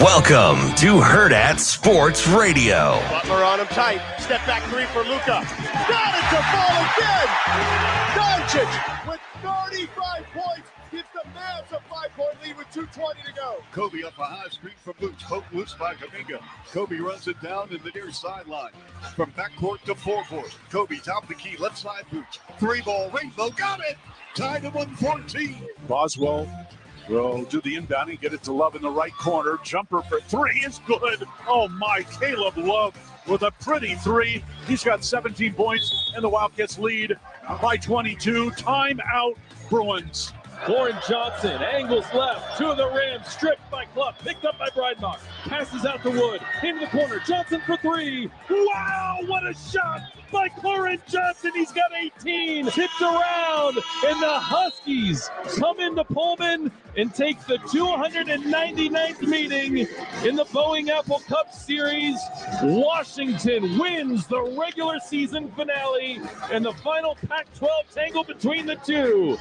Welcome to Hurrdat Sports Radio. Butler on him tight. Step back three for Lulla. Got it to fall again. Doncic with 35 points gives the Mavs a 5-point lead with 2:20 to go. Kobe up a high screen from Boots. Poked loose by Kuminga. Kobe runs it down in the near sideline. From backcourt to forecourt. Kobe top the key. Left side Boots. 3-ball rainbow. Got it. Tied at 114. Boswell will do the inbounding, get it to Love in the right corner. Jumper for three is good. Oh my, Caleb Love with a pretty three. He's got 17 points, and the Wildcats lead by 22. Timeout, Bruins. Warren Johnson angles left to the rim, stripped by Clough, picked up by Breidenbach, passes out to Wood, into the corner, Johnson for three. Wow, what a shot by Warren Johnson. He's got 18, tipped around, and the Huskies come into Pullman and take the 299th meeting in the Boeing Apple Cup Series. Washington wins the regular season finale and the final Pac-12 tangle between the two.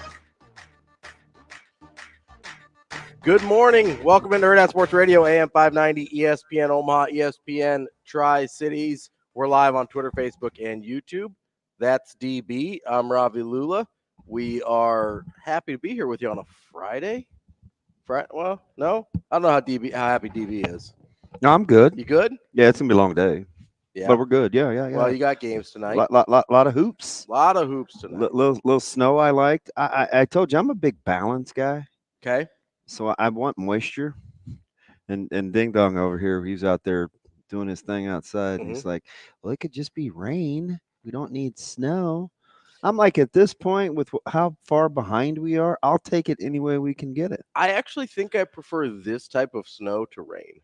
Good morning. Welcome into Hurrdat Sports Radio, AM 590, ESPN Omaha, ESPN Tri-Cities. We're live on Twitter, Facebook, and YouTube. That's DB. I'm Ravi Lulla. We are happy to be here with you on a Friday. Well, no, I don't know how happy DB is. No, I'm good. You good? Yeah, it's gonna be a long day. Yeah, but we're good. Yeah. Well, you got games tonight. Lot of hoops. Lot of hoops tonight. Little snow. I liked. I told you I'm a big balance guy. Okay. So I want moisture, and Ding Dong over here, he's out there doing his thing outside. And he's like, well, it could just be rain. We don't need snow. I'm like, at this point, with how far behind we are, I'll take it any way we can get it. I actually think I prefer this type of snow to rain.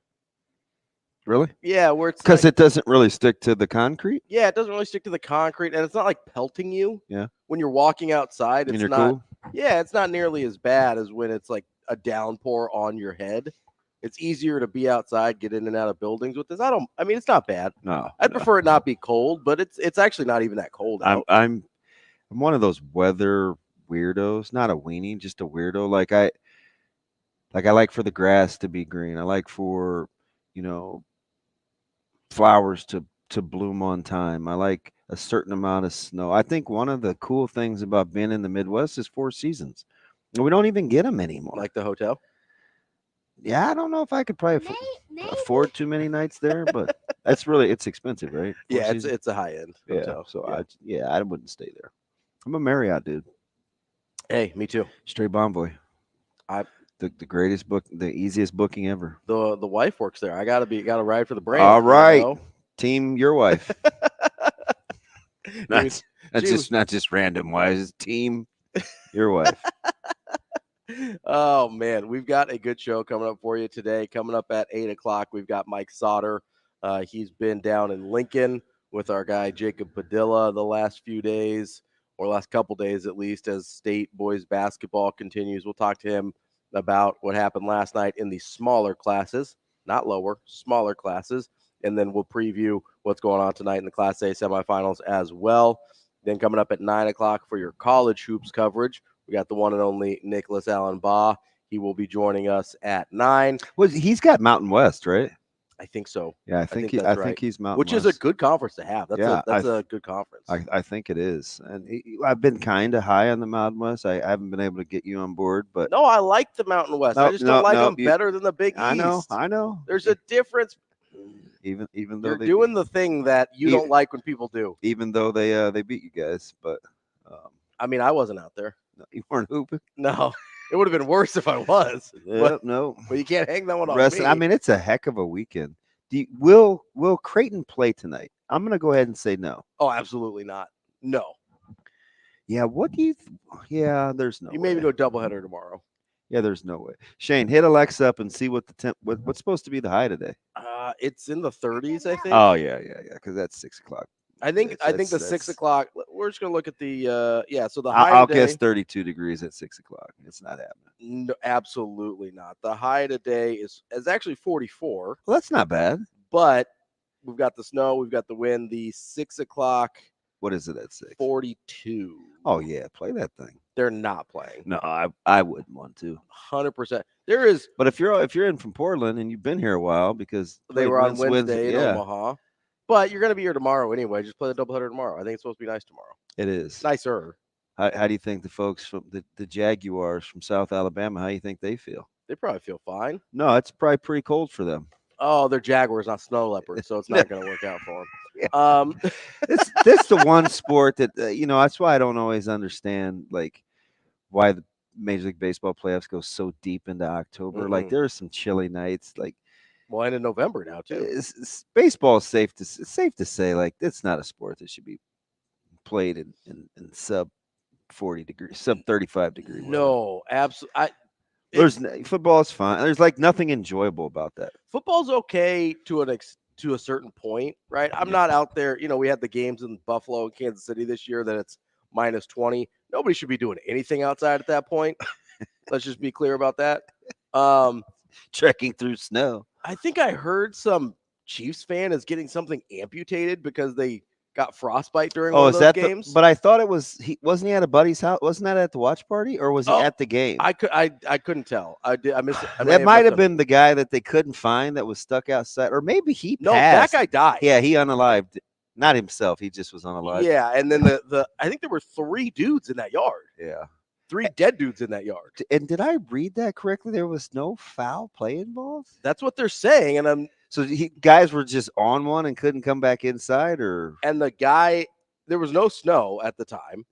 Really? Yeah, where it's because like, it doesn't really stick to the concrete. Yeah, it doesn't really stick to the concrete, and it's not like pelting you. Yeah. When you're walking outside, it's not. Cool? Yeah, it's not nearly as bad as when it's like a downpour on your head. It's easier to be outside, get in and out of buildings with this. I mean, it's not bad. No, I'd prefer it not be cold, but it's actually not even that cold out. I'm one of those weather weirdos, not a weenie, just a weirdo. Like I like for the grass to be green. I like for, flowers to bloom on time. I like a certain amount of snow. I think one of the cool things about being in the Midwest is 4 seasons. We don't even get them anymore. Like the hotel? Yeah, I don't know if I could probably afford too many nights there, but it's expensive, right? Yeah, it's a high-end hotel. Yeah, so yeah. I wouldn't stay there. I'm a Marriott dude. Hey, me too. Straight Bonvoy. The greatest book, the easiest booking ever. The wife works there. I gotta ride for the brand. All right, team your wife. Not just random wives. Team your wife. Oh man, we've got a good show coming up for you today. Coming up at 8:00, we've got Mike Sautter. He's been down in Lincoln with our guy Jacob Padilla the last few days, or last couple days at least, as state boys basketball continues. We'll talk to him about what happened last night in the smaller classes, not lower, smaller classes, and then we'll preview what's going on tonight in the Class A semifinals as well. Then coming up at 9:00 for your college hoops coverage, we got the one and only Nicholas Allen Bahe. He will be joining us at 9. Well, he's got Mountain West, right? I think so. Yeah, I think he's Mountain West. Which is a good conference to have. That's a good conference. I think it is. And I've been kind of high on the Mountain West. I haven't been able to get you on board, but no, I like the Mountain West. I just don't like them better than the Big East. I know. There's a difference. Even though they're doing the thing that you don't like when people do. Even though they beat you guys, but I mean, I wasn't out there. No, you weren't hooping. No, it would have been worse if I was. But you can't hang that one on me. I mean, it's a heck of a weekend. Will Creighton play tonight? I'm going to go ahead and say no. Oh, absolutely not. No. Yeah. What do you? There's no. You maybe go doubleheader tomorrow. Yeah, there's no way. Shane, hit Alexa up and see what the what's supposed to be the high today. It's in the 30s, I think. Oh yeah, because that's 6:00. I think the 6:00. We're just gonna look at the So the high. I'll guess 32 degrees at 6:00. It's not happening. No, absolutely not. The high today is actually 44. Well, that's not bad. But we've got the snow, we've got the wind. The 6:00. What is it at 6? 42. Oh yeah, play that thing. They're not playing. No, I wouldn't want to. 100%. There is. But if you're in from Portland and you've been here a while because They were on Wednesday in yeah, Omaha. But you're going to be here tomorrow anyway. Just play the doubleheader tomorrow. I think it's supposed to be nice tomorrow. it is. Nicer. How do you think the folks from the Jaguars from South Alabama, how do you think they feel? They probably feel fine. No, it's probably pretty cold for them. Oh, they're Jaguars, not snow leopards, so it's not going to work out for them. Yeah. This the one sport that that's why I don't always understand like why the Major League Baseball playoffs go so deep into October. Mm-hmm. Like there are some chilly nights. Like end of November now too. Baseball is safe to say like it's not a sport that should be played in sub 40 degrees, sub 35 degree weather. No, absolutely. Football is fine. There's like nothing enjoyable about that. Football's okay to a certain point, right? I'm not out there. We had the games in Buffalo and Kansas City this year that it's -20. Nobody should be doing anything outside at that point. Let's just be clear about that. Trekking through snow. I think I heard some Chiefs fan is getting something amputated because they got frostbite during one of those games. But I thought it was wasn't he at a buddy's house? Wasn't that at the watch party or was he at the game? I couldn't tell. I missed it. That might have been the guy that they couldn't find that was stuck outside, or maybe he No, passed. that guy died. Yeah, he unalived. Not himself. He just was unalived. Yeah, and then I think there were 3 dudes in that yard. Yeah. 3 dead dudes in that yard. And did I read that correctly? There was no foul play involved? That's what they're saying. And so guys were just on one and couldn't come back inside, and the guy, there was no snow at the time,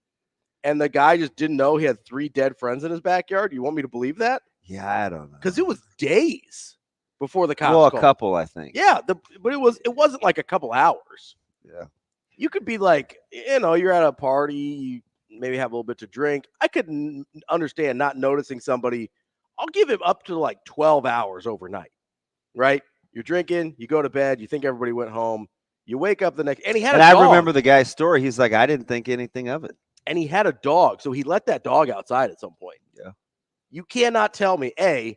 and the guy just didn't know he had 3 dead friends in his backyard. You want me to believe that? Yeah, I don't know. Because it was days before the cops. Well, called. A couple, I think. Yeah, but it wasn't like a couple hours. Yeah. You could be like, you're at a party, you maybe have a little bit to drink. I could understand not noticing somebody. I'll give him up to like 12 hours overnight, right? You're drinking, you go to bed, you think everybody went home, you wake up the next, and he had a dog. I remember the guy's story. He's like, I didn't think anything of it. And he had a dog, so he let that dog outside at some point. Yeah. You cannot tell me, if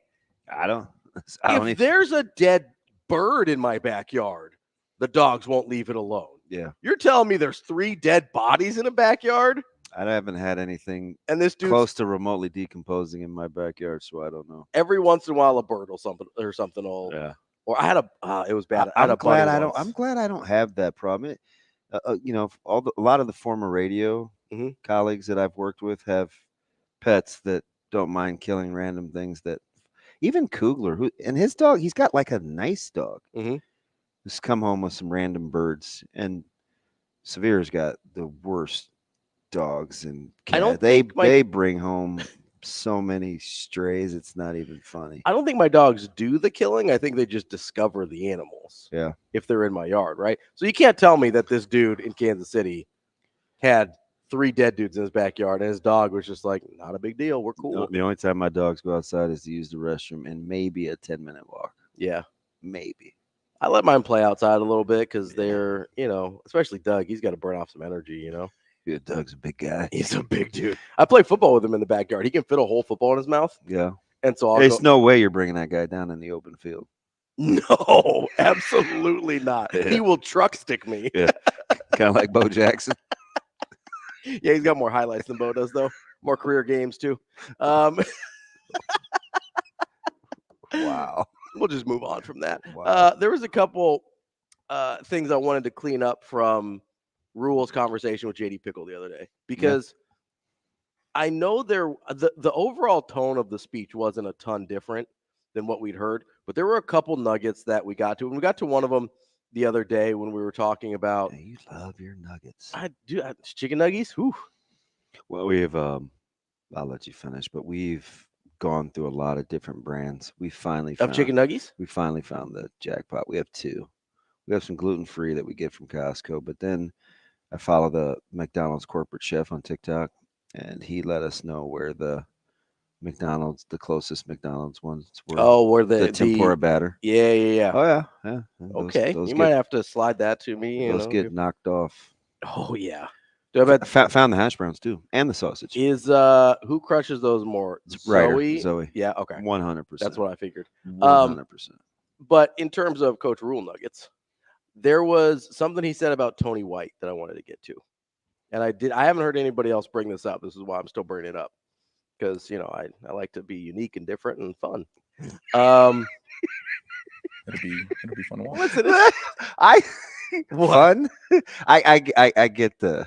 there's a dead bird in my backyard, the dogs won't leave it alone. Yeah. You're telling me there's 3 dead bodies in a backyard? I haven't had anything and this dude's close to remotely decomposing in my backyard, so I don't know. Every once in a while, a bird or something will. Yeah. Or I had it was bad. I'm glad I don't have that problem. A lot of the former radio colleagues that I've worked with have pets that don't mind killing random things. That even Kugler, and his dog, he's got like a nice dog. Who's come home with some random birds, and Severe's got the worst dogs and cats. They bring home so many strays, it's not even funny. I don't think my dogs do the killing. I think they just discover the animals. Yeah. If they're in my yard, right? So you can't tell me that this dude in Kansas City had 3 dead dudes in his backyard and his dog was just like, not a big deal. We're cool. No, the only time my dogs go outside is to use the restroom and maybe a 10-minute walk. Yeah. Maybe. I let mine play outside a little bit because they're, especially Doug, he's got to burn off some energy, Yeah, Doug's a big guy. He's a big dude. I play football with him in the backyard. He can fit a whole football in his mouth. Yeah. And so there's no way you're bringing that guy down in the open field. No, absolutely not. Yeah. He will truck stick me. Yeah. Kind of like Bo Jackson. Yeah, he's got more highlights than Bo does, though. More career games, too. Wow. We'll just move on from that. Wow. There was a couple things I wanted to clean up from Rule's conversation with JD Pickle the other day, because I know the overall tone of the speech wasn't a ton different than what we'd heard, but there were a couple nuggets that we got to, and we got to one of them the other day when we were talking about. Yeah, you love your nuggets. I do. Chicken nuggies. Whew. Well, we've I'll let you finish, but we've gone through a lot of different brands. We finally found chicken nuggies. We finally found the jackpot. We have 2. We have some gluten-free that we get from Costco, but then I follow the McDonald's corporate chef on TikTok, and he let us know where the closest McDonald's ones were. Oh, where the tempura batter. Yeah. Oh yeah. Okay, you might have to slide that to me. Those get knocked off. Oh yeah. Found the hash browns too, and the sausage. Is who crushes those more? Zoe. Yeah. Okay. 100%. That's what I figured. 100%. But in terms of Coach Rule nuggets, there was something he said about Tony White that I wanted to get to, and I haven't heard anybody else bring this up. This is why I'm still bringing it up, because I like to be unique and different and fun. It'll be fun to watch. Listen, fun. I get the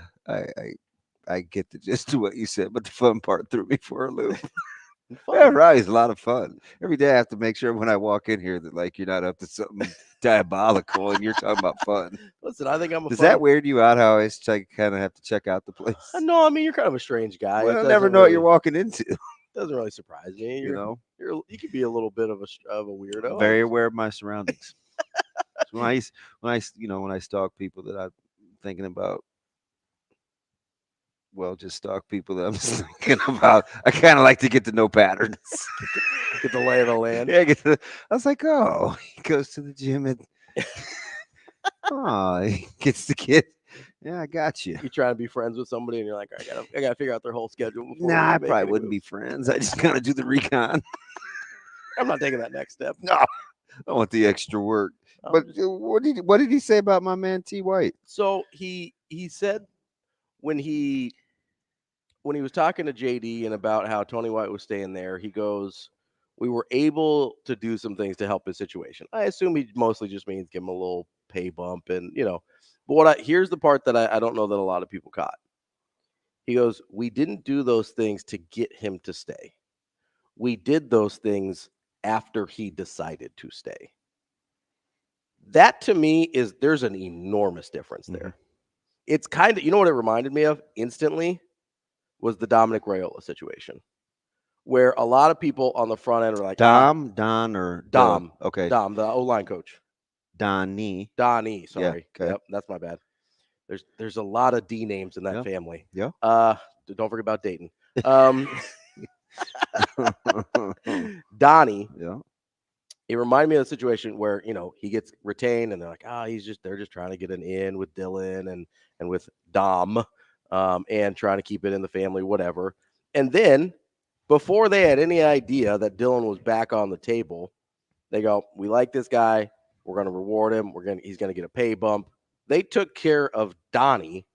I get the gist of what you said, but the fun part threw me for a loop. Yeah, right. It's a lot of fun. Every day I have to make sure when I walk in here that like you're not up to something diabolical and you're talking about fun. Listen, I think Does that weird you out how I kind of have to check out the place? No, I mean you're kind of a strange guy. Well, I never know what you're walking into. Doesn't really surprise me. You could be a little bit of a weirdo. I'm very aware of my surroundings. So when I stalk people that I'm thinking about, just stalk people that I'm just thinking about. I kind of like to get to know patterns. Get the lay of the land. Yeah, I was like, oh, he goes to the gym and he gets the kid. Yeah, I got you. You try to be friends with somebody and you're like, I gotta figure out their whole schedule. Nah, I probably wouldn't be friends. I just kind of do the recon. I'm not taking that next step. No, I want the extra work. But what did he say about my man T. White? So he said when he was talking to JD and about how Tony White was staying there, he goes, we were able to do some things to help his situation. I assume he mostly just means give him a little pay bump and, but here's the part that I don't know that a lot of people caught. He goes, we didn't do those things to get him to stay. We did those things after he decided to stay. That to me there's an enormous difference there. Mm-hmm. It's kind of, what it reminded me of instantly was the Dominic Raiola situation, where a lot of people on the front end are like, Dom, okay, Dom, the O-line coach, Donnie, sorry, yeah, okay. Yep, that's my bad. There's a lot of D names in that family. Yeah. Don't forget about Dayton. Donnie. Yeah. It reminded me of the situation where, he gets retained and they're like, they're just trying to get an in with Dylan and with Dom, and trying to keep it in the family, whatever. And then before they had any idea that Dylan was back on the table, they go, we like this guy. We're going to reward him. He's going to get a pay bump. They took care of Donnie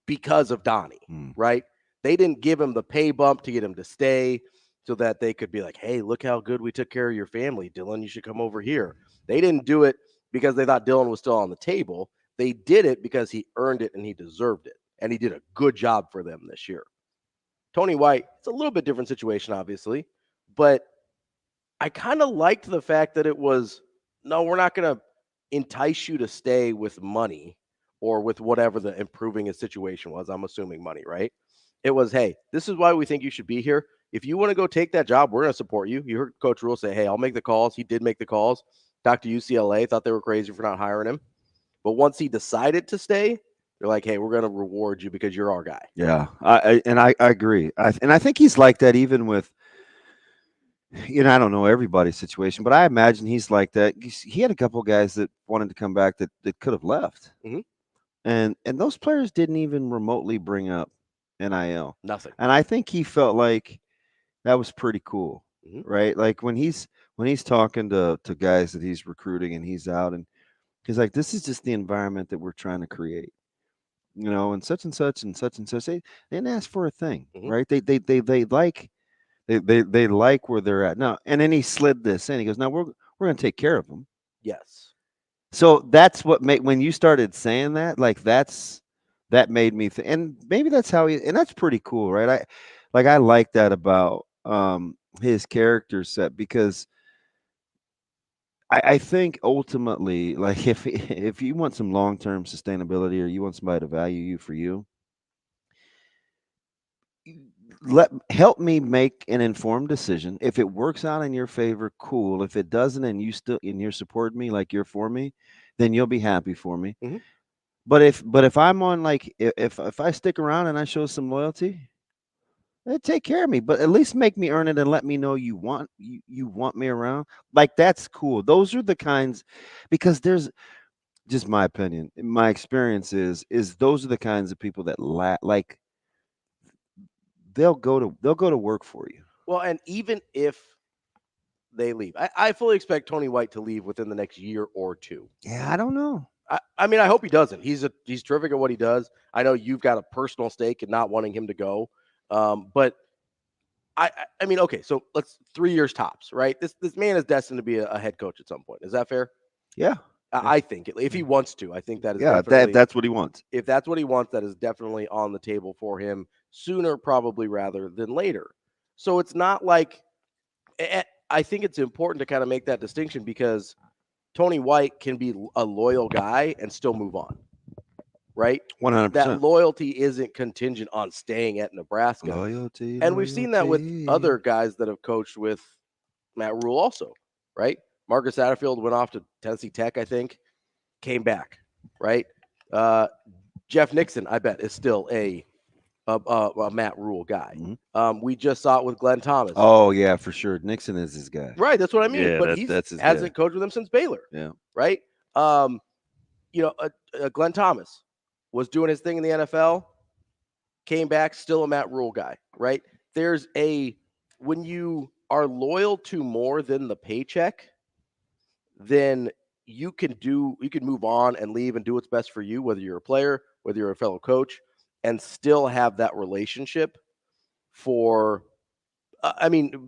because of Donnie, right? They didn't give him the pay bump to get him to stay so that they could be like, hey, look how good we took care of your family, Dylan. You should come over here. They didn't do it because they thought Dylan was still on the table. They did it because he earned it and he deserved it. And he did a good job for them this year. Tony White, it's a little bit different situation, obviously. But I kind of liked the fact that it was, no, we're not going to entice you to stay with money or with whatever the improving his situation was. I'm assuming money, right? It was, hey, this is why we think you should be here. If you want to go take that job, we're going to support you. You heard Coach Rule say, hey, I'll make the calls. He did make the calls. Talked to UCLA, thought they were crazy for not hiring him. But once he decided to stay, they're like, hey, we're going to reward you because you're our guy. Yeah, I agree. I think he's like that even with, I don't know everybody's situation, but I imagine he's like that. He had a couple of guys that wanted to come back that could have left. Mm-hmm. And those players didn't even remotely bring up NIL. Nothing. And I think he felt like that was pretty cool, right? Like when he's talking to guys that he's recruiting and he's out and he's like, this is just the environment that we're trying to create, and such and such and such and such. They didn't ask for a thing, right? They like where they're at now. And then he slid this in. He goes, now we're going to take care of them. Yes. So that's what made, when you started saying that, like that made me think, and maybe that's how and that's pretty cool, right? I like that about his character set, because I think ultimately, like if you want some long-term sustainability or you want somebody to value you for you, help me make an informed decision. If it works out in your favor, cool. If it doesn't, and you're supporting me, like you're for me, then you'll be happy for me. Mm-hmm. But if I'm on, like, if I stick around and I show some loyalty, take care of me, but at least make me earn it and let me know you want me around. Like, that's cool. Those are the kinds, because there's just my opinion. My experience is those are the kinds of people that like they'll go to work for you. Well, and even if they leave, I fully expect Tony White to leave within the next year or two. Yeah, I don't know. I mean, I hope he doesn't. He's terrific at what he does. I know you've got a personal stake in not wanting him to go. But I mean, okay, so let's 3 years tops, right? This man is destined to be a head coach at some point. Is that fair? Yeah. I think if he wants to, I think that is that's what he wants. If that's what he wants, that is definitely on the table for him sooner, probably rather than later. So it's not like I think it's important to kind of make that distinction because Tony White can be a loyal guy and still move on, right? 100%. That loyalty isn't contingent on staying at Nebraska. Loyalty. And we've seen that with other guys that have coached with Matt Rule also, right? Marcus Satterfield went off to Tennessee Tech, I think, came back, right? Jeff Nixon, I bet, is still a Matt Rule guy. Mm-hmm. We just saw it with Glenn Thomas. Oh, yeah, for sure. Nixon is his guy. Right, that's what I mean. Yeah, but he hasn't coached with him since Baylor. Yeah. Right? Glenn Thomas was doing his thing in the NFL, came back, still a Matt Rule guy, right? When you are loyal to more than the paycheck, then you can move on and leave and do what's best for you, whether you're a player, whether you're a fellow coach, and still have that relationship for,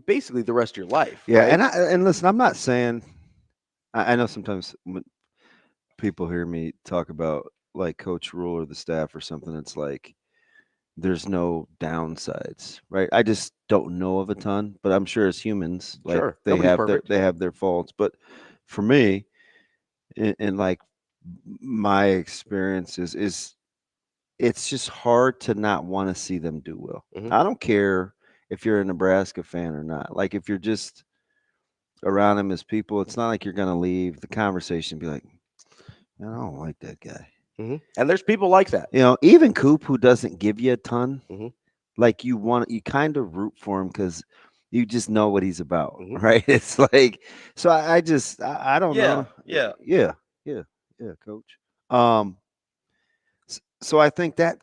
basically the rest of your life. Yeah, right? and listen, I'm not saying, I know sometimes when people hear me talk about like Coach Rule or the staff or something, it's like there's no downsides, right? I just don't know of a ton, but I'm sure as humans, like Sure. they Nobody's have their faults. But for me, in like my experience is it's just hard to not want to see them do well. Mhm. I don't care if you're a Nebraska fan or not. Like if you're just around them as people, it's not like you're going to leave the conversation and be like, I don't like that guy. Mm-hmm. And there's people like that. Even Coop, who doesn't give you a ton, Mhm. like you kind of root for him because you just know what he's about, Mhm. right? It's like, so I don't know. Yeah. Yeah, Coach. So I think that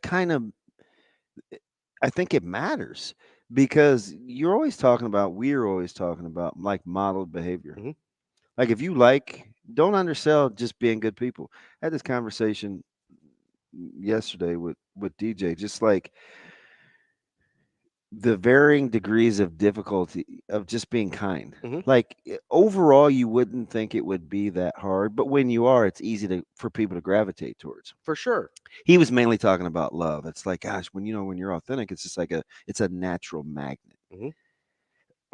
I think it matters because we're always talking about like modeled behavior. Mhm. Like if you don't undersell just being good people. I had this conversation yesterday with DJ, just like the varying degrees of difficulty of just being kind. Mhm. Like overall, you wouldn't think it would be that hard, but when you are, it's easy for people to gravitate towards. For sure. He was mainly talking about love. It's like, gosh, when you're authentic, it's just like it's a natural magnet. Mhm.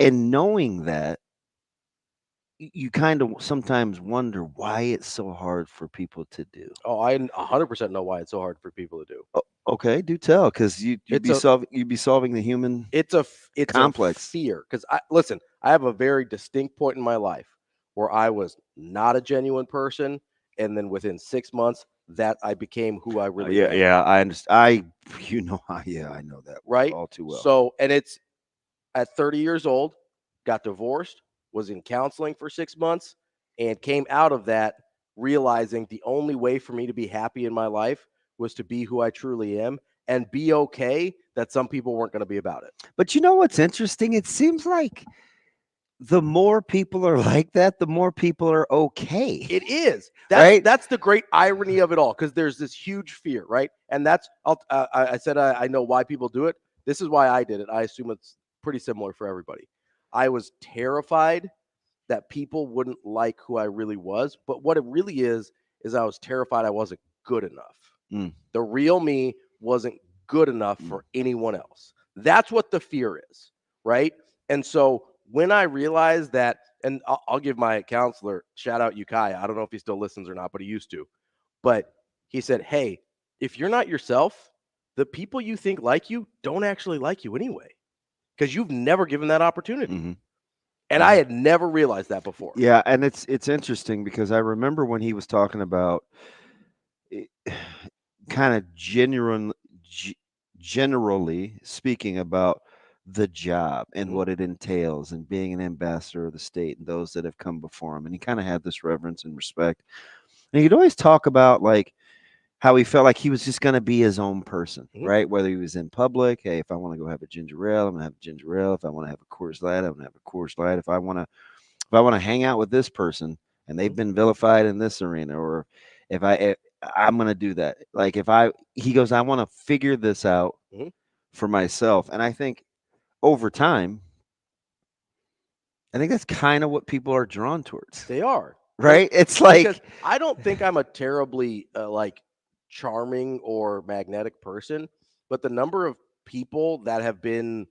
And knowing that, you kind of sometimes wonder why it's so hard for people to do. Oh, I 100% know why it's so hard for people to do. Okay, do tell, because you'd be solving the human. It's a complex fear. Because I have a very distinct point in my life where I was not a genuine person, and then within 6 months, that I became who I really am. Yeah, I understand. I know that right all too well. So, and it's at 30 years old, got divorced, was in counseling for 6 months, and came out of that realizing the only way for me to be happy in my life was to be who I truly am and be okay that some people weren't going to be about it. But you know what's interesting? It seems like the more people are like that, the more people are okay. It is. Right? That's the great irony of it all, because there's this huge fear, right? And that's, I said I know why people do it. This is why I did it. I assume it's pretty similar for everybody. I was terrified that people wouldn't like who I really was. But what it really is I was terrified I wasn't good enough. The real me wasn't good enough for anyone else. That's what the fear is, right? And so when I realized that, and I'll give my counselor, shout out Ukiah. I don't know if he still listens or not, but he used to. But he said, hey, if you're not yourself, the people you think like you don't actually like you anyway, because you've never given that opportunity. Mm-hmm. And I had never realized that before. Yeah, and it's interesting because I remember when he was talking about kind of generally speaking about the job and what it entails and being an ambassador of the state and those that have come before him. And he kind of had this reverence and respect. And he'd always talk about like how he felt like he was just going to be his own person, right? Whether he was in public, hey, if I want to go have a ginger ale, I'm going to have a ginger ale. If I want to have a Coors Light, I'm going to have a Coors Light. If I want to hang out with this person and they've been vilified in this arena, or if I'm going to do that. Like he goes, I want to figure this out for myself. And I think over time, I think that's kind of what people are drawn towards. They are. Right? It's like Because I don't think I'm a terribly like charming or magnetic person, but the number of people that have been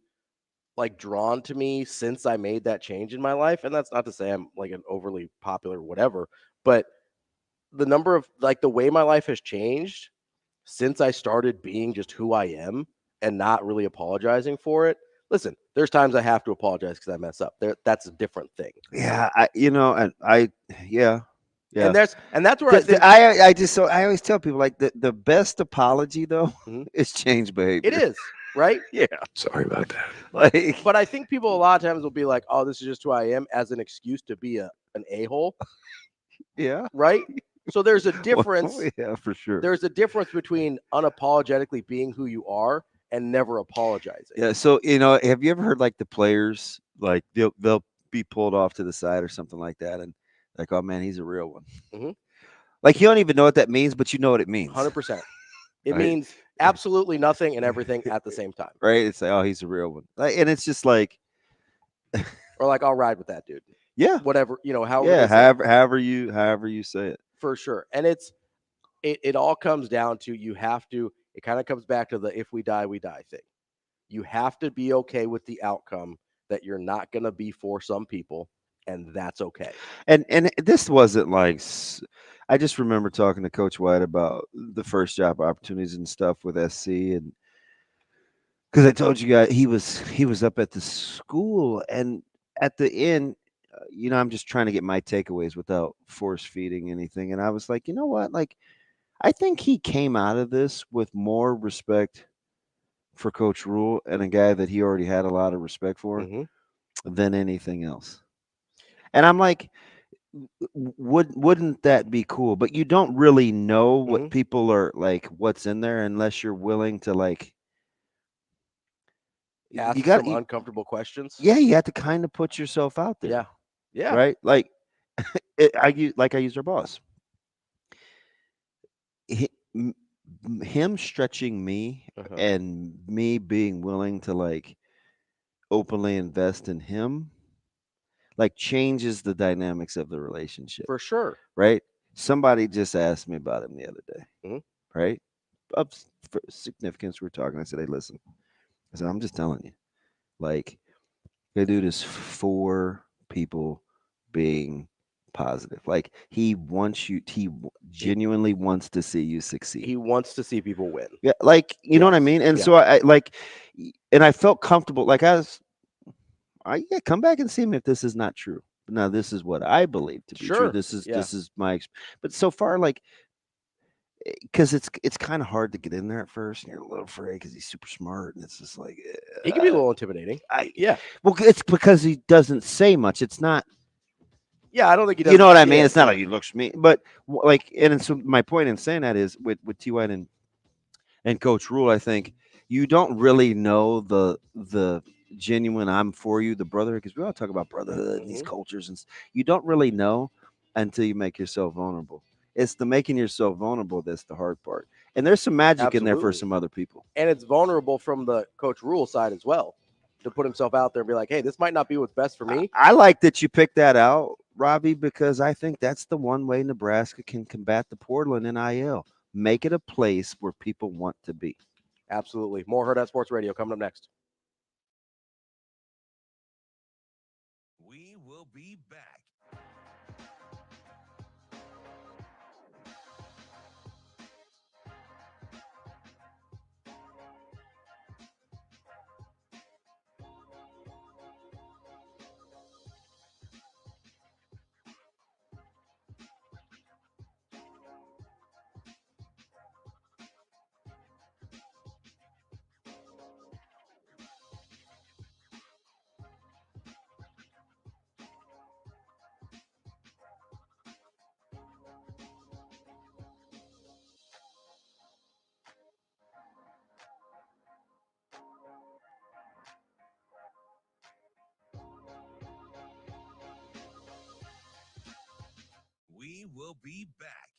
like drawn to me since I made that change in my life, and that's not to say I'm like an overly popular whatever, but the number of like the way my life has changed since I started being just who I am and not really apologizing for it. Listen, there's times I have to apologize because I mess up. That's a different thing. yeah, yeah. And that's where I think I always tell people like the best apology though is change behavior. it is, right? Yeah. Sorry about that. Like, but I think people a lot of times will be like, "Oh, this is just who I am," as an excuse to be an a-hole. Yeah. Right? So there's a difference. Well, yeah, for sure. There's a difference between unapologetically being who you are and never apologizing. Yeah. So have you ever heard like the players like they'll be pulled off to the side or something like that, and like, oh man, he's a real one. Mm-hmm. Like you don't even know what that means, but you know what it means. 100%. It right? means absolutely nothing and everything at the same time. Right? It's like, oh, he's a real one, and it's just like, or like, I'll ride with that dude. Yeah. Whatever, however. Yeah. However you say it. For sure. And it all comes down to it kind of comes back to the if we die thing. You have to be okay with the outcome that you're not going to be for some people, and that's okay. And this wasn't like, I just remember talking to Coach White about the first job opportunities and stuff with SC, and because I told you guys he was up at the school, and at the end, I'm just trying to get my takeaways without force feeding anything, and I was like, you know what, like, I think he came out of this with more respect for Coach Rule and a guy that he already had a lot of respect for than anything else. And I'm like, wouldn't that be cool? But you don't really know what people are like, what's in there, unless you're willing to like ask some uncomfortable questions. Yeah, you have to kind of put yourself out there. Yeah. Right? Like I used our boss. Him stretching me and me being willing to like openly invest in him like changes the dynamics of the relationship. For sure. Right? Somebody just asked me about him the other day. Right? Of significance, we're talking. I said, hey, listen. I said, I'm just telling you. Like, the dude is for people being positive. Like, he genuinely wants to see you succeed. He wants to see people win. Yeah, like, you know what I mean? And so I like, and I felt comfortable. Like, come back and see me if this is not true. Now, this is what I believe to be true. This is my, but so far, like, because it's kind of hard to get in there at first, and you're a little afraid because he's super smart, and it's just like he can be a little intimidating. Well, it's because he doesn't say much. It's not. Yeah, I don't think he does. You know what I mean? It's not like he looks at me, but like, and so my point in saying that is with T. White and Coach Rule, I think you don't really know the genuine I'm for you, the brother, because we all talk about brotherhood and these cultures, and you don't really know until you make yourself vulnerable. It's the making yourself vulnerable that's the hard part. And there's some magic in there for some other people. And it's vulnerable from the Coach Rule side as well, to put himself out there and be like, hey, this might not be what's best for me. I like that you picked that out, Ravi, because I think that's the one way Nebraska can combat the Portland NIL. Make it a place where people want to be. Absolutely. More Hurrdat Sports Radio coming up next. We will be back. We will be back.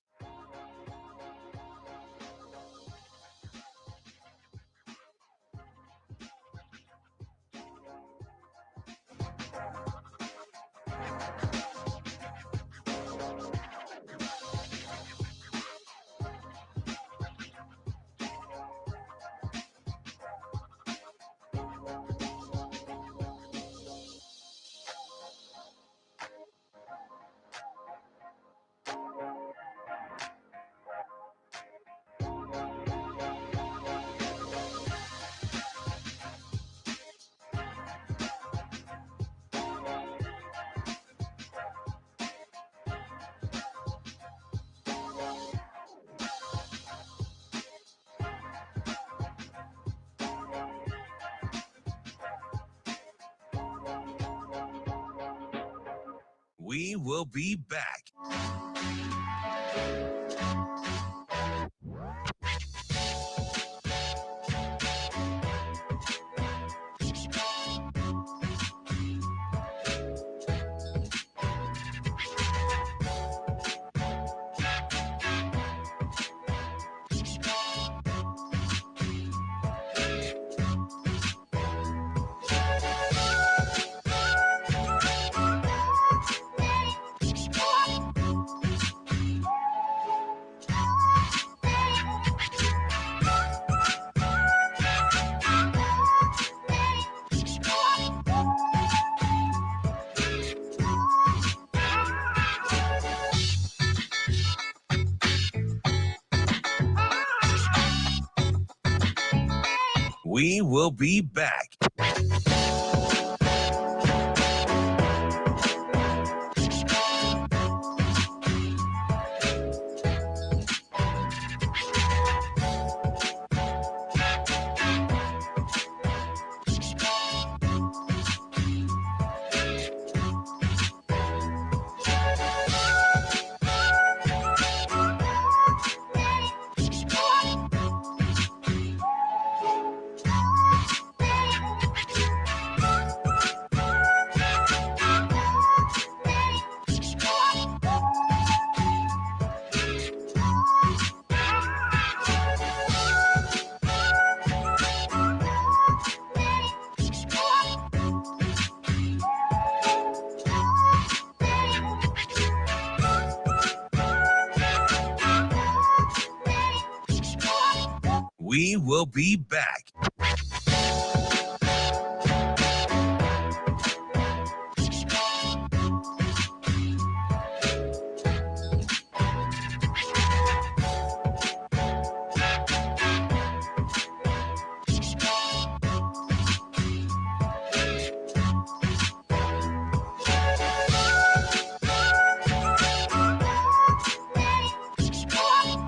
We will be back. We will be back. We will be back.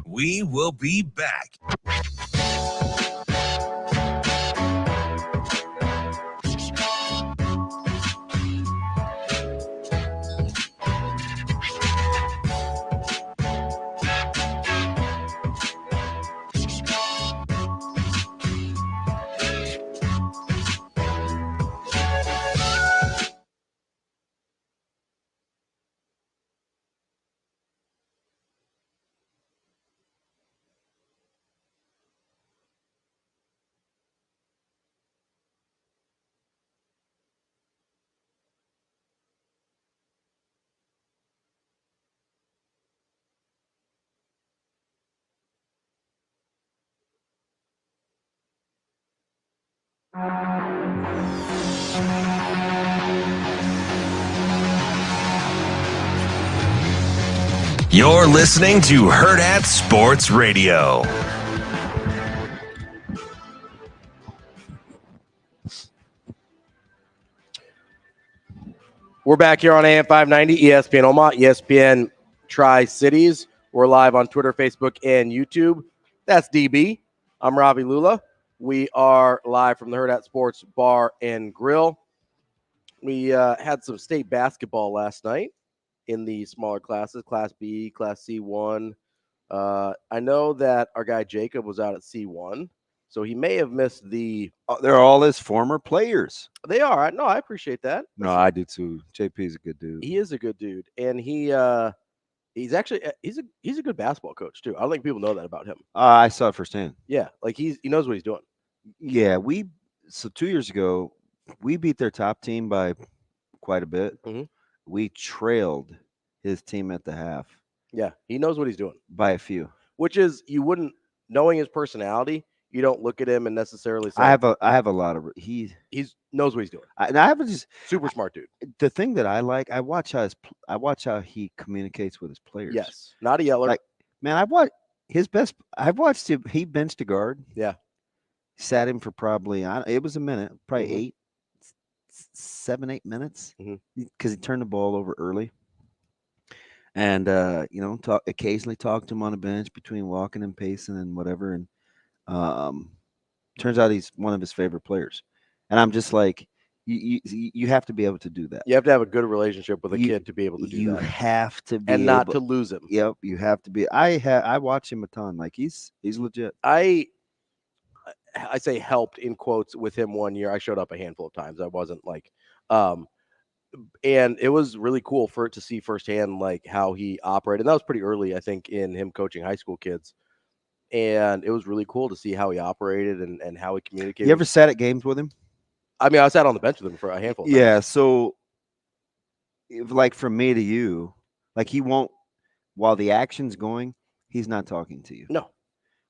We will be back. You're listening to Hurrdat Sports Radio. We're back here on AM 590, ESPN Omaha, ESPN Tri-Cities. We're live on Twitter, Facebook, and YouTube. That's DB. I'm Ravi Lulla. We are live from the Hurrdat Sports Bar and Grill. We had some state basketball last night in the smaller classes, Class B, Class C1. I know that our guy Jacob was out at C1, so he may have missed the... they're all his former players. They are. No, I appreciate that. No, I do too. JP's a good dude. He is a good dude, and he's actually he's a good basketball coach too. I don't think people know that about him. I saw it firsthand. Yeah, like he knows what he's doing. Yeah, 2 years ago we beat their top team by quite a bit. Mm-hmm. We trailed his team at the half. Yeah, he knows what he's doing by a few. Which is, you wouldn't, knowing his personality, you don't look at him and necessarily say. I have a lot of he knows what he's doing. I have just super smart dude. The thing that I like, I watch how he communicates with his players. Yes, not a yeller. Like, man, I've watched him. He benched a guard. Yeah, sat him for probably it was a minute, probably 7-8 minutes, because he turned the ball over early. And occasionally talked to him on a bench between walking and pacing and whatever. And turns out he's one of his favorite players. And I'm just like, You have to be able to do that. You have to have a good relationship with a kid to be able to do you that. have to be and not to lose him. Yep, you have to be. I watch him a ton. Like he's legit. I say helped in quotes with him one year. I showed up a handful of times. I wasn't like, and it was really cool to see firsthand like how he operated. And that was pretty early, I think, in him coaching high school kids. And it was really cool to see how he operated and how he communicated. You ever sat at games with him? I mean, I sat on the bench with him for a handful of times. Yeah, so like from me to you, like he won't, while the action's going, he's not talking to you. No.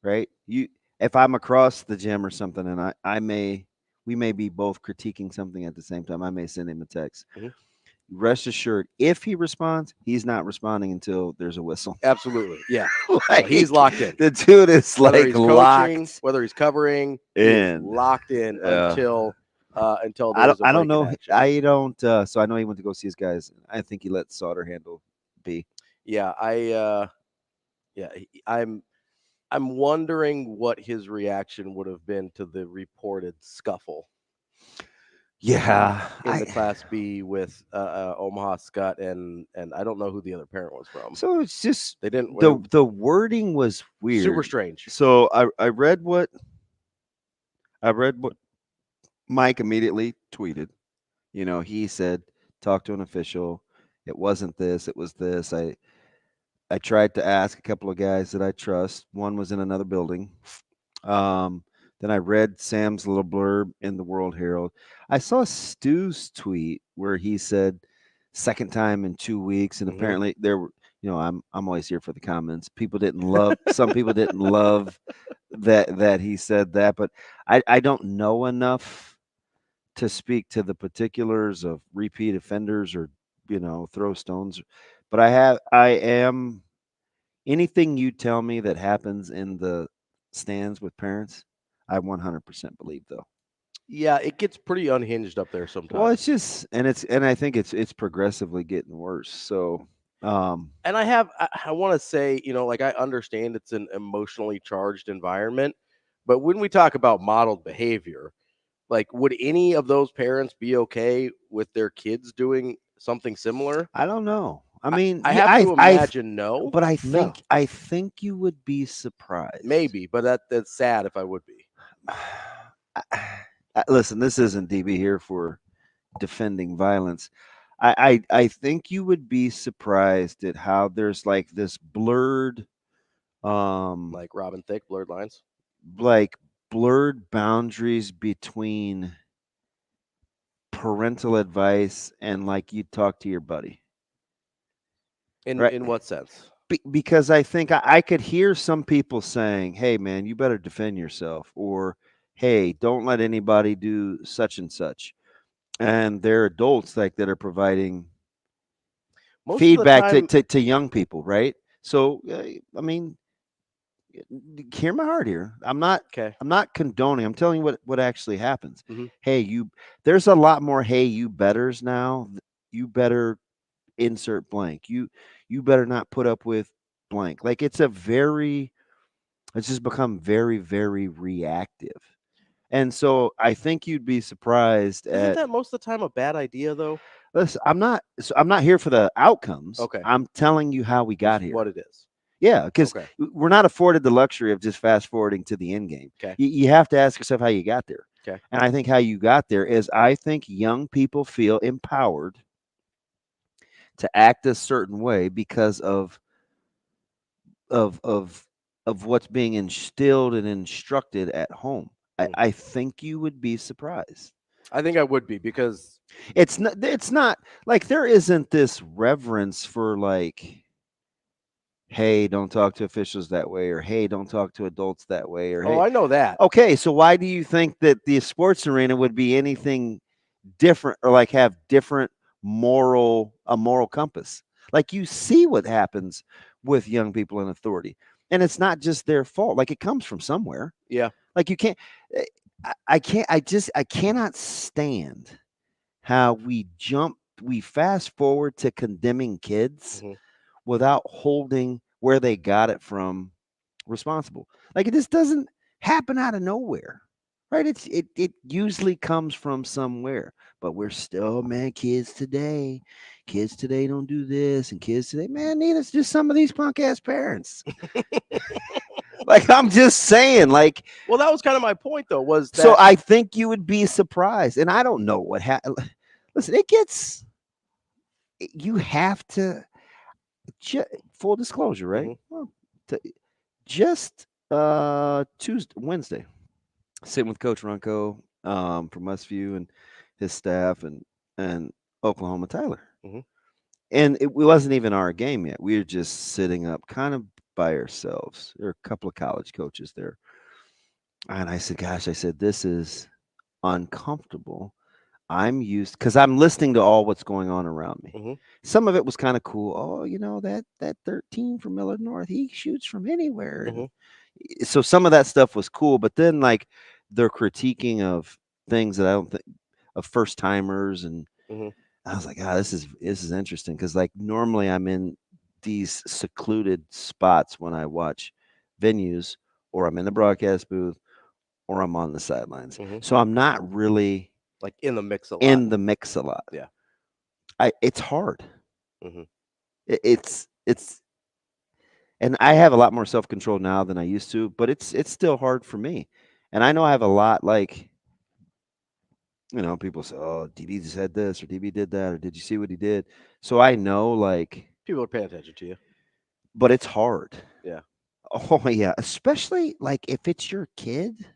Right? If I'm across the gym or something and we may be both critiquing something at the same time, I may send him a text. Mm-hmm. Rest assured, if he responds, he's not responding until there's a whistle. Absolutely. Yeah. Like, he's locked in. The dude is whether like he's locked coaching, whether he's covering, in. he's locked in until I don't know. I don't. So I know he went to go see his guys. I think he let Sautter handle B. Yeah, I'm wondering what his reaction would have been to the reported scuffle. Yeah, in the Class B with Omaha Scott and I don't know who the other parent was from. So it's just they didn't. The wording was weird, super strange. So I read what Mike immediately tweeted. You know, he said, "Talk to an official. It wasn't this. It was this." I tried to ask a couple of guys that I trust. One was in another building. Then I read Sam's little blurb in the World Herald. I saw Stu's tweet where he said second time in 2 weeks, and apparently there were, you know, I'm always here for the comments. People didn't love some people didn't love that he said that, but I don't know enough to speak to the particulars of repeat offenders or, you know, throw stones. But I am anything you tell me that happens in the stands with parents, I 100% believe though. Yeah, it gets pretty unhinged up there sometimes. Well, it's just and I think it's progressively getting worse. So and I want to say, you know, like I understand it's an emotionally charged environment, but when we talk about modeled behavior, like would any of those parents be okay with their kids doing something similar? I don't know. I mean, I have to imagine no, but I think you would be surprised. Maybe, but that's sad if I would be. Listen, this isn't DB here for defending violence. I think you would be surprised at how there's like this blurred, like Robin Thicke, blurred lines, like blurred boundaries between parental advice and like you talk to your buddy. In what sense? Because I think I could hear some people saying, "Hey, man, you better defend yourself," or "Hey, don't let anybody do such and such." And they're adults like that are providing feedback to young people, right? So, I mean, hear my heart here. I'm not condoning. I'm telling you what actually happens. Mm-hmm. Hey, there's a lot more "Hey, you betters" now. You better insert blank. You better not put up with blank. Like it's just become very, very reactive. And so I think you'd be surprised Isn't that most of the time a bad idea though? Listen, I'm not here for the outcomes. Okay. I'm telling you how we got here. What it is. Yeah, because we're not afforded the luxury of just fast forwarding to the end game. Okay. You have to ask yourself how you got there. Okay. And I think how you got there is I think young people feel empowered to act a certain way because of what's being instilled and instructed at home. I think you would be surprised. I think I would be because it's not like there isn't this reverence for like, hey, don't talk to officials that way, or hey, don't talk to adults that way, or hey. I know that. Okay, so why do you think that the sports arena would be anything different or like have different moral compass? Like you see what happens with young people in authority, and it's not just their fault. Like it comes from somewhere. Yeah. Like you can't. I cannot stand how we fast forward to condemning kids without holding where they got it from responsible. Like it just doesn't happen out of nowhere, right? It usually comes from somewhere. but we're still, man, kids today don't do this, and kids today, man, neither do some of these punk ass parents. Like, I'm just saying, like, well, that was kind of my point, though, was that. So I think you would be surprised, and I don't know what happened. Listen, you have to, full disclosure, right? Mm-hmm. Well, just Wednesday, sitting with Coach Runco from Westview and his staff and Oklahoma Tyler. Mm-hmm. And it wasn't even our game yet. We were just sitting up kind of by ourselves. There are a couple of college coaches there. And I said, gosh, this is uncomfortable. I'm used, because I'm listening to all what's going on around me. Mm-hmm. Some of it was kind of cool. Oh, that 13 from Millard North, he shoots from anywhere. Mm-hmm. So some of that stuff was cool. But then, like, they're critiquing of things that I don't think, of first timers, and mm-hmm. I was like, this is interesting, because, like, normally I'm in these secluded spots when I watch venues, or I'm in the broadcast booth, or I'm on the sidelines. Mm-hmm. So I'm not really like in the mix a lot. Yeah, it's hard. Mm-hmm. It's and I have a lot more self-control now than I used to, but it's still hard for me. And I know I have a lot, like, people say, oh, DB just had this, or DB did that, or did you see what he did? So I know, like, people are paying attention to you, but it's hard. Yeah. Oh yeah, especially, like, if it's your kid.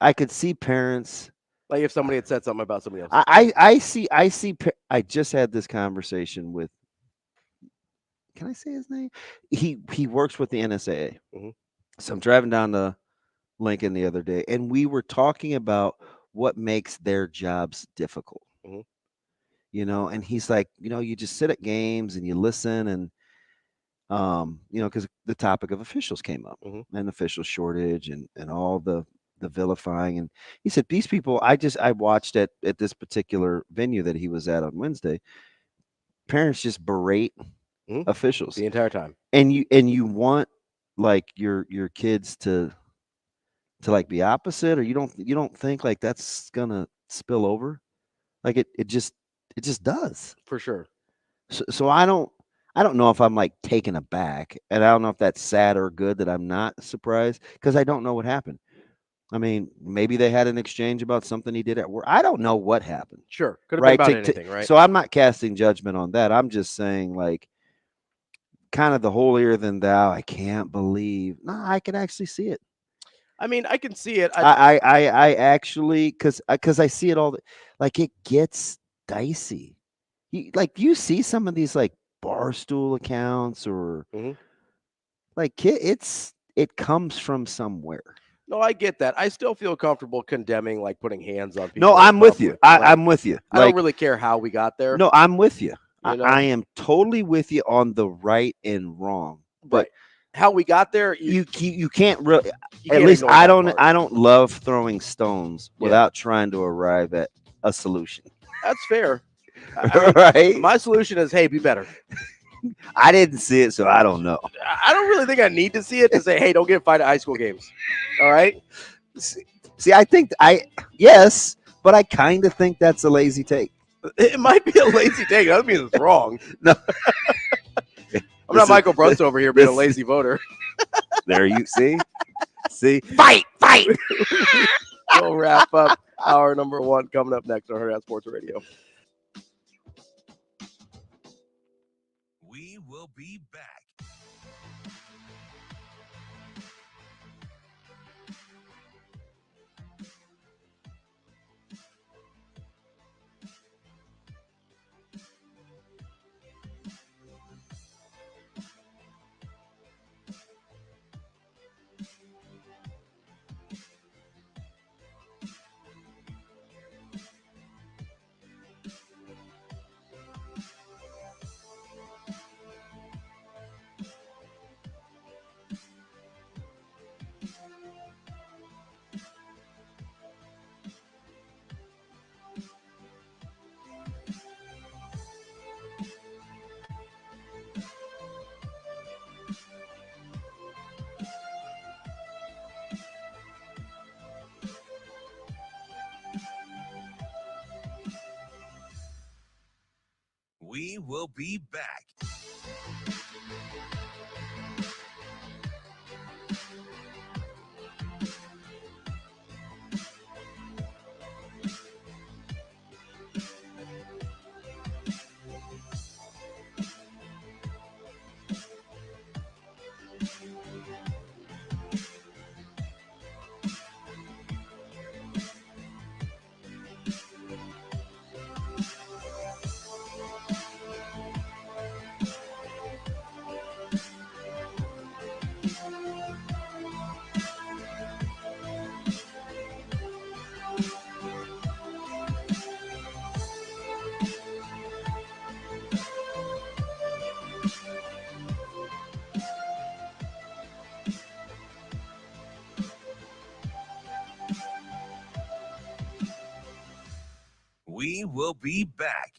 I could see parents, like if somebody had said something about somebody else. I see. I just had this conversation with. Can I say his name? He works with the NSAA. Mm-hmm. So I'm driving down to Lincoln the other day, and we were talking about what makes their jobs difficult. Mm-hmm. And he's like, you just sit at games and you listen, and because the topic of officials came up, mm-hmm. and official shortage, and all the vilifying. And he said, these people, I watched at this particular venue that he was at on Wednesday, parents just berate mm-hmm. officials the entire time. And you want, like, your kids to like be opposite, or you don't think, like, that's gonna spill over, like it just does, for sure. So I don't know if I'm, like, taken aback, and I don't know if that's sad or good that I'm not surprised, because I don't know what happened. I mean, maybe they had an exchange about something he did at work. I don't know what happened. Sure. Could have been about anything, right? So I'm not casting judgment on that. I'm just saying, like, kind of the holier than thou. I can't believe. No, I can actually see it. I mean, I can see it. I actually, because I see it all. Like, it gets dicey. You see some of these, like, Barstool accounts, or mm-hmm. like, it comes from somewhere. No, I get that. I still feel comfortable condemning, like, putting hands on people. No, I'm with you. I'm with you. I don't really care how we got there. No, I'm with you. I am totally with you on the right and wrong. But right. How we got there, you can't really. At least I don't love throwing stones without trying to arrive at a solution. That's fair. Right? My solution is, hey, be better. I didn't see it, so I don't know. I don't really think I need to see it to say, hey, don't get fined at high school games. All right? See, I think yes, but I kind of think that's a lazy take. It might be a lazy take. That means it's wrong. No. I'm not Michael Brunts over here being a lazy voter. There you see? Fight! We'll wrap up hour number 1 coming up next on Hurrdat Sports Radio. We will be back. We will be back. We will be back.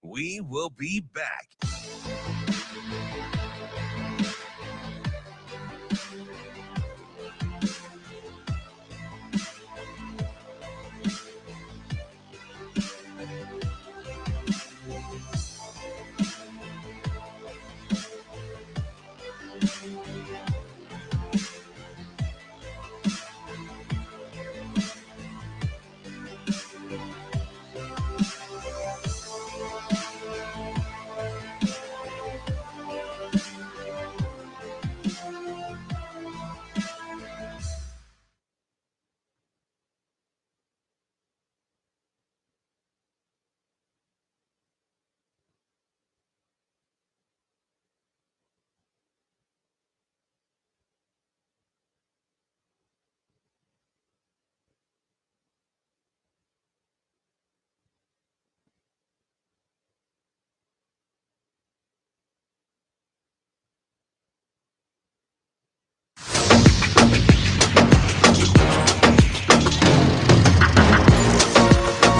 We will be back.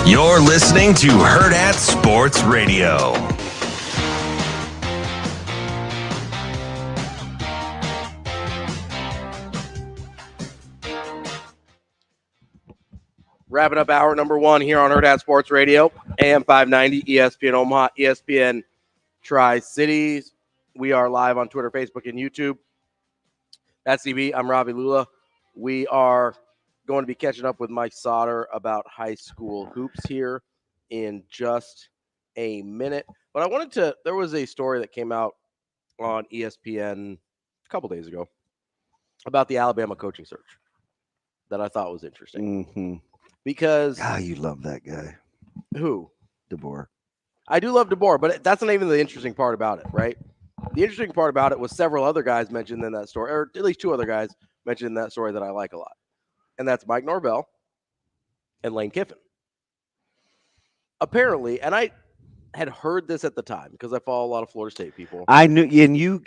You're listening to Hurrdat Sports Radio. Wrapping up hour number one here on Hurrdat Sports Radio, AM 590, ESPN Omaha, ESPN Tri-Cities. We are live on Twitter, Facebook, and YouTube. That's CB. I'm Ravi Lulla. We are going to be catching up with Mike Sautter about high school hoops here in just a minute. But I wanted to, there was a story that came out on ESPN a couple days ago about the Alabama coaching search that I thought was interesting. Mm-hmm. Because you love that guy. Who? DeBoer. I do love DeBoer, but that's not even the interesting part about it, right? The interesting part about it was several other guys mentioned in that story, or at least two other guys mentioned in that story that I like a lot. And that's Mike Norvell and Lane Kiffin. Apparently, and I had heard this at the time because I follow a lot of Florida State people. I knew, and you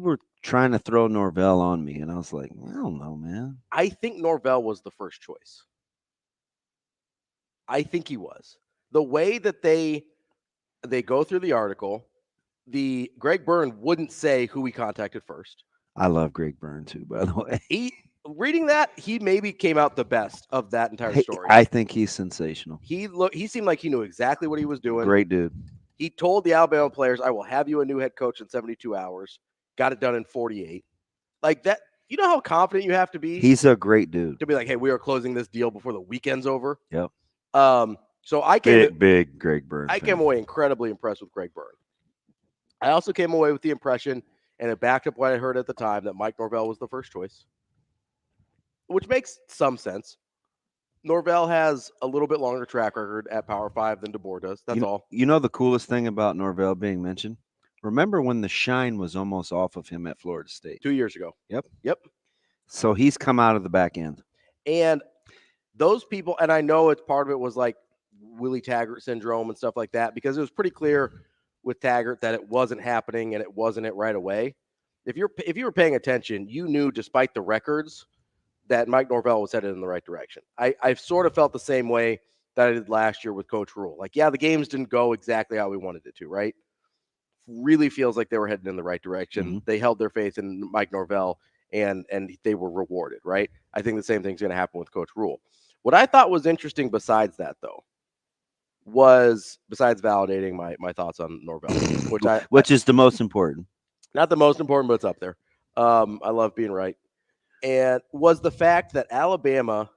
were trying to throw Norvell on me, and I was like, I don't know, man. I think Norvell was the first choice. I think he was. The way that they go through the article, the Greg Byrne wouldn't say who he contacted first. I love Greg Byrne too, by the way. Reading that, he maybe came out the best of that entire story. I think he's sensational. He seemed like he knew exactly what he was doing. Great dude. He told the Alabama players, I will have you a new head coach in 72 hours. Got it done in 48. Like that, you know how confident you have to be? He's a great dude. To be like, hey, we are closing this deal before the weekend's over. Yep. So I came big Greg Byrne. I came away incredibly impressed with Greg Byrne. I also came away with the impression, and it backed up what I heard at the time, that Mike Norvell was the first choice, which makes some sense. Norvell has a little bit longer track record at Power 5 than DeBoer does. That's all. You know the coolest thing about Norvell being mentioned? Remember when the shine was almost off of him at Florida State? 2 years ago. Yep. So he's come out of the back end. And those people, and I know it's part of it was like Willie Taggart syndrome and stuff like that, because it was pretty clear with Taggart that it wasn't happening and it wasn't it right away. If you were paying attention, you knew despite the records that Mike Norvell was headed in the right direction. I've sort of felt the same way that I did last year with Coach Rule. Like, yeah, the games didn't go exactly how we wanted it to, right? Really feels like they were heading in the right direction. Mm-hmm. They held their faith in Mike Norvell, and they were rewarded, right? I think the same thing's going to happen with Coach Rule. What I thought was interesting besides that, though, was besides validating my thoughts on Norvell, which is the most important. Not the most important, but it's up there. I love being right. And was the fact that Alabama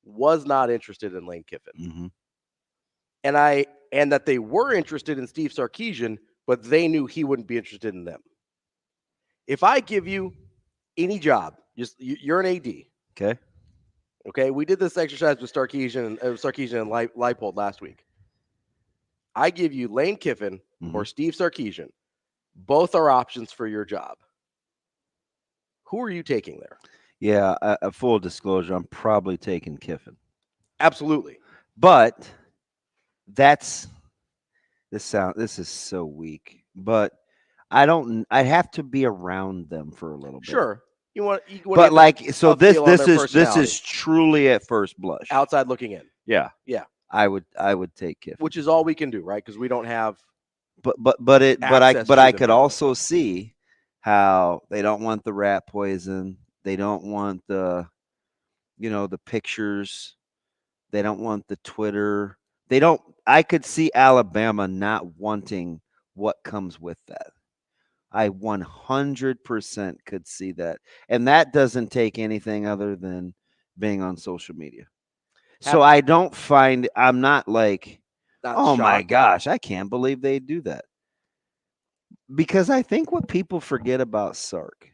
was not interested in Lane Kiffin. Mm-hmm. And that they were interested in Steve Sarkisian, but they knew he wouldn't be interested in them. If I give you any job, you're an AD. Okay. We did this exercise with Sarkisian and Leipold last week. I give you Lane Kiffin or Steve Sarkisian. Both are options for your job. Who are you taking there? Yeah, a full disclosure, I'm probably taking Kiffin. Absolutely. But this is so weak. But I have to be around them for a little bit. Sure. But like, so this is truly at first blush. Outside looking in. Yeah. Yeah. I would take Kiffin. Which is all we can do, right? Because we don't have But I could also see how they don't want the rat poison. They don't want the pictures. They don't want the Twitter. I could see Alabama not wanting what comes with that. I 100% could see that. And that doesn't take anything other than being on social media. So I'm not like, oh my gosh, I can't believe they do that. Because I think what people forget about Sark,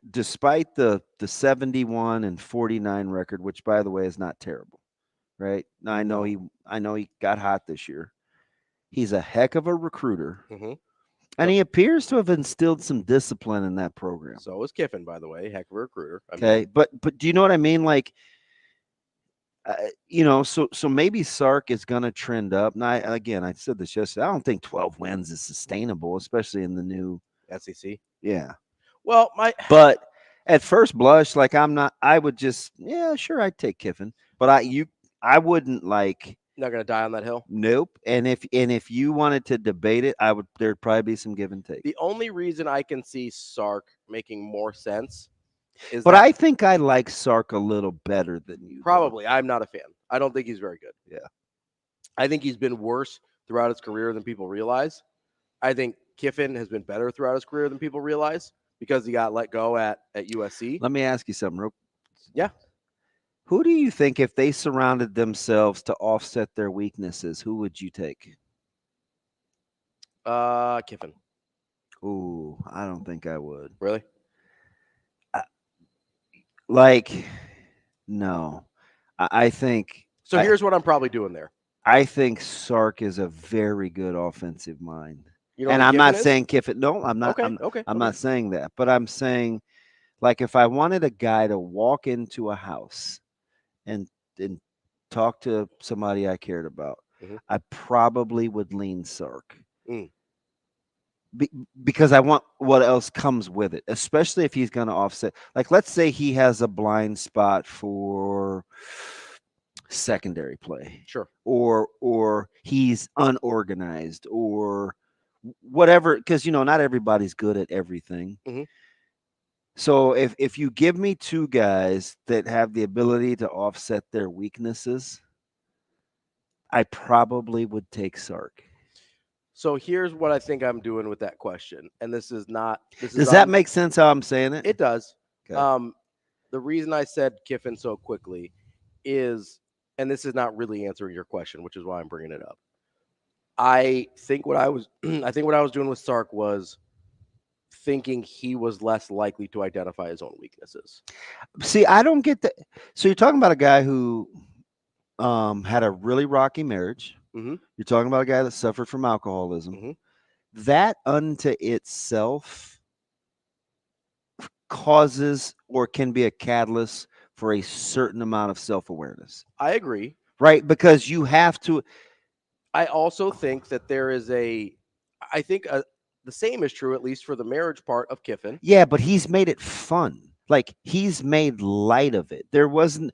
despite the 71-49 record, which by the way is not terrible, right? Now I know he got hot this year. He's a heck of a recruiter, and he appears to have instilled some discipline in that program. So is Kiffin, by the way, heck of a recruiter. But do you know what I mean? Like, so maybe Sark is going to trend up. Now, I said this yesterday. I don't think 12 wins is sustainable, especially in the new SEC. Yeah. Well, but at first blush, like I would just, sure, I'd take Kiffin, but I wouldn't like. Not going to die on that hill. Nope. And if you wanted to debate it, there'd probably be some give and take. The only reason I can see Sark making more sense. But I think I like Sark a little better than you. Probably. I'm not a fan. I don't think he's very good. Yeah. I think he's been worse throughout his career than people realize. I think Kiffin has been better throughout his career than people realize because he got let go at USC. Let me ask you something. Yeah. Who do you think, if they surrounded themselves to offset their weaknesses, who would you take? Kiffin. Ooh, I don't think I would. Really? No. I think. So here's what I'm probably doing there. I think Sark is a very good offensive mind. And I'm not saying Kiffin. No, I'm not. Okay. I'm not saying that. But I'm saying, like, if I wanted a guy to walk into a house and talk to somebody I cared about, I probably would lean Sark. Because I want what else comes with it, especially if he's going to offset. Like, let's say he has a blind spot for secondary play. Sure. Or he's unorganized or whatever, because, not everybody's good at everything. So if you give me two guys that have the ability to offset their weaknesses, I probably would take Sark. So here's what I think I'm doing with that question. And this is not. Does that make sense how I'm saying it? It does. Okay. The reason I said Kiffin so quickly is, and this is not really answering your question, which is why I'm bringing it up. I think what I was doing with Sark was thinking he was less likely to identify his own weaknesses. See, I don't get that. So you're talking about a guy who had a really rocky marriage. Mm-hmm. You're talking about a guy that suffered from alcoholism. Mm-hmm. That unto itself causes or can be a catalyst for a certain amount of self-awareness. I agree. Right? Because you have to. I also think that there is the same is true, at least for the marriage part of Kiffin. Yeah, but he's made it fun. Like, he's made light of it. There wasn't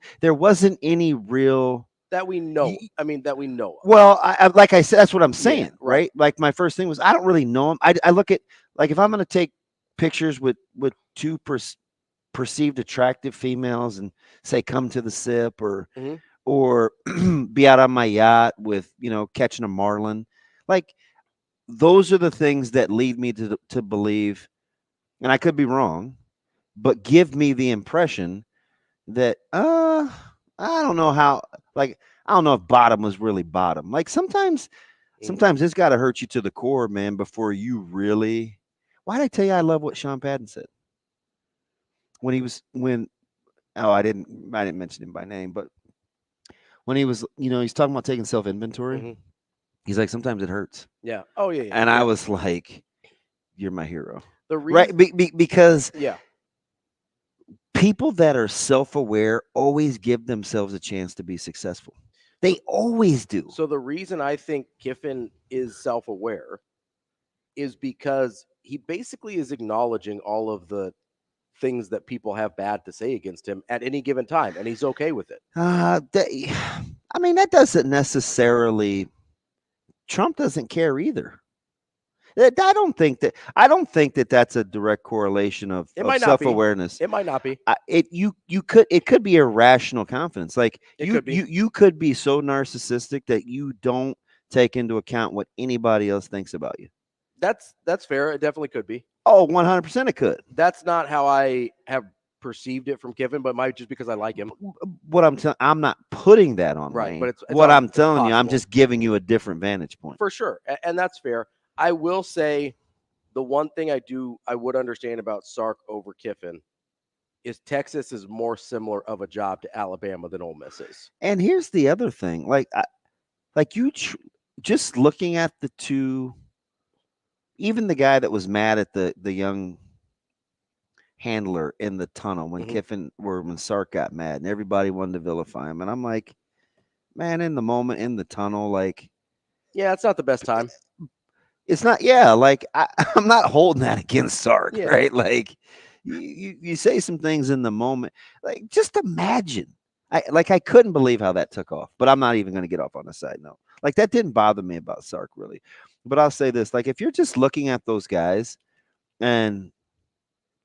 any real that we know. That we know of. Well, I like I said, that's what I'm saying, Yeah, right? Like, my first thing was, I don't really know him. I look at, like, if I'm going to take pictures with two perceived attractive females and say, come to the sip, or be out on my yacht with, catching a marlin, like, those are the things that lead me to believe, and I could be wrong, but give me the impression that I don't know how, like, I don't know if bottom was really bottom. Like, sometimes it's got to hurt you to the core, man, before you really. Why did I tell you I love what Sean Padden said? I didn't mention him by name, but when he was, he's talking about taking self-inventory. He's like, sometimes it hurts. Yeah. Oh, yeah. And I was like, you're my hero. Right? Because yeah, people that are self-aware always give themselves a chance to be successful. They always do. So the reason I think Kiffin is self-aware is because he basically is acknowledging all of the things that people have bad to say against him at any given time, and he's okay with it. That doesn't necessarily. Trump doesn't care either. I don't think that that's a direct correlation of self-awareness. It might not be. It could be irrational confidence. Like, you could be so narcissistic that you don't take into account what anybody else thinks about you. That's fair. It definitely could be. Oh, 100% it could. That's not how I have perceived it from Kiffin, but it might just because I like him. What I'm not putting that on right, Lane. but it's what I'm telling possible. you. I'm just giving you a different vantage point. For sure, and that's fair. I will say the one thing I would understand about Sark over Kiffin is Texas is more similar of a job to Alabama than Ole Miss is. And here's the other thing, just looking at the two, even the guy that was mad at the young handler in the tunnel when Sark got mad and everybody wanted to vilify him, and I'm like, man, in the moment, in the tunnel, like, yeah, it's not the best time. It's not, yeah. Like, I'm not holding that against Sark, right? Like, you say some things in the moment, like, just imagine. I couldn't believe how that took off, but I'm not even going to get off on a side note. Like, that didn't bother me about Sark, really. But I'll say this, like, if you're just looking at those guys, and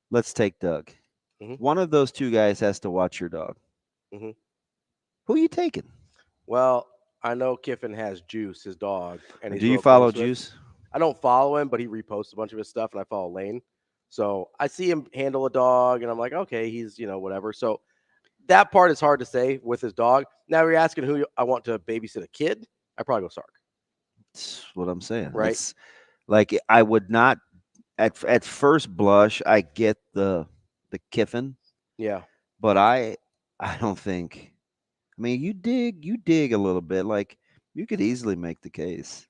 let's take Doug. One of those two guys has to watch your dog. Who are you taking? Well, I know Kiffin has Juice, his dog. And do you follow Juice? I don't follow him, but he reposts a bunch of his stuff, and I follow Lane. So I see him handle a dog, and I'm like, okay, he's, whatever. So that part is hard to say with his dog. Now you're asking who I want to babysit a kid. I probably go Sark. That's what I'm saying. Right. It's like, I would not at first blush, I get the Kiffin. Yeah. But I don't think, you dig a little bit. Like, you could easily make the case.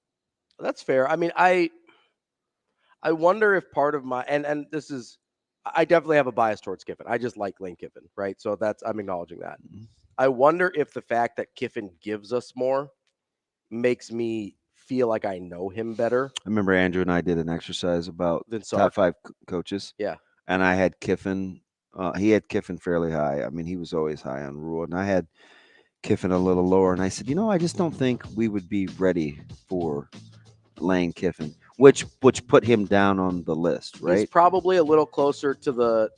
That's fair. I wonder if part of my and this is, I definitely have a bias towards Kiffin. I just like Lane Kiffin, right? So I'm acknowledging that. I wonder if the fact that Kiffin gives us more makes me feel like I know him better. I remember Andrew and I did an exercise about top 5 coaches. Yeah. And I had Kiffin. He had Kiffin fairly high. He was always high on Rule, and I had Kiffin a little lower. And I said, I just don't think we would be ready for Lane Kiffin, which put him down on the list, right? He's probably a little closer to the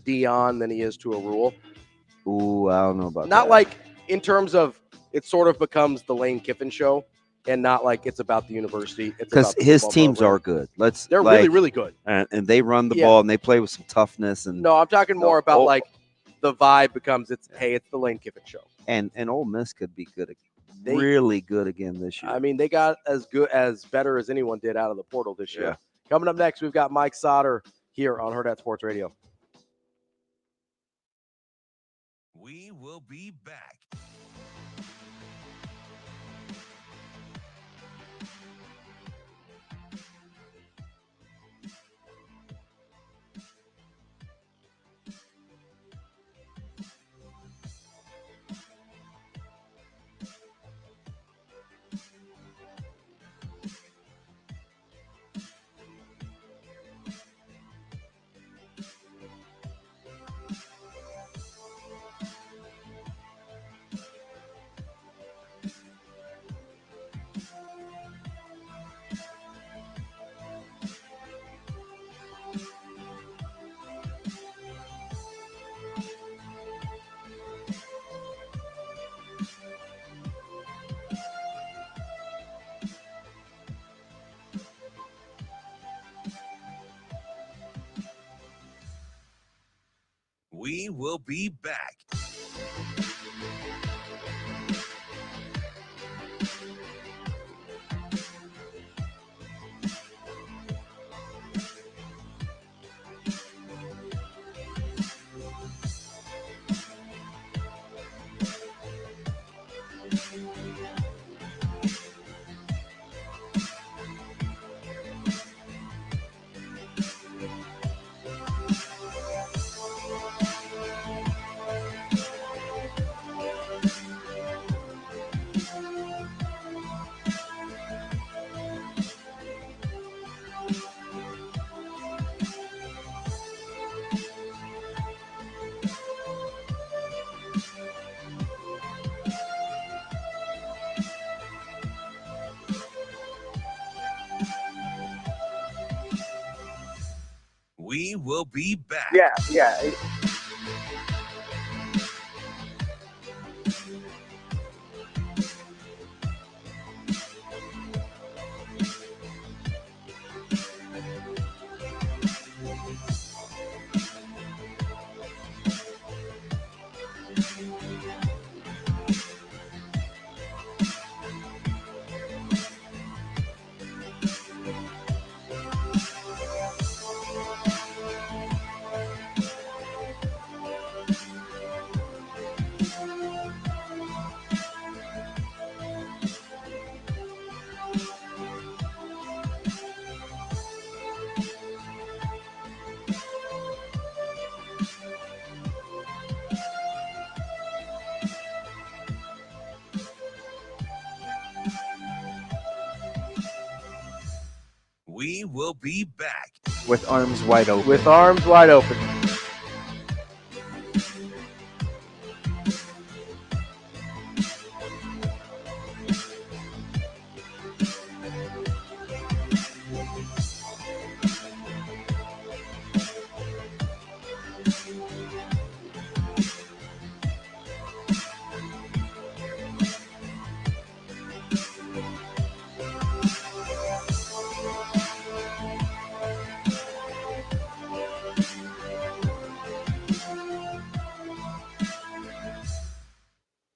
Dion than he is to a Rule. Ooh, I don't know about that. Not like in terms of it sort of becomes the Lane Kiffin show, and not like it's about the university. Because his teams are good. They're really, really good. And they run the ball, and they play with some toughness. And no, I'm talking more about like the vibe becomes it's the Lane Kiffin show. And Ole Miss could be good, really good again this year. They got better as anyone did out of the portal this year. Coming up next, we've got Mike Sautter. here on Hurrdat Sports Radio. We will be back. We will be back. We will be back. Yeah. We will be back. With arms wide open. With arms wide open.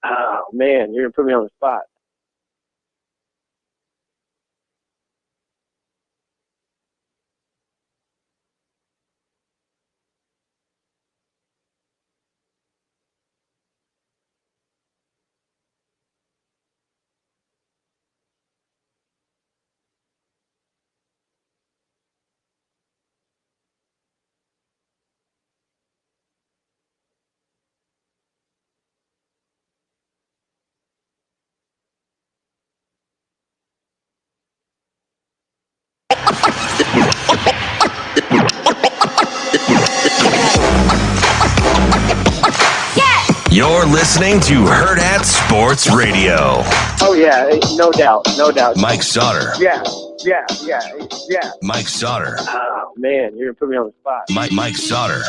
Oh, man, you're going to put me on the spot. You're listening to Hurrdat Sports Radio. Oh, yeah, no doubt. Mike Sautter. Yeah. Mike Sautter. Oh, man, you're going to put me on the spot. Mike Sautter.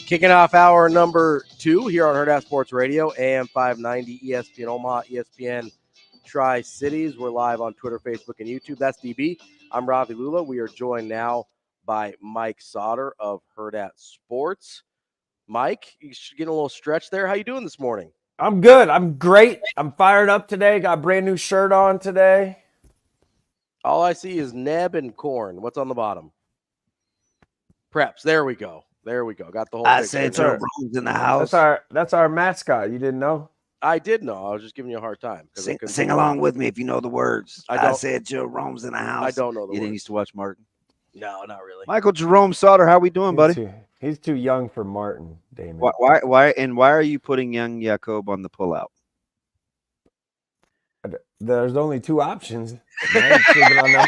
Kicking off hour number 2 here on Hurrdat Sports Radio, AM 590, ESPN Omaha, ESPN Tri-Cities. We're live on Twitter, Facebook, and YouTube. That's DB. I'm Ravi Lulla. We are joined now by Mike Sautter of Hurrdat Sports. Mike, you should get a little stretch there. How you doing this morning? I'm good. I'm great. I'm fired up today. Got a brand new shirt on today. All I see is Neb and corn. What's on the bottom? Preps. There we go. Got the whole. I picture said there. Joe Rome's in the house. That's our mascot. You didn't know? I did know. I was just giving you a hard time. Sing along with me if you know the words. I said Joe Rome's in the house. I don't know the words. You didn't used to watch Martin? No, not really. Michael Jerome Sautter, how we doing, buddy? He's too young for Martin, Damon. Why are you putting young Jakob on the pullout? There's only two options. I ain't sleeping on them.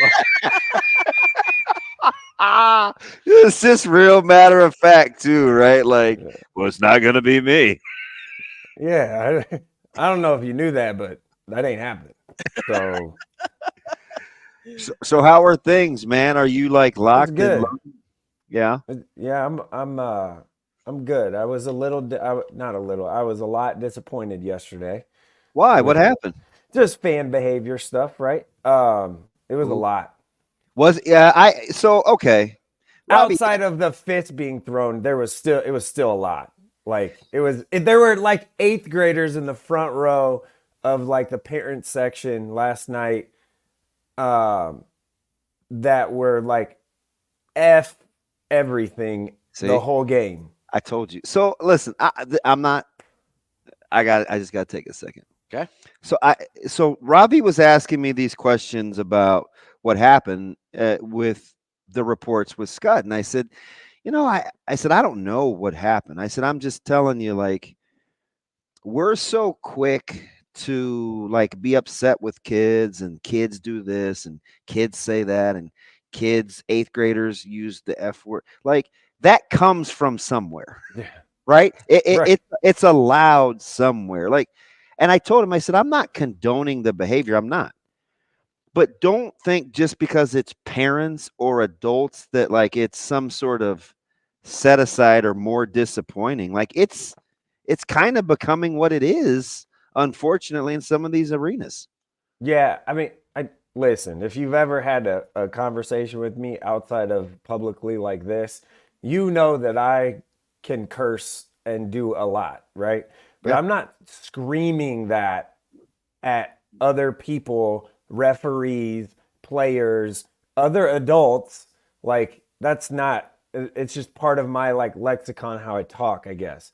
It's just real matter of fact too, right? Like, well, it's not gonna be me. Yeah, I don't know if you knew that, but that ain't happening. So how are things, man? Are you like locked in? Yeah. Yeah, I'm good. I was a lot disappointed yesterday. Why? What happened? Just fan behavior stuff, right? It was a lot. Okay. Robbie, outside of the fists being thrown, it was still a lot. Like there were like 8th graders in the front row of like the parent section last night that were like F everything the whole game. I told you. So listen, I just got to take a second. Okay. So Ravi was asking me these questions about what happened with the reports with Scott, and I said, I said I don't know what happened. I said I'm just telling you, like, we're so quick to like be upset with kids, and kids do this, and kids say that, and kids 8th graders use the F word. Like that comes from somewhere, right? It's allowed somewhere, like. And I told him, I said, I'm not condoning the behavior. I'm not. But don't think just because it's parents or adults that like it's some sort of set aside or more disappointing. Like it's kind of becoming what it is, unfortunately, in some of these arenas. Yeah. I mean, listen, if you've ever had a conversation with me outside of publicly like this, you know that I can curse and do a lot, right? But I'm not screaming that at other people, referees, players, other adults. Like that's not, it's just part of my like lexicon, how I talk, I guess.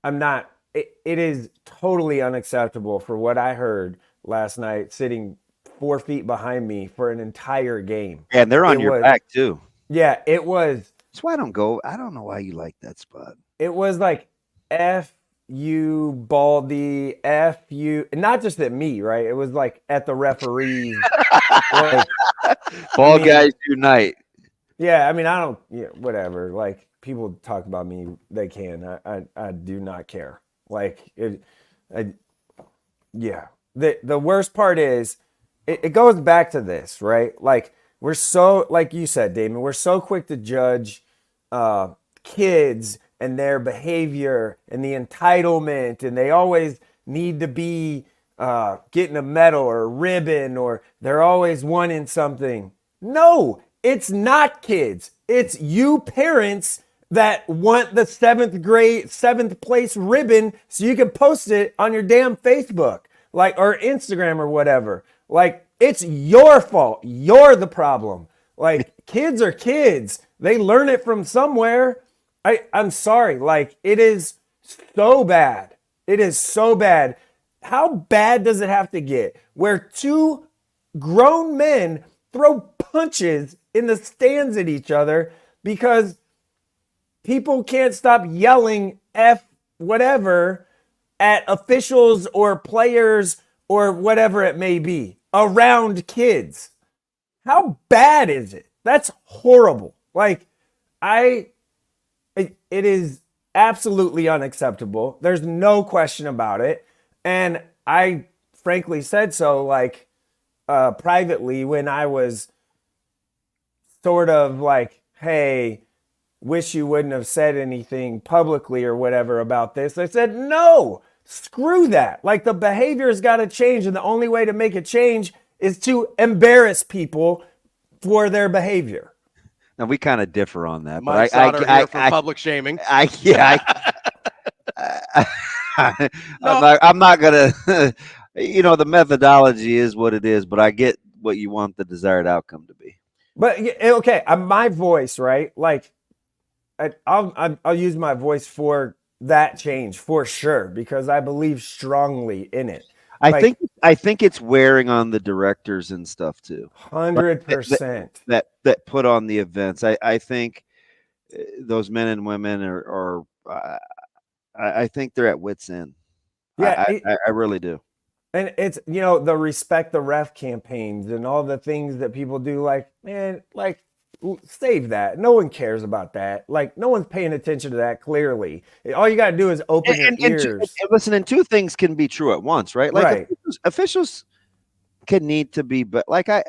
It is totally unacceptable for what I heard last night sitting 4 feet behind me for an entire game. Yeah, and they're on your back too. Yeah, it was. That's why I don't go. I don't know why you like that spot. It was like F you, Baldy, F you, not just at me, right? It was like at the referees. Ball guys unite. Yeah, I mean, I don't, whatever. Like people talk about me, they can. I do not care. Like the worst part is it goes back to this, right? Like we're so, like you said, Damon, we're so quick to judge kids and their behavior and the entitlement, and they always need to be getting a medal or a ribbon, or they're always wanting something. No, it's not kids. It's you parents that want the 7th place ribbon so you can post it on your damn Facebook, like, or Instagram or whatever. Like, it's your fault. You're the problem. Like, kids are kids. They learn it from somewhere. I'm sorry. Like, it is so bad. It is so bad. How bad does it have to get where 2 grown men throw punches in the stands at each other because people can't stop yelling F whatever at officials or players or whatever it may be around kids? How bad is it? That's horrible. Like, it is absolutely unacceptable. There's no question about it. And I frankly said so, like, privately when I was sort of like, hey, wish you wouldn't have said anything publicly or whatever about this. I said, no, screw that. Like, the behavior's got to change. And the only way to make it change is to embarrass people for their behavior. Now, we kind of differ on that. Mike Sautter here for public shaming. I'm not going to, the methodology is what it is, but I get what you want the desired outcome to be. But, okay, my voice, right? Like, I'll use my voice for that change for sure, because I believe strongly in it. I think it's wearing on the directors and stuff too. 100%. That put on the events. I think those men and women are I think they're at wit's end. Yeah, I really do. And it's, the respect the ref campaigns and all the things that people do. Like, man, like, save that. No one cares about that. Like, no one's paying attention to that. Clearly, all you got to do is open your ears. And listen, and two things can be true at once, right? Like, right. Officials can need to be, but like I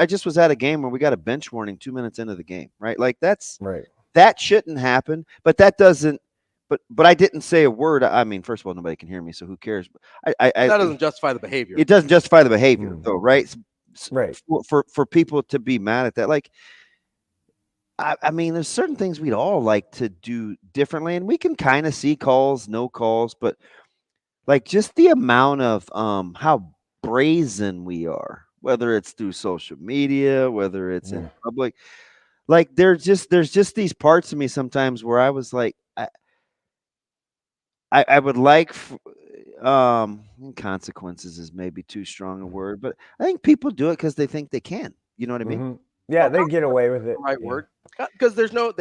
just was at a game where we got a bench warning 2 minutes into the game, right? Like that's right. That shouldn't happen, but that doesn't. But I didn't say a word. I mean, first of all, nobody can hear me, so who cares? But that doesn't justify the behavior. It doesn't justify the behavior, though, right? Right. For people to be mad at that, like, I mean, there's certain things we'd all like to do differently, and we can kind of see calls, no calls, but like just the amount of how brazen we are, whether it's through social media, whether it's in public, like there's just these parts of me sometimes where I was like, I would like consequences is maybe too strong a word, but I think people do it because they think they can. You know what I mean? Mm-hmm. Yeah, they get away with it. Right word. Because they feel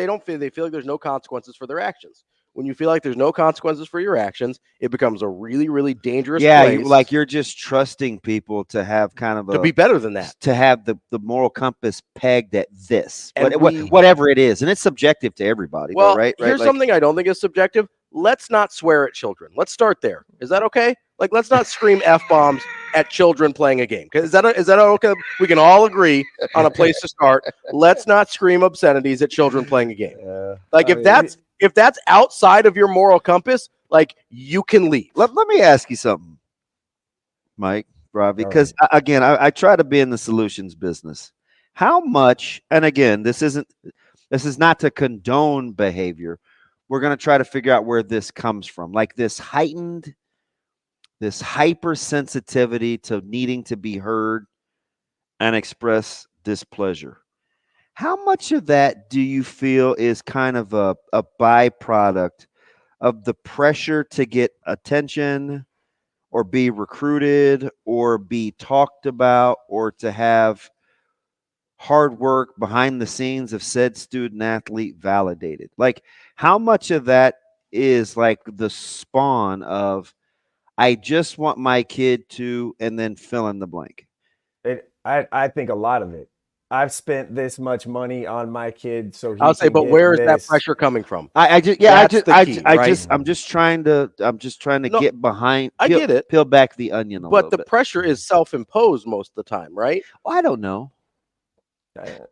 like there's no consequences for their actions. When you feel like there's no consequences for your actions, it becomes a really, really dangerous place. Like you're just trusting people to have kind of to be better than that, to have the moral compass pegged at this, whatever it is, and it's subjective to everybody. Well, right? Here's something I don't think is subjective. Let's not swear at children. Let's start there. Is that okay? Like, let's not scream F-bombs at children playing a game. Is that okay? We can all agree on a place to start. Let's not scream obscenities at children playing a game. If that's outside of your moral compass, like, you can leave. Let me ask you something, Mike, Ravi, because again, I try to be in the solutions business. How much, and again, this is not to condone behavior. We're going to try to figure out where this comes from. Like this hypersensitivity to needing to be heard and express displeasure. How much of that do you feel is kind of a byproduct of the pressure to get attention or be recruited or be talked about or to have hard work behind the scenes of said student athlete validated? Like, how much of that is like the spawn of, I just want my kid to, and then fill in the blank? I think a lot of it. I've spent this much money on my kid, so I'll say, but where is that pressure coming from? I'm just trying to get behind. I get it. Peel back the onion a little bit. But the pressure is self-imposed most of the time, right? Well, I don't know.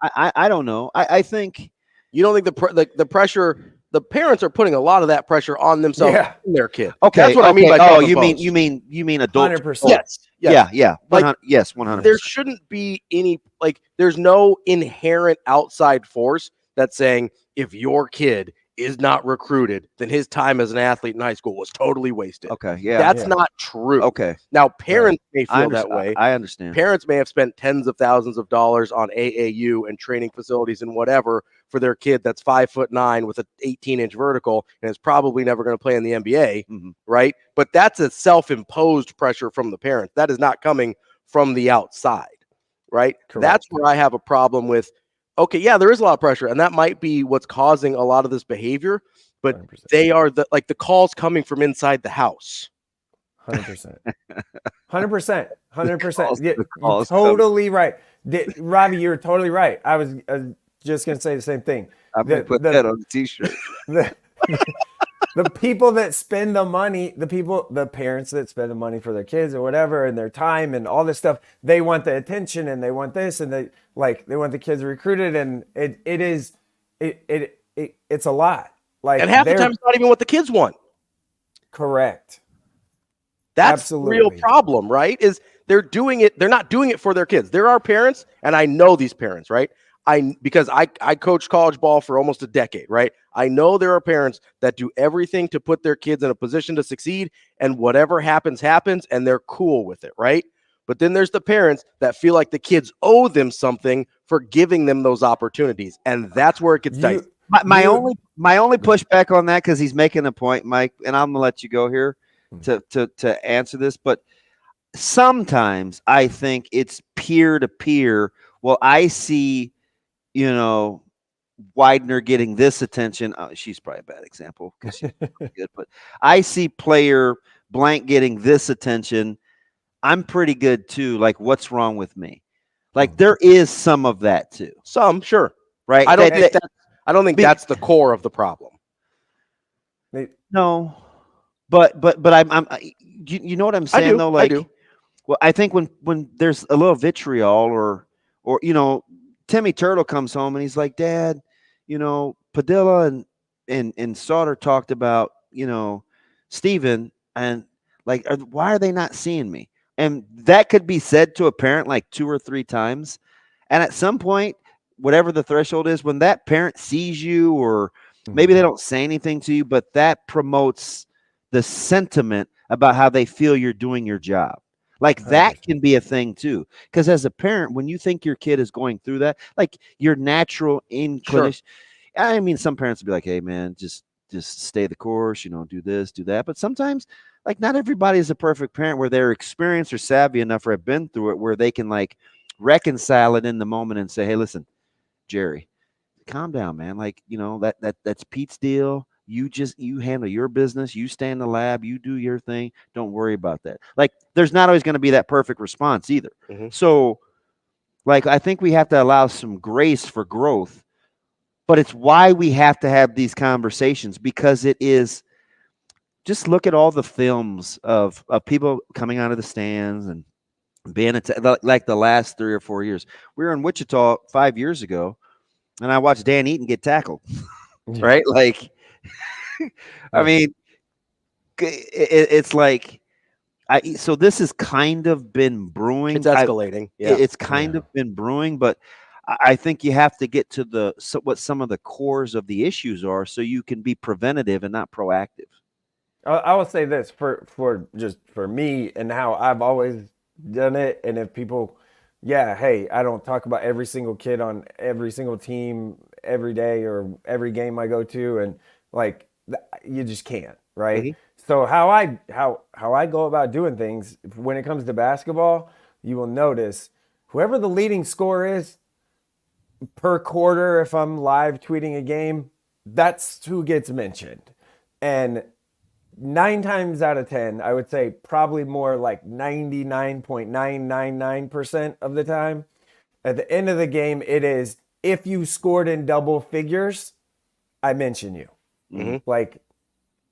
I don't know. I think you don't think the pressure. The parents are putting a lot of that pressure on themselves and their kid. Okay, that's what I mean by you mean adult? 100%. Yes. Yeah. Like, yes, 100%. There shouldn't be any, like, there's no inherent outside force that's saying if your kid is not recruited, then his time as an athlete in high school was totally wasted. Okay, yeah. That's not true. Okay. Now, parents may feel that way. I understand. Parents may have spent tens of thousands of dollars on AAU and training facilities and whatever for their kid that's 5'9" with an 18-inch vertical and is probably never going to play in the NBA, right? But that's a self-imposed pressure from the parents. That is not coming from the outside, right? Correct. That's where I have a problem with, okay, yeah, there is a lot of pressure, and that might be what's causing a lot of this behavior, but 100%. They are the calls coming from inside the house. 100%. 100%. You're totally right. Ravi, you're totally right. I was just going to say the same thing. I'm going to put that on the t-shirt. The people that spend the money, the parents that spend the money for their kids or whatever, and their time and all this stuff, they want the attention and they want this, and they want the kids recruited, and it's a lot. Like, and half the time it's not even what the kids want. Correct. That's Absolutely. The real problem, right? Is they're not doing it for their kids. There are parents, and I know these parents, right? Because I coached college ball for almost a decade, right? I know there are parents that do everything to put their kids in a position to succeed, and whatever happens, and they're cool with it, right? But then there's the parents that feel like the kids owe them something for giving them those opportunities, and that's where it gets dicey. my only pushback on that, because he's making a point, Mike, and I'm gonna let you go here to answer this, but sometimes I think it's peer to peer. Well, I see, Widener getting this attention. She's probably a bad example because she's good, but I see player blank getting this attention. I'm pretty good too. Like, what's wrong with me? Like, there is some of that too. Some, sure, right? I don't think that's the core of the problem. No, but I'm you know what I'm saying though? Like, I do. Well, I think when there's a little vitriol or Timmy Turtle comes home and he's like, Dad, Padilla and Sautter talked about, Steven, and like, why are they not seeing me? And that could be said to a parent like 2 or 3 times. And at some point, whatever the threshold is, when that parent sees you, or maybe they don't say anything to you, but that promotes the sentiment about how they feel you're doing your job. Like, that can be a thing too. Because as a parent, when you think your kid is going through that, like, your natural inclination, I mean, some parents will be like, hey man, just stay the course, do this, do that. But sometimes, like, not everybody is a perfect parent where they're experienced or savvy enough or have been through it where they can like reconcile it in the moment and say, hey, listen, Jerry, calm down, man. Like, that's Pete's deal. You handle your business. You stay in the lab. You do your thing. Don't worry about that. Like, there's not always going to be that perfect response either. So, like, I think we have to allow some grace for growth, but it's why we have to have these conversations, because it is, just look at all the films of people coming out of the stands and being like the last 3 or 4 years. We were in Wichita 5 years ago, and I watched Dan Eaton get tackled, right? Like, I mean, it's like, so this has kind of been brewing. It's escalating. It's kind of been brewing, but I think you have to get to what some of the cores of the issues are, so you can be preventative and not proactive. I will say this for me and how I've always done it. And if people, hey, I don't talk about every single kid on every single team every day or every game I go to, and like, you just can't, right? So how I go about doing things when it comes to basketball, you will notice whoever the leading scorer is per quarter, if I'm live tweeting a game, that's who gets mentioned. And 9 times out of 10, I would say probably more like 99.999% of the time, at the end of the game, it is, if you scored in double figures, I mention you. Like,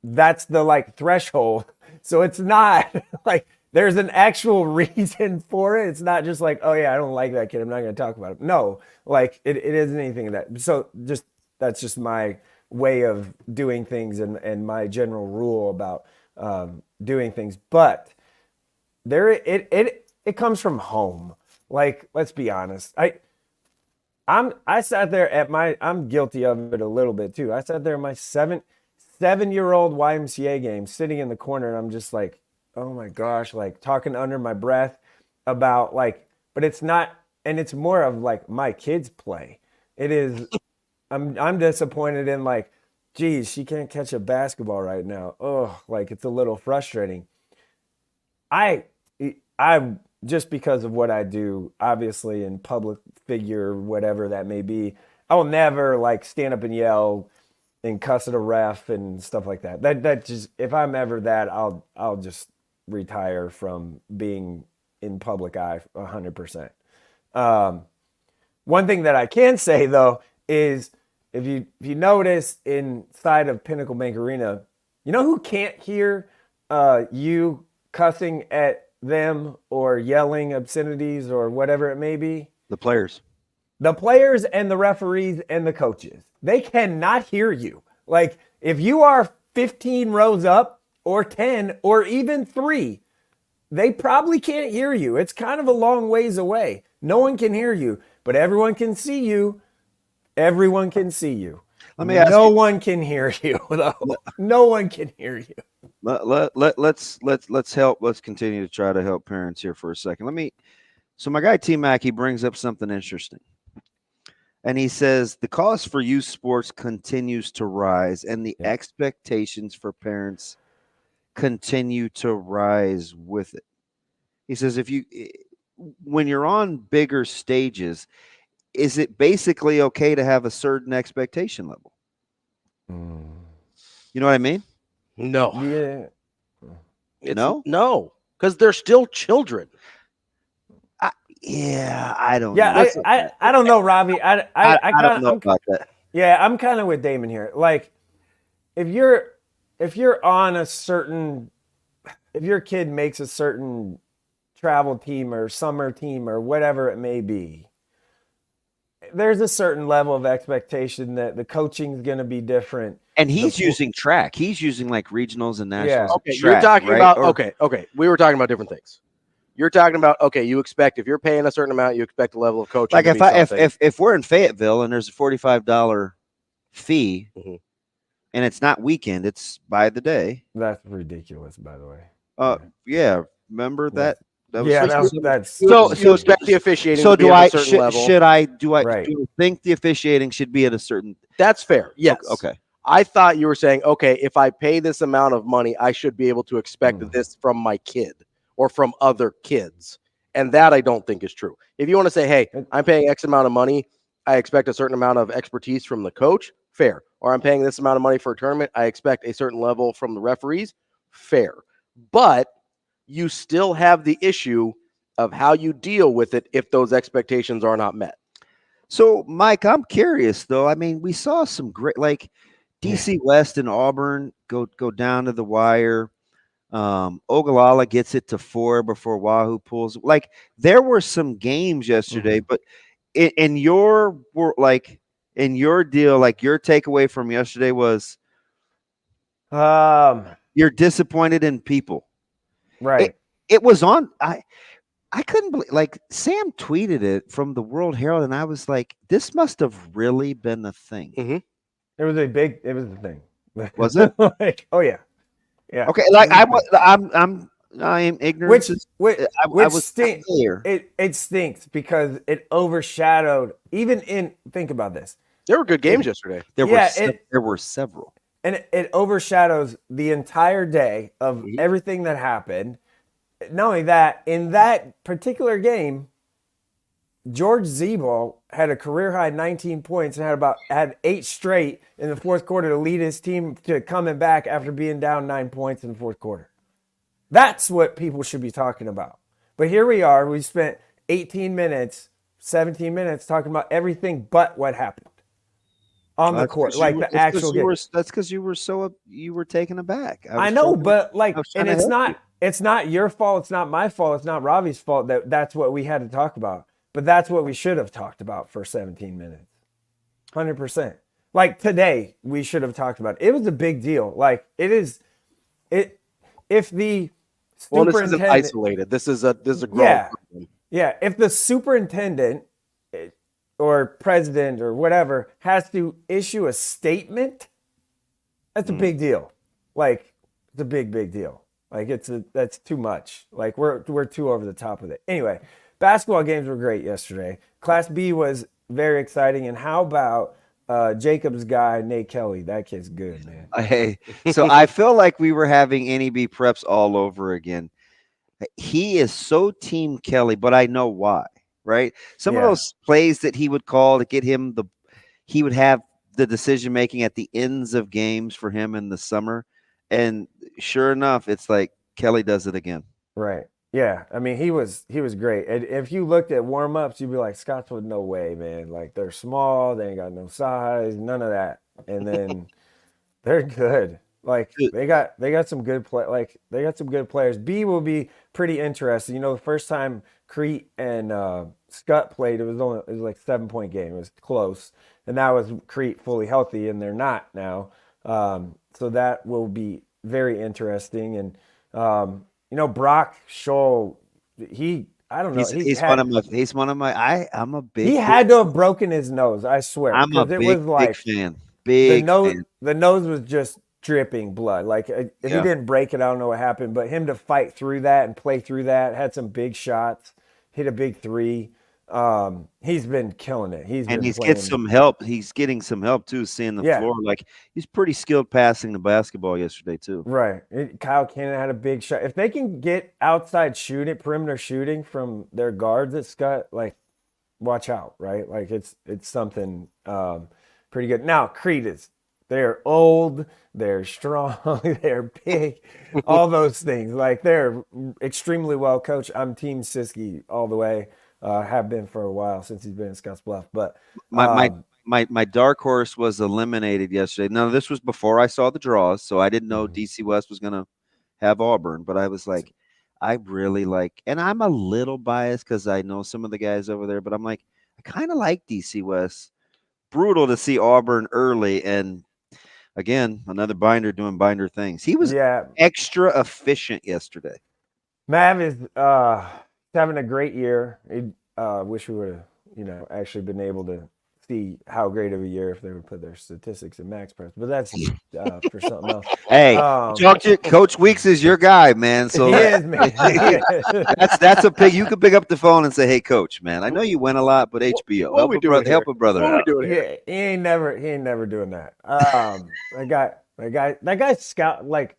that's the like threshold. So it's not like there's an actual reason for it. It's not just like, oh yeah, I don't like that kid, I'm not going to talk about him. No, like it isn't anything of that. So that's just my way of doing things and my general rule about doing things. But it comes from home. Like, let's be honest. I sat there I'm guilty of it a little bit too. I sat there in my 7-year-old YMCA game, sitting in the corner, and I'm just like, oh my gosh, like talking under my breath about like, but it's not, and it's more of like my kids play. It is, I'm disappointed in like, geez, she can't catch a basketball right now. Oh, like it's a little frustrating. I'm just because of what I do, obviously in public figure, whatever that may be, I will never like stand up and yell and cuss at a ref and stuff like that. That just, if I'm ever that, I'll just retire from being in public eye 100%. One thing that I can say though is, if you notice inside of Pinnacle Bank Arena, you know who can't hear you cussing at them or yelling obscenities or whatever it may be? The players. The players and the referees and the coaches. They cannot hear you. Like, if you are 15 rows up or 10 or even 3, they probably can't hear you. It's kind of a long ways away. No one can hear you, but everyone can see you. Everyone can see you. Let me ask you. No one can hear you, though. No one can hear you. Let's help. Let's continue to try to help parents here for a second. So my guy T-Mac, he brings up something interesting. And he says the cost for youth sports continues to rise, and the expectations for parents continue to rise with it. He says when you're on bigger stages, is it basically okay to have a certain expectation level? You know what I mean? No. No? No, because they're still children. I don't know. I don't know, Ravi. I don't know about that. Yeah, I'm kind of with Damon here. Like, if your kid makes a certain travel team or summer team or whatever it may be, there's a certain level of expectation that the coaching is going to be different. And he's using track. He's using like regionals and nationals. Okay, track, you're talking right? about okay. We were talking about different things. You're talking about you expect if you're paying a certain amount, you expect the level of coaching. Like if we're in Fayetteville and there's a $45 fee, and it's not weekend, it's by the day. That's ridiculous, by the way. Yeah. Remember that? That's so you expect the officiating. So to be at a certain level. Do I think the officiating should be at a certain? That's fair. Yes. Okay. I thought you were saying, okay, if I pay this amount of money, I should be able to expect this from my kid or from other kids. And that I don't think is true. If you want to say, hey, I'm paying X amount of money, I expect a certain amount of expertise from the coach, fair. Or I'm paying this amount of money for a tournament, I expect a certain level from the referees, fair. But you still have the issue of how you deal with it if those expectations are not met. So, Mike, I'm curious, though. I mean, we saw some great, like DC West and Auburn go down to the wire. Ogallala gets it to 4 before Wahoo pulls. Like, there were some games yesterday, but in your deal, like your takeaway from yesterday was you're disappointed in people. Right. It was on. I couldn't believe, like, Sam tweeted it from the World Herald, and I was like, this must have really been a thing. It was a thing. Was it? Like, oh yeah. Yeah. Okay. Like I'm ignorant. Which stinks. It stinks because it overshadowed think about this. There were good games yesterday. There were several. And it overshadows the entire day of everything that happened. Not only that, in that particular game, George Zebo had a career-high 19 points and had 8 straight in the fourth quarter to lead his team to coming back after being down 9 points in the fourth quarter. That's what people should be talking about. But here we are. We spent 18 minutes, 17 minutes talking about everything but what happened on the court, like the actual game. That's because you were taken aback. I know, but and it's not your fault. It's not my fault. It's not Ravi's fault that's what we had to talk about. But that's what we should have talked about for 17 minutes. 100%. Like today, we should have talked about it. It was a big deal. Like if the superintendent, this isn't isolated. This is a growing problem. Yeah. If the superintendent or president or whatever has to issue a statement, that's a big deal. Like, it's a big deal. Like, that's too much. Like, we're too over the top with it. Anyway, basketball games were great yesterday. Class B was very exciting. And how about Jacob's guy, Nate Kelly? That kid's good, man. Hey, so I feel like we were having NEB preps all over again. He is so Team Kelly, but I know why, right? Some of those plays that he would call to get him he would have the decision making at the ends of games for him in the summer. And sure enough, it's like Kelly does it again. Right. Yeah. I mean, he was great. And if you looked at warm-ups, you'd be like, Scottswood, no way, man. Like, they're small, they ain't got no size, none of that. And then they're good. Like, they got some good they got some good players. B will be pretty interesting. You know, the first time Crete and Scott played, it was like a 7-point game. It was close. And that was Crete fully healthy, and they're not now. So that will be very interesting. And you know, Brock Scholl, I don't know. He's one of my. I'm a big. He had to have broken his nose. I swear. I'm a big fan. Big fan. The nose was just dripping blood. Like if he didn't break it, I don't know what happened. But him to fight through that and play through that, had some big shots, hit a big 3. He's been killing it. He's And been he's playing. getting some help. He's getting some help too, seeing the floor. Like he's pretty skilled passing the basketball yesterday too. Right. Kyle Cannon had a big shot. If they can get outside shooting, perimeter shooting from their guards at Scott, like watch out, right? Like it's something pretty good. Now they're old, they're strong, they're big, all those things. Like they're extremely well coached. I'm Team Siskey all the way. Have been for a while since he's been in Scottsbluff. But my dark horse was eliminated yesterday. Now this was before I saw the draws, so I didn't know DC West was gonna have Auburn. But I was like, I really like, and I'm a little biased because I know some of the guys over there. But I'm like, I kind of like DC West. Brutal to see Auburn early, and again, another binder doing binder things. He was extra efficient yesterday. Mav is having a great year. Wish we would have, actually been able to see how great of a year if they would put their statistics in Max Press. But that's for something else. Hey, talk to Coach Weeks is your guy, man. So he is, man. that's a pig. You could pick up the phone and say, "Hey, Coach, man, I know you win a lot, but HBO, help a brother out." He ain't never doing that. That guy scout like.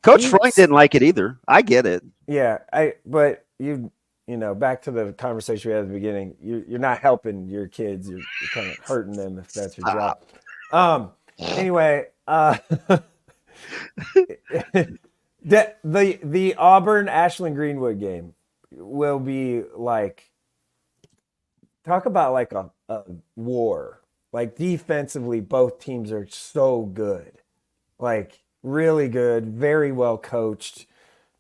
Coach Freund didn't like it either. I get it. Yeah, but back to the conversation we had at the beginning, you're not helping your kids. You're kind of hurting them if that's your job. Anyway, the Auburn Ashland Greenwood game will be like, talk about like a war. Like defensively, both teams are so good, like really good, very well coached.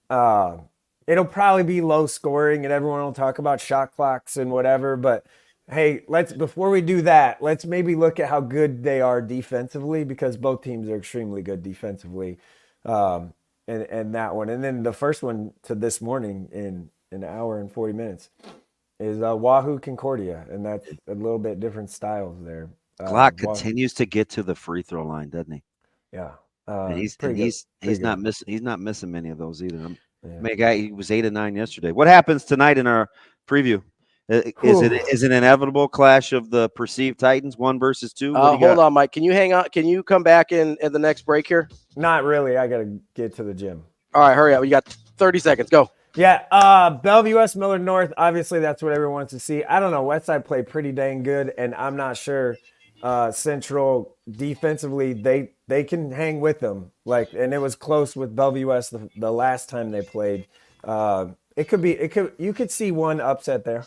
It'll probably be low scoring and everyone will talk about shot clocks and whatever. But hey, before we do that, let's maybe look at how good they are defensively, because both teams are extremely good defensively. And that one. And then the first one to this morning in an hour and 40 minutes is Wahoo Concordia. And that's a little bit different styles there. Glock continues to get to the free throw line, doesn't he? Yeah. And he's not missing many of those either. He was 8 and 9 yesterday. What happens tonight in our preview? Is it an inevitable clash of the perceived Titans, 1 versus 2? Hold on, Mike. Can you hang on? Can you come back in at the next break here? Not really. I got to get to the gym. All right, hurry up. You got 30 seconds. Go. Yeah. Bellevue West, Millard North. Obviously, that's what everyone wants to see. I don't know. Westside played pretty dang good, and I'm not sure Central defensively they can hang with them. And it was close with Bellevue West the last time they played. You could see one upset there.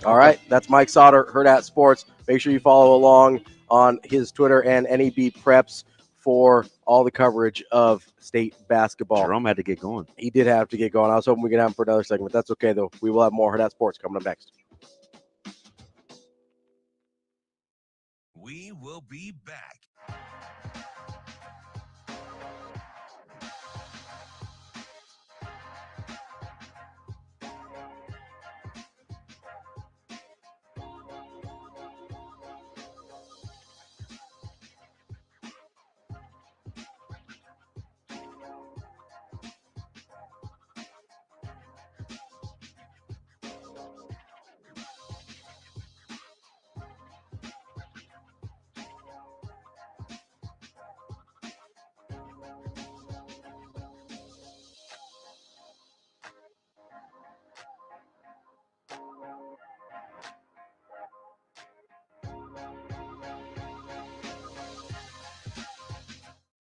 All right, that's Mike Sautter, Hurrdat Sports. Make sure you follow along on his Twitter and NEB Preps for all the coverage of state basketball. Jerome had to get going. He did have to get going. I was hoping we could have him for another segment. That's okay, though. We will have more Hurrdat Sports coming up next. We will be back.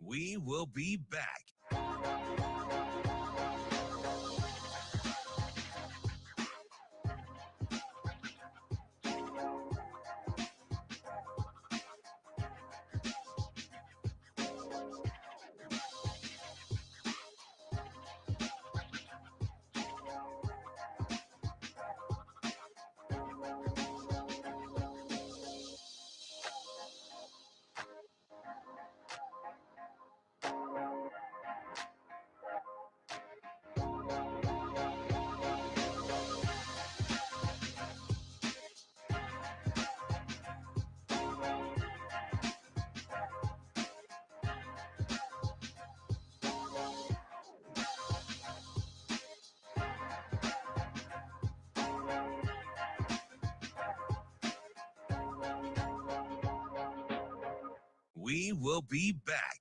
We will be back. We will be back.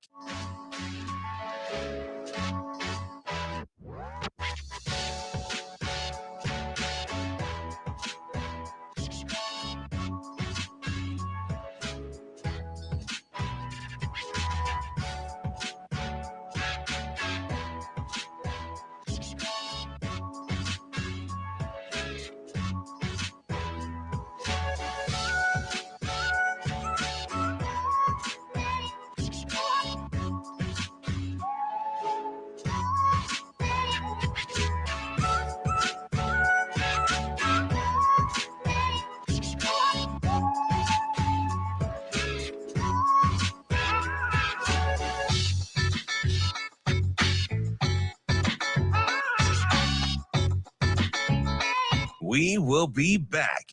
We will be back.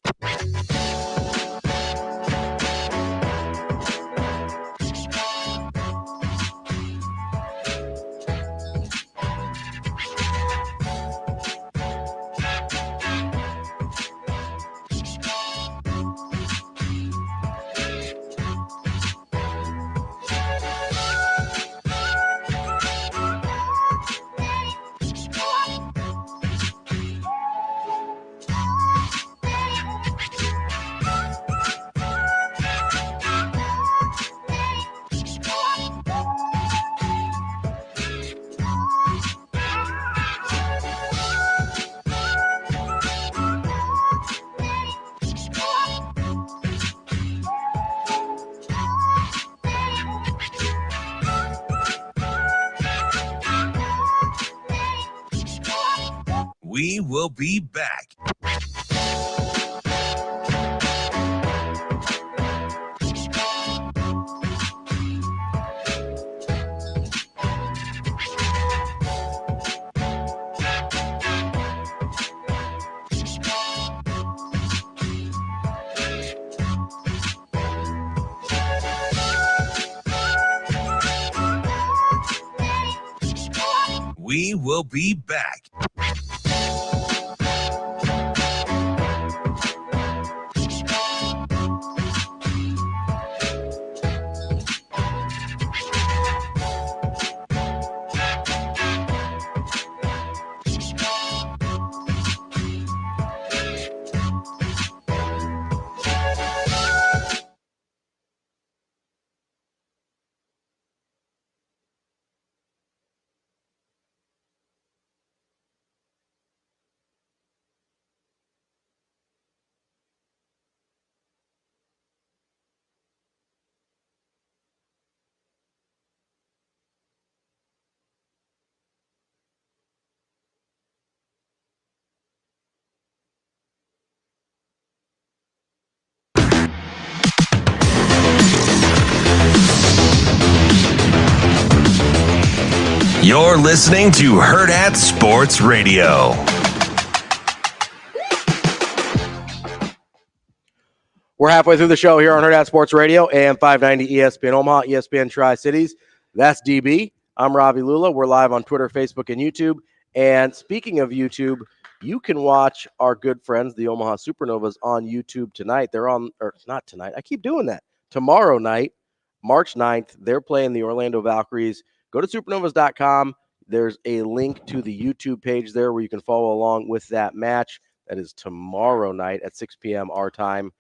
We will be back. We will be back. You're listening to Hurrdat Sports Radio. We're halfway through the show here on Hurrdat Sports Radio, AM 590 ESPN Omaha, ESPN Tri-Cities. That's DB. I'm Ravi Lulla. We're live on Twitter, Facebook, and YouTube. And speaking of YouTube, you can watch our good friends, the Omaha Supernovas, on YouTube tonight. They're on, or not tonight. I keep doing that. Tomorrow night, March 9th, they're playing the Orlando Valkyries. Go to supernovas.com. There's a link to the YouTube page there where you can follow along with that match. That is tomorrow night at 6 p.m. our time.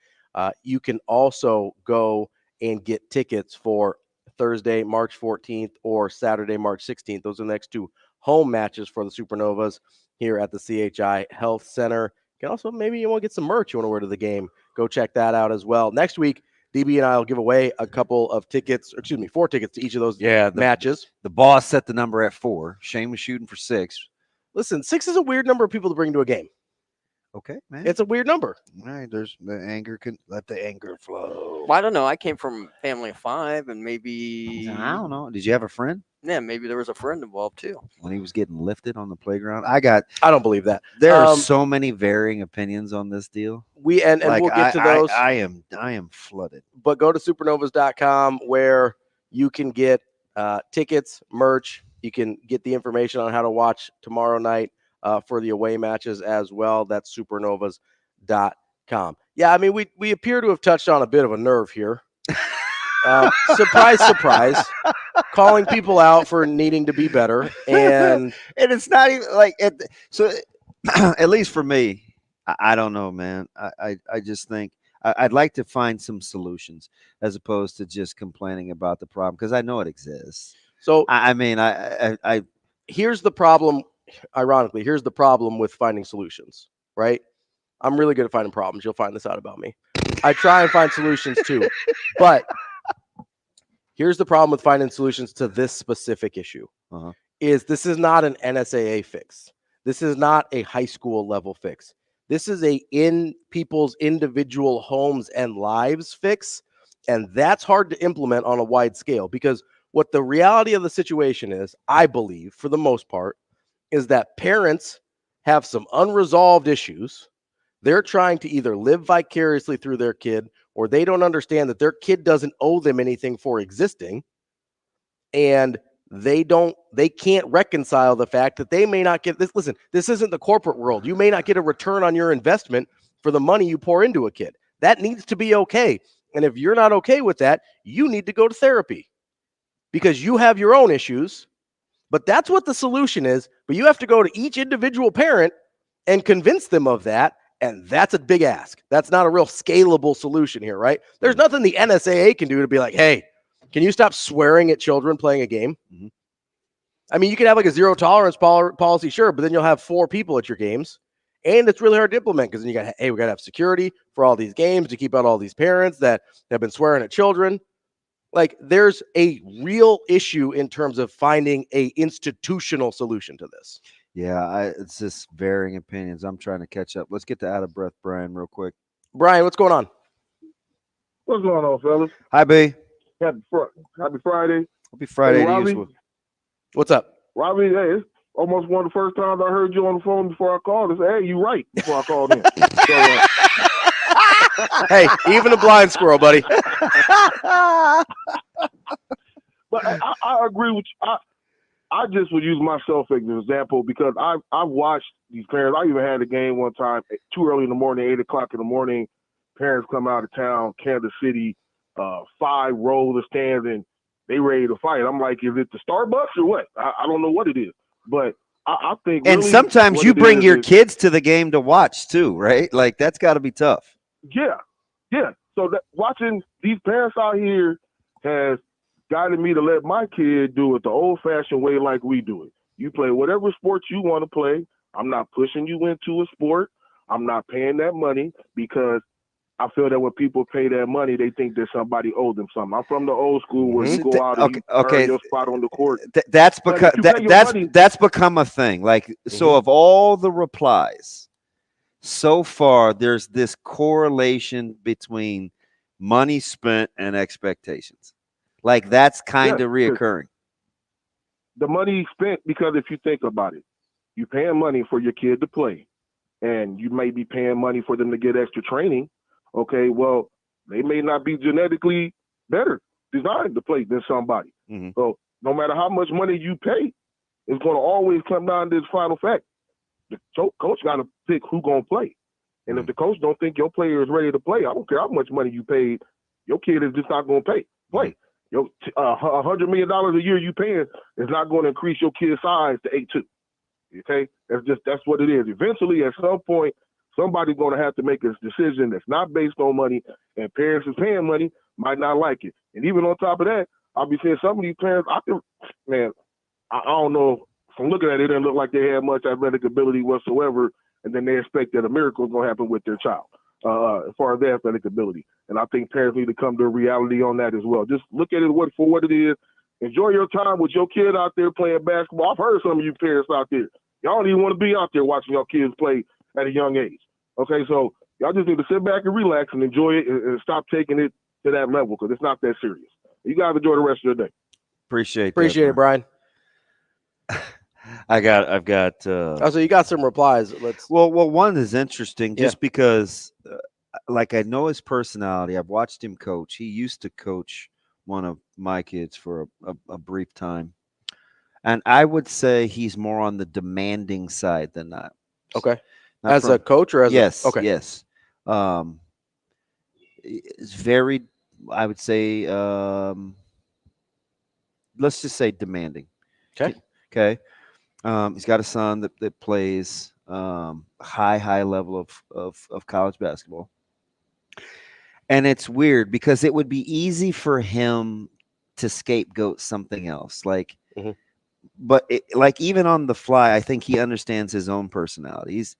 You can also go and get tickets for Thursday, March 14th or Saturday, March 16th. Those are the next two home matches for the Supernovas here at the CHI Health Center. You can also, maybe you want to get some merch you want to wear to the game. Go check that out as well. Next week, DB and I will give away a couple of tickets, 4 tickets to each of those matches. The boss set the number at 4. Shane was shooting for 6. Listen, 6 is a weird number of people to bring to a game. Okay, man. It's a weird number. All right, there's the anger. Can let the anger flow. Well, I don't know. I came from a family of 5, and maybe I don't know. Did you have a friend? Yeah, maybe there was a friend involved too. When he was getting lifted on the playground, I don't believe that. There are so many varying opinions on this deal. And we'll get to those. I am flooded. But go to supernovas.com where you can get tickets, merch. You can get the information on how to watch tomorrow night for the away matches as well. That's supernovas.com. Yeah, I mean, we appear to have touched on a bit of a nerve here. Surprise, surprise. Calling people out for needing to be better. And it's not even like so at least for me, I don't know, man. I just think I'd like to find some solutions as opposed to just complaining about the problem, because I know it exists. So I mean, here's the problem. Ironically, here's the problem with finding solutions, right? I'm really good at finding problems. You'll find this out about me. I try and find solutions too, but here's the problem with finding solutions to this specific issue. Is this is not an NSAA fix. This is not a high school level fix. This is a in people's individual homes and lives fix. And that's hard to implement on a wide scale, because what the reality of the situation is, I believe, for the most part, is that parents have some unresolved issues. They're trying to either live vicariously through their kid, or they don't understand that their kid doesn't owe them anything for existing. And they can't reconcile the fact that they may not get this. Listen, this isn't the corporate world. You may not get a return on your investment for the money you pour into a kid. That needs to be okay. And if you're not okay with that, you need to go to therapy, because you have your own issues. But that's what the solution is. But you have to go to each individual parent and convince them of that. And that's a big ask. That's not a real scalable solution here, right? There's nothing the NSAA can do to be like, hey, can you stop swearing at children playing a game? I mean, you can have like a zero tolerance policy, sure, but then you'll have 4 people at your games. And it's really hard to implement, because then you got, hey, we got to have security for all these games to keep out all these parents that have been swearing at children. Like, there's a real issue in terms of finding a institutional solution to this. Yeah, it's just varying opinions. I'm trying to catch up. Let's get to Out of Breath Brian real quick. Brian, what's going on? What's going on, fellas? Hi, B. Happy Friday. Happy Friday Hey, to Ravi. you. What's up? Ravi, hey, it's almost one of the first times I heard you on the phone before I called. I said, hey, you right, before I called in. So, hey, even a blind squirrel, buddy. But I agree with you. I just would use myself as an example, because I've watched these parents. I even had a game one time, too early in the morning, 8 o'clock in the morning. Parents come out of town, Kansas City, 5 rows of stands, and they ready to fight. I'm like, is it the Starbucks or what? I don't know what it is, but I think. And really sometimes you bring your is, kids to the game to watch too, right? Like, that's got to be tough. Yeah. So watching these parents out here has guided me to let my kid do it the old-fashioned way, like we do it. You play whatever sport you want to play. I'm not pushing you into a sport. I'm not paying that money, because I feel that when people pay that money, they think that somebody owes them something. I'm from the old school where you go out and you earn your spot on the court. That's because that's become a thing. Like, so of all the replies so far, there's this correlation between money spent and expectations. Like, that's kind of reoccurring. The money spent, because if you think about it, you're paying money for your kid to play, and you may be paying money for them to get extra training. Okay, well, they may not be genetically better designed to play than somebody. So no matter how much money you pay, it's going to always come down to this final fact. The coach got to pick who's going to play. And if the coach don't think your player is ready to play, I don't care how much money you paid, your kid is just not going to play. Your $100 million a year you paying is not going to increase your kid's size to 8'2". Okay, that's what it is. Eventually, at some point, somebody's going to have to make a decision that's not based on money, and parents who's paying money might not like it. And even on top of that, I'll be saying some of these parents, I don't know. From looking at it, it doesn't look like they have much athletic ability whatsoever, and then they expect that a miracle is going to happen with their child as far as their athletic ability. And I think parents need to come to a reality on that as well. Just look at it for what it is. Enjoy your time with your kid out there playing basketball. I've heard some of you parents out there. Y'all don't even want to be out there watching your kids play at a young age. Okay, so y'all just need to sit back and relax and enjoy it, and stop taking it to that level, because it's not that serious. You guys enjoy the rest of your day. Appreciate it, Brian. I've got. So you got some replies. Well, one is interesting just because, like, I know his personality. I've watched him coach. He used to coach one of my kids for a brief time, and I would say he's more on the demanding side than that. Okay. As a coach or as yes, okay. Yes. It's very I would say, let's just say demanding. Okay. Okay. He's got a son that plays high level of college basketball. And it's weird because it would be easy for him to scapegoat something else. Like, but like even on the fly, I think he understands his own personality. He's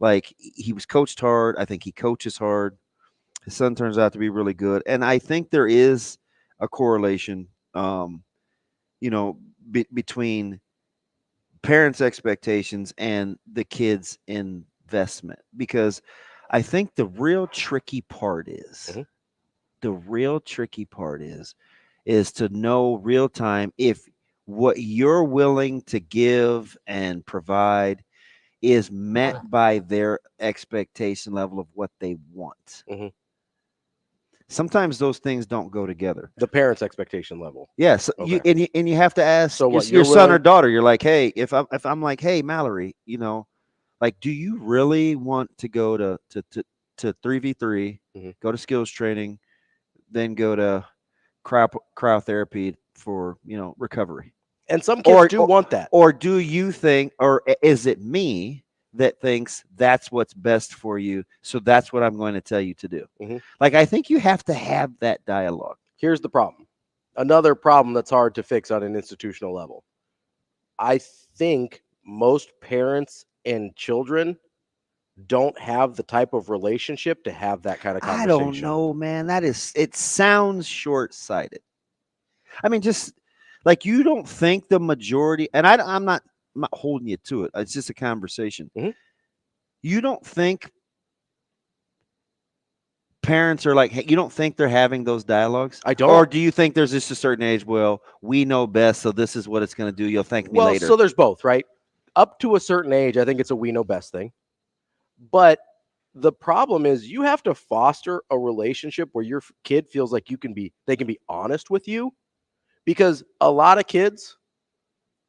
like, he was coached hard. I think he coaches hard. His son turns out to be really good. And I think there is a correlation, between parents' expectations and the kids' investment, because I think the real tricky part is to know real time if what you're willing to give and provide is met by their expectation level of what they want. Sometimes those things don't go together. The parents' expectation level. Yes, Okay. you have to ask So what, your you're son or willing- daughter. You're like, hey, if I'm like, hey, Mallory, like, do you really want to go to 3v3, go to skills training, then go to cryotherapy for recovery? And some kids do want that. Or do you think, or is it me that thinks that's what's best for you, so that's what I'm going to tell you to do? Like, I think you have to have that dialogue. Here's the problem. Another problem that's hard to fix on an institutional level. I think most parents and children don't have the type of relationship to have that kind of conversation. I don't know, man. It sounds short-sighted. I mean, just like, you don't think the majority, and I'm not holding you to it. It's just a conversation. You don't think parents are like, hey, you don't think they're having those dialogues? I don't. Or do you think there's just a certain age, well, we know best, so this is what it's going to do. You'll thank me later. So there's both, right? Up to a certain age, I think it's a we know best thing. But the problem is you have to foster a relationship where your kid feels like they can be honest with you, because a lot of kids,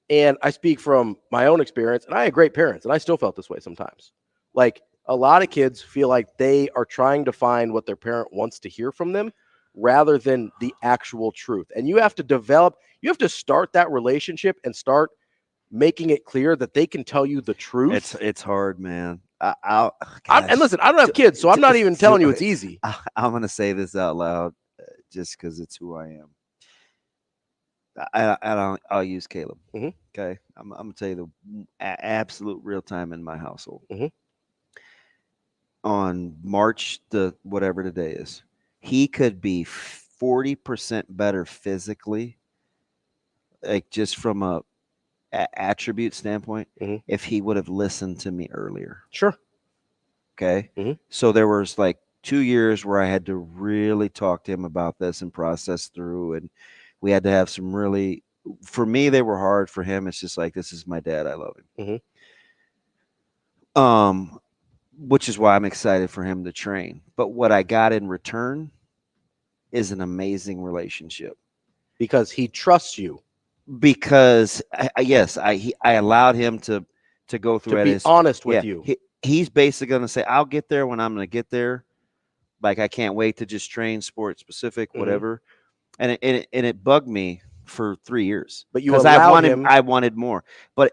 and I speak from my own experience, and I had great parents, and I still felt this way sometimes. Like, a lot of kids feel like they are trying to find what their parent wants to hear from them rather than the actual truth. And you have to start that relationship and start making it clear that they can tell you the truth. It's hard, man. And listen, I don't have kids, so I'm not even telling you it's easy. I'm going to say this out loud just because it's who I am. I'll use Caleb. Okay. I'm going to tell you the absolute real time in my household. On March the whatever today is, he could be 40% better physically, like just from a attribute standpoint, if he would have listened to me earlier. Sure. Okay. So there was like 2 years where I had to really talk to him about this and process through, and we had to have some really, for me, they were hard. For him, it's just like, this is my dad. I love him. Which is why I'm excited for him to train. But what I got in return is an amazing relationship. Because he trusts you. Because I allowed him to go through to be honest with you. He's basically going to say, I'll get there when I'm going to get there. Like, I can't wait to just train sport specific, whatever. And it bugged me for 3 years. But you allowed I wanted more. But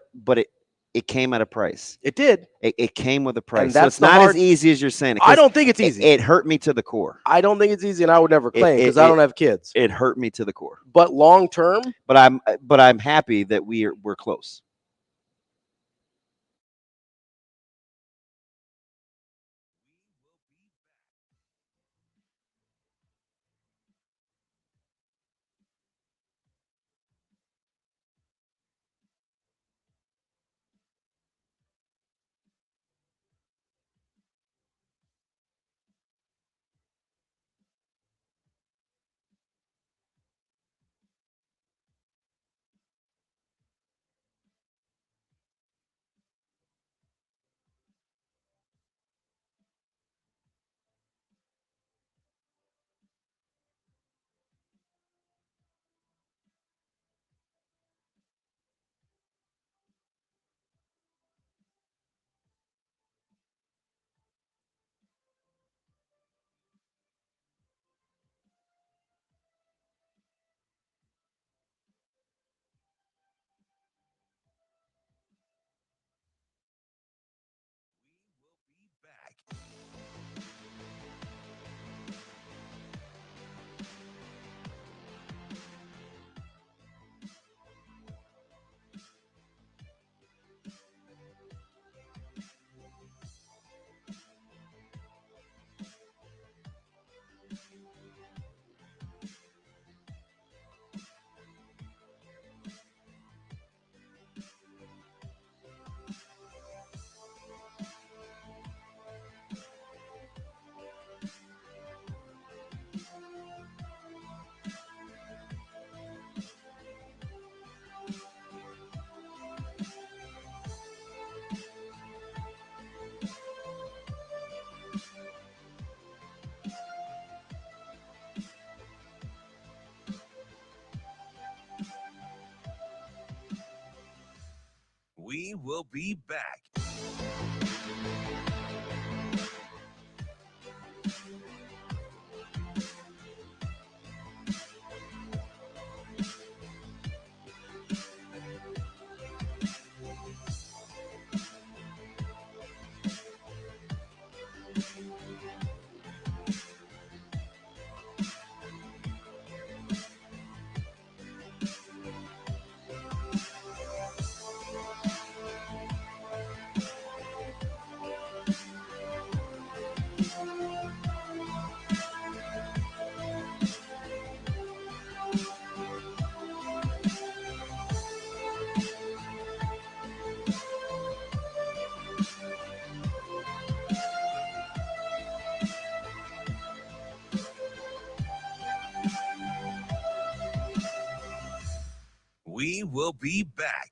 it came at a price. It did. It came with a price. And that's so it's not as easy as you're saying. I don't think it's easy. It hurt me to the core. I don't think it's easy, and I would never claim because I don't have kids. It hurt me to the core. But long term. But I'm happy that we're close. will be back. We will be back.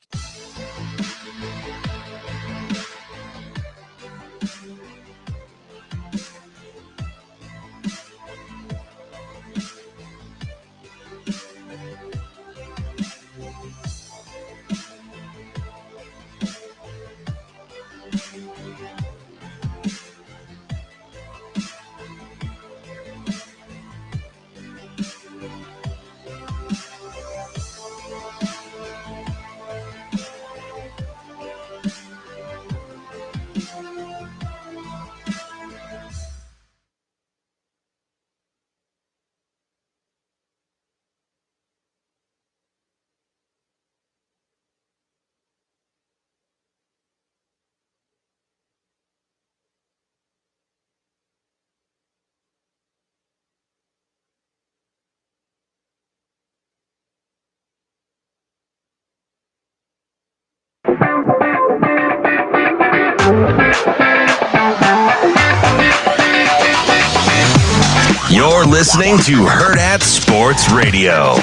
You're listening to Hurrdat Sports Radio.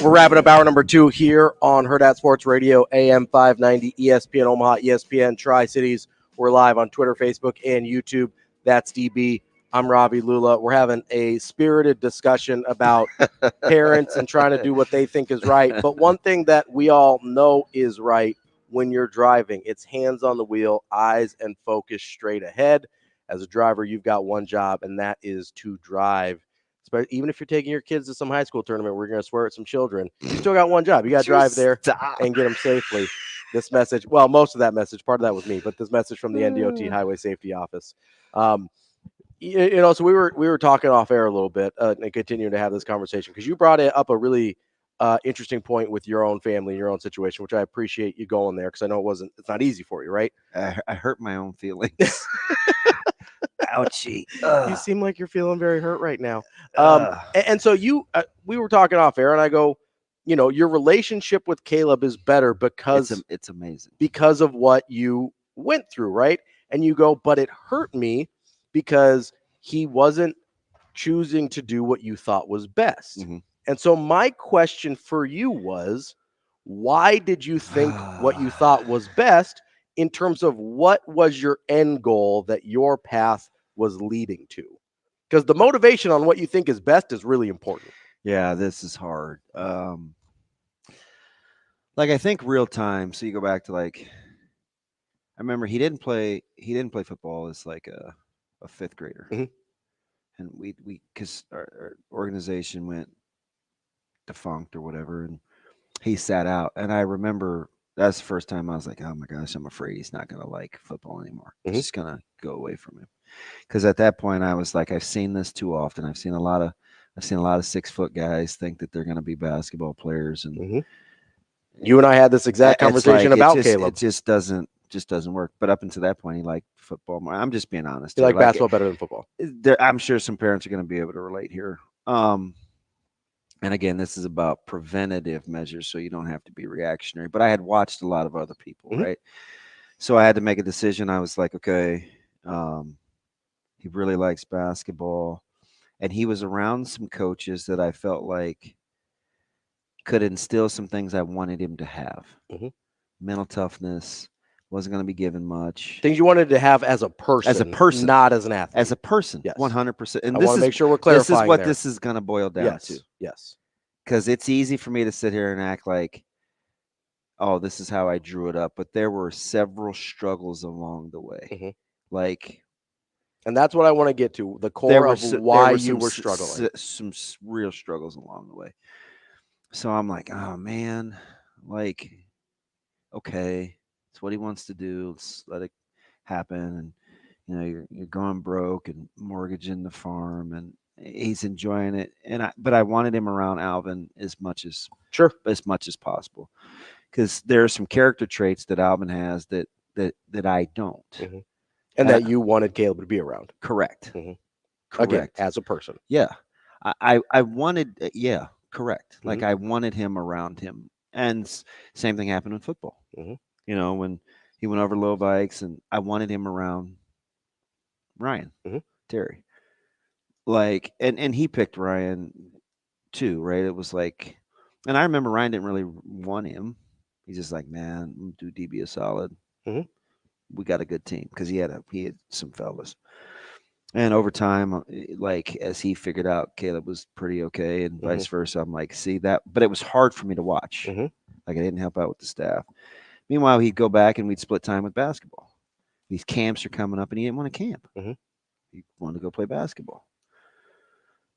We're wrapping up hour number 2 here on Hurrdat Sports Radio, AM 590, ESPN Omaha, ESPN Tri-Cities. We're live on Twitter, Facebook, and YouTube. That's DB. I'm Ravi, Lulla. We're having a spirited discussion about parents and trying to do what they think is right. But one thing that we all know is right when you're driving, it's hands on the wheel, eyes and focus straight ahead. As a driver, you've got one job, and that is to drive. Even if you're taking your kids to some high school tournament, we're going to swear at some children. You still got one job. You got to drive there and get them safely. This message, well, most of that message, part of that was me, but this message from the NDOT Highway Safety Office. So we were talking off air a little bit and continuing to have this conversation because you brought up a really interesting point with your own family, your own situation, which I appreciate you going there because I know it's not easy for you, right? I hurt my own feelings. Ouchie. You seem like you're feeling very hurt right now. And so we were talking off air and I go, your relationship with Caleb is better because it's amazing because of what you went through. Right. And you go, but it hurt me because he wasn't choosing to do what you thought was best. Mm-hmm. And so my question for you was, why did you think what you thought was best in terms of what was your end goal that your path was leading to? Because the motivation on what you think is best is really important. Yeah, this is hard. I think real time. So you go back to I remember he didn't play football as like a fifth grader. Mm-hmm. And we because our organization went defunct or whatever, and he sat out. And I remember that's the first time I was like, oh my gosh, I'm afraid he's not going to like football anymore. Mm-hmm. It's just going to go away from him. Because at that point I was like, I've seen this too often. I've seen a lot of 6-foot guys think that they're going to be basketball players. And mm-hmm. You and I had this exact conversation about Caleb. It just doesn't work. But up until that point, he liked football more. I'm just being honest. You like basketball better than football. I'm sure some parents are going to be able to relate here. And again, this is about preventative measures, so you don't have to be reactionary. But I had watched a lot of other people, mm-hmm. right? So I had to make a decision. I was like, okay, he really likes basketball. And he was around some coaches that I felt like could instill some things I wanted him to have. Mm-hmm. Mental toughness, wasn't going to be given much. Things you wanted to have as a person, not as an athlete. As a person, yes. 100%. And I want to make sure we're clarifying this is what there. this is going to boil down to. Yes. because it's easy for me to sit here and act like, oh, this is how I drew it up. But there were several struggles along the way. And that's what I want to get to, the core of why you were struggling. Some real struggles along the way. So I'm like, oh, man, like, okay, it's what he wants to do. Let's let it happen. And, you're going broke and mortgaging the farm, and he's enjoying it. But I wanted him around Alvin as much as possible, because there are some character traits that Alvin has that I don't. And that you wanted Caleb to be around. Correct. Correct. Again, as a person. Yeah. I wanted, correct. Like I wanted him around him. And same thing happened in football. When he went over low bikes, and I wanted him around Ryan, Terry. Like, and he picked Ryan too, right? It was like, and I remember Ryan didn't really want him. He's just like, man, do DB a solid. We got a good team, because he had some fellas. And over time, like, as he figured out Caleb was pretty okay, and vice versa, I'm like, see that, but it was hard for me to watch. Like, I didn't help out with the staff. Meanwhile, he'd go back and we'd split time with basketball. These camps are coming up, and he didn't want to camp. He wanted to go play basketball.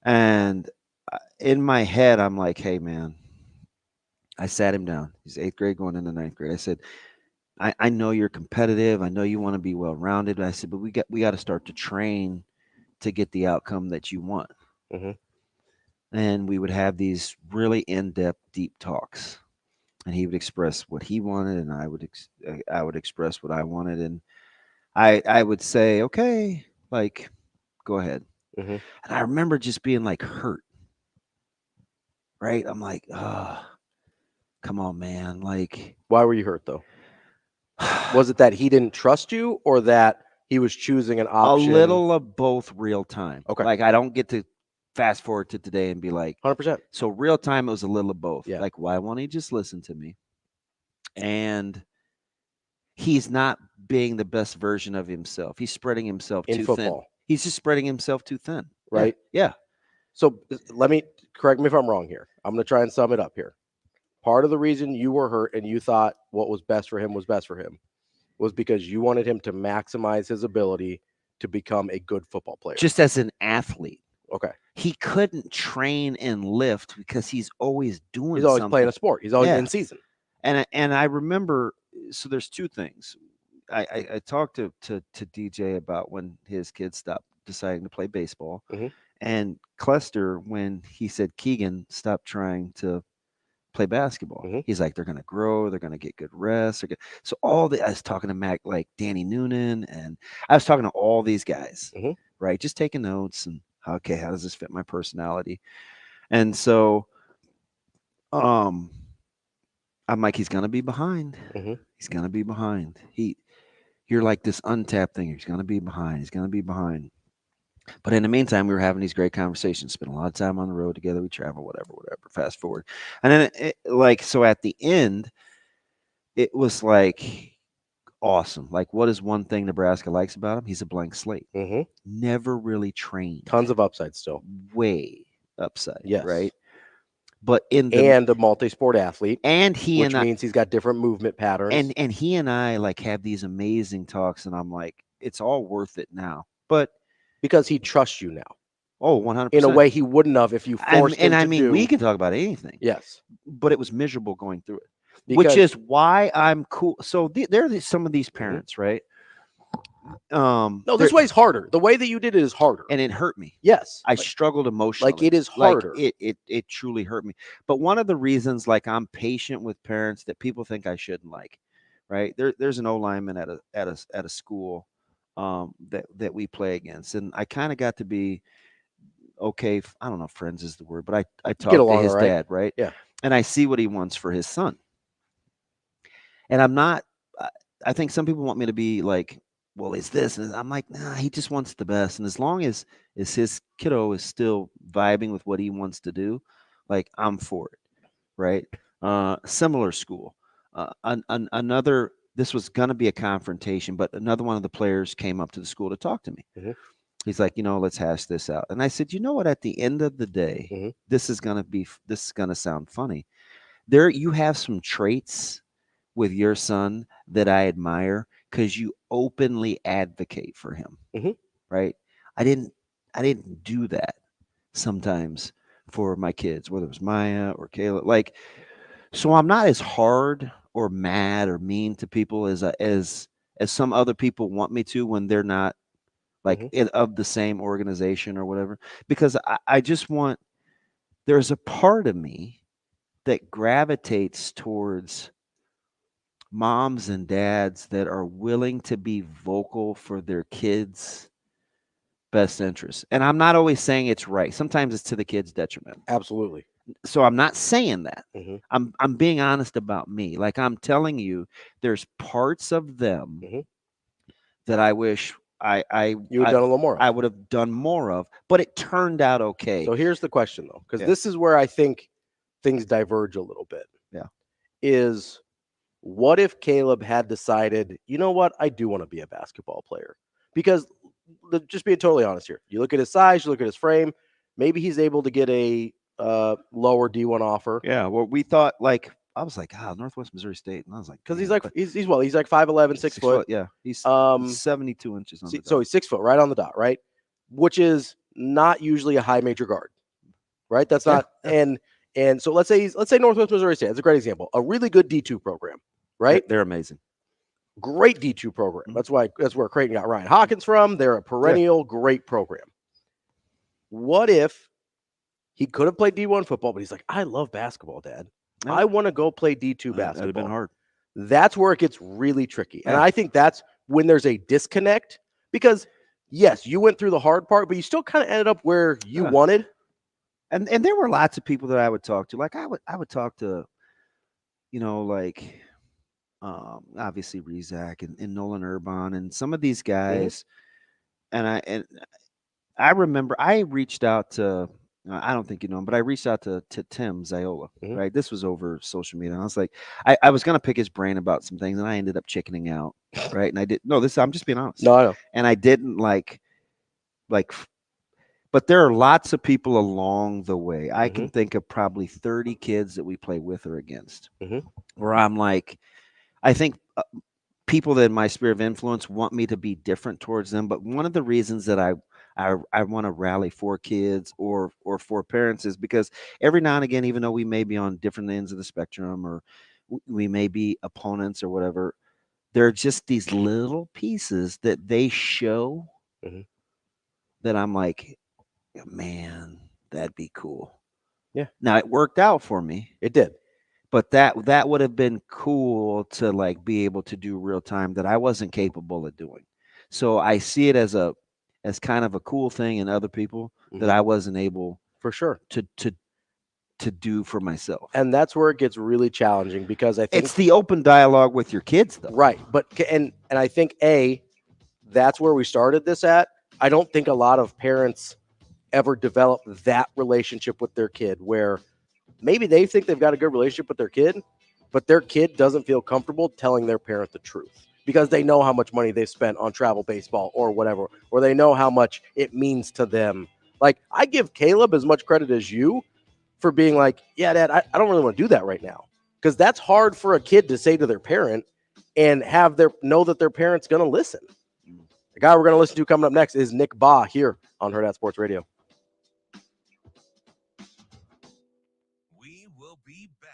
And in my head, I'm like, hey, man, I sat him down. He's 8th grade going into 9th grade. I said, I know you're competitive. I know you want to be well-rounded. I said, but we got to start to train to get the outcome that you want. And we would have these really in-depth, deep talks. And he would express what he wanted, and I would express what I wanted. And I would say, okay, like, go ahead. And I remember just being like hurt. Right? I'm like, come on, man. Like, why were you hurt though? Was it that he didn't trust you, or that he was choosing an option? A little of both real time. Okay. Like, I don't get to fast forward to today and be like, 100%. So real time, it was a little of both. Yeah. Like, why won't he just listen to me? And he's not being the best version of himself. He's spreading himself in too football. thin. He's just spreading himself too thin. Right? Yeah. So correct me if I'm wrong here. I'm going to try and sum it up here. Part of the reason you were hurt and you thought what was best for him was because you wanted him to maximize his ability to become a good football player. Just as an athlete. Okay. He couldn't train and lift because he's always doing He's always something. playing a sport. He's always in season. And I remember, so there's two things. I talked to DJ about when his kids stopped deciding to play baseball. And Clester, when he said Keegan stopped trying to play basketball, he's like, they're going to grow, they're going to get good rest. So I was talking to Mac, like Danny Noonan, and I was talking to all these guys, right? Just taking notes and, okay, how does this fit my personality? And so I'm like, he's going to be behind. He's going to be behind. You're like this untapped thing. He's going to be behind. He's going to be behind. But in the meantime, we were having these great conversations, spent a lot of time on the road together. We travel, whatever, fast forward. And then so at the end, it was like awesome. Like, what is one thing Nebraska likes about him? He's a blank slate. Never really trained. Tons of upside still. Way upside. Yes. Right. But and a multi-sport athlete. And which means he's got different movement patterns. And he and I like have these amazing talks, and I'm like, it's all worth it now. But because he trusts you now. Oh, 100%. In a way he wouldn't have if you forced him to do. And I mean, we can talk about anything. Yes. But it was miserable going through it, which is why I'm cool. So there are some of these parents, right? No, this way's harder. The way that you did it is harder. And it hurt me. Yes. I struggled emotionally. Like, it is harder. Like, it truly hurt me. But one of the reasons, like, I'm patient with parents that people think I shouldn't like, right? There's an O-lineman at a school that we play against, and I kind of got to be okay. I don't know if friends is the word, but I talked to his dad, right? Yeah. And I see what he wants for his son. And I'm not, I think some people want me to be like, well, is this? And I'm like, nah, he just wants the best. And as long as his kiddo is still vibing with what he wants to do, like, I'm for it, right? Similar school. This was going to be a confrontation, but another one of the players came up to the school to talk to me. He's like, let's hash this out. And I said, you know what? At the end of the day, this is gonna sound funny. You have some traits with your son that I admire because you openly advocate for him, right? I didn't do that sometimes for my kids, whether it was Maya or Kayla. Like, so I'm not as hard or mad or mean to people as some other people want me to when they're not like of the same organization or whatever. Because I just want, there's a part of me that gravitates towards moms and dads that are willing to be vocal for their kids' best interests. And I'm not always saying it's right. Sometimes it's to the kid's detriment. Absolutely. So I'm not saying that. I'm being honest about me. Like, I'm telling you, there's parts of them that I wish you would done a little more of. I would have done more of, but it turned out okay. So here's the question, though, because this is where I think things diverge a little bit. Yeah. Is what if Caleb had decided, you know what, I do want to be a basketball player? Because just being totally honest here, you look at his size, you look at his frame, maybe he's able to get a lower D1 offer. Yeah, well, we thought, like, I was like, Northwest Missouri State, and I was like, because he's like he's 5'11", 6 foot. Yeah, he's 72 inches on the dot. So he's 6 foot, right on the dot, right? Which is not usually a high major guard, right? That's not and so let's say Northwest Missouri State. That's a great example. A really good D2 program, right? They're amazing. Great D2 program. That's where Creighton got Ryan Hawkins from. They're a perennial great program. What if he could have played D1 football, but he's like, I love basketball, Dad. I want to go play D2 basketball. That would have been hard. That's where it gets really tricky. And I think that's when there's a disconnect because, yes, you went through the hard part, but you still kind of ended up where you wanted. And there were lots of people that I would talk to. Like, I would talk to, like, obviously Rizak and Nolan Urban and some of these guys. And I remember I reached out to, I don't think you know him, but I reached out to Tim Ziola, right? This was over social media. And I was like, I was going to pick his brain about some things, and I ended up chickening out, right? And I'm just being honest. No, I know. And I didn't like, but there are lots of people along the way. I can think of probably 30 kids that we play with or against, where I'm like, I think people that in my sphere of influence want me to be different towards them. But one of the reasons that I want to rally for kids or for parents is because every now and again, even though we may be on different ends of the spectrum or we may be opponents or whatever, there are just these little pieces that they show that I'm like, man, that'd be cool. Yeah. Now, it worked out for me. It did. But that would have been cool to like be able to do real time that I wasn't capable of doing. So I see it as kind of a cool thing in other people that I wasn't able for sure to do for myself. And that's where it gets really challenging because I think it's the open dialogue with your kids, though. Right. But and I think that's where we started this at. I don't think a lot of parents ever develop that relationship with their kid where maybe they think they've got a good relationship with their kid, but their kid doesn't feel comfortable telling their parent the truth because they know how much money they've spent on travel baseball or whatever, or they know how much it means to them. Like, I give Caleb as much credit as you for being like, yeah, Dad, I don't really want to do that right now. Because that's hard for a kid to say to their parent and know that their parent's going to listen. The guy we're going to listen to coming up next is Nick Bahe here on Hurrdat Sports Radio. We will be back.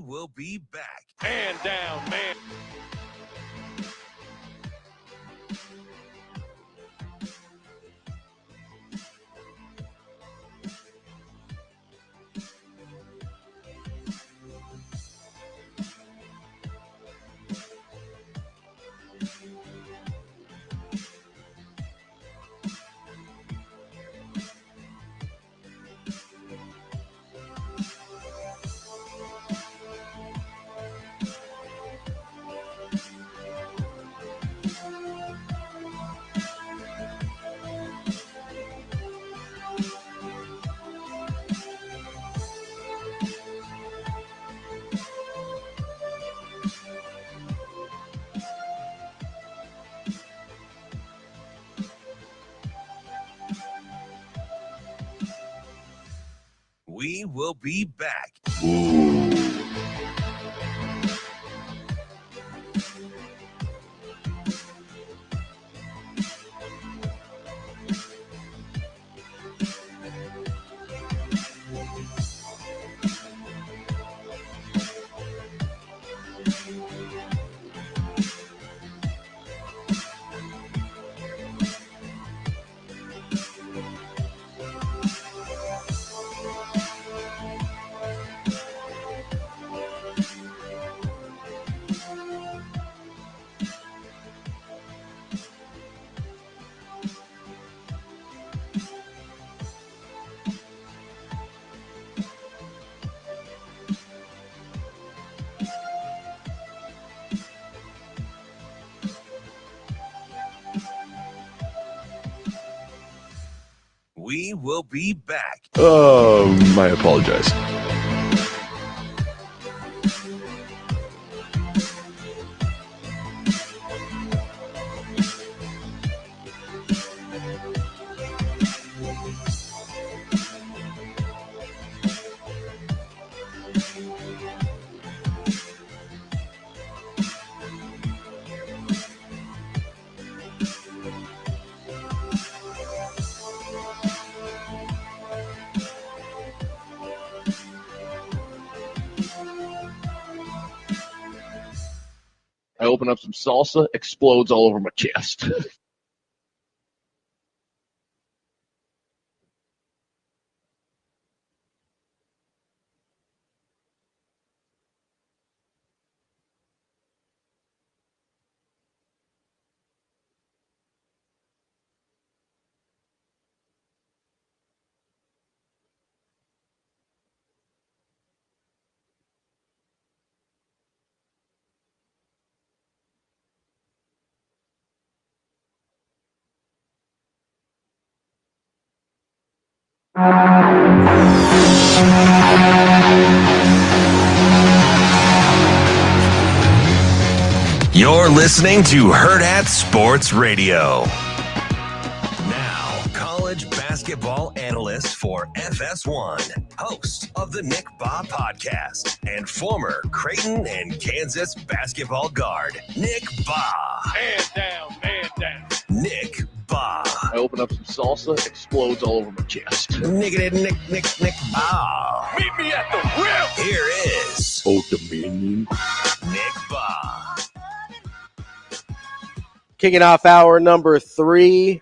will be back. Man down, man. We will be back. We will be back. I apologize. I open up some salsa, explodes all over my chest. You're listening to Hurrdat Sports Radio. Now, college basketball analyst for FS1, host of the Nick Bahe podcast, and former Creighton and Kansas basketball guard, Nick Bahe. Man down, man down. Nick Bahe. I open up some salsa, explodes all over my chest. Nick Bahe. Meet me at the rim. Here is Oh, Dominion. Nick Bahe. Kicking off hour number 3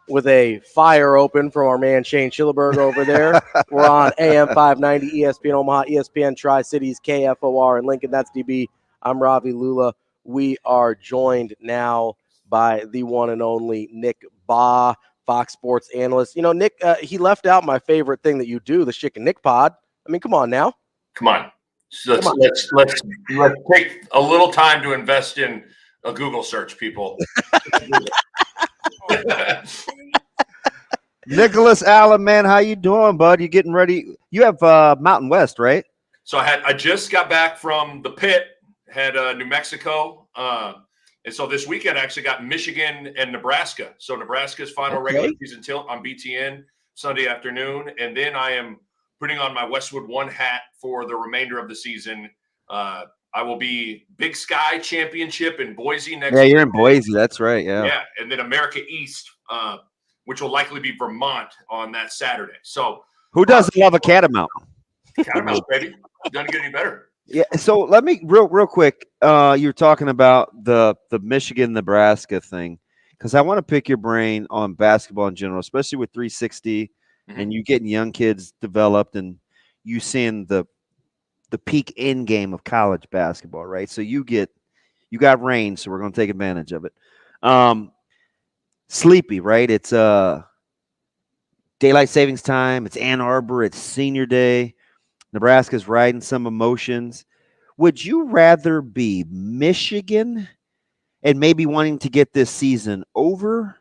with a fire open from our man Shane Schillerberg over there. We're on AM 590, ESPN Omaha, ESPN Tri-Cities, KFOR in Lincoln. That's DB. I'm Ravi Lulla. We are joined now by the one and only Nick Bahe, Fox Sports analyst. You know, Nick, he left out my favorite thing that you do, the Chick and Nick pod. I mean, come on now. Come on. So let's take a little time to invest in a Google search, people. Nicholas Allen, man, how you doing, bud? You getting ready? You have Mountain West, right? So I just got back from the pit, had New Mexico, and so this weekend I actually got Michigan and Nebraska. So Nebraska's final regular season tilt on BTN Sunday afternoon, and then I am putting on my Westwood One hat for the remainder of the season. I will be Big Sky Championship in Boise next. Yeah, you're in Boise. That's right. Yeah. Yeah, and then America East, which will likely be Vermont on that Saturday. So who doesn't love a Catamount? Catamount, baby. Doesn't get any better. Yeah. So let me real quick. You're talking about the Michigan Nebraska thing, because I want to pick your brain on basketball in general, especially with 360 and you getting young kids developed and you seeing the peak end game of college basketball, right? So you got rain, so we're going to take advantage of it. Sleepy, right? It's daylight savings time. It's Ann Arbor. It's senior day. Nebraska's riding some emotions. Would you rather be Michigan and maybe wanting to get this season over,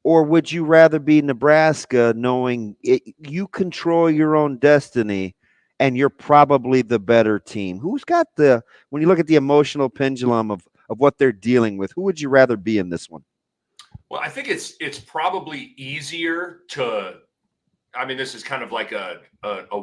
or would you rather be Nebraska knowing you control your own destiny and you're probably the better team? Who's got when you look at the emotional pendulum of what they're dealing with, who would you rather be in this one? Well, I think it's probably easier to, I mean, this is kind of like a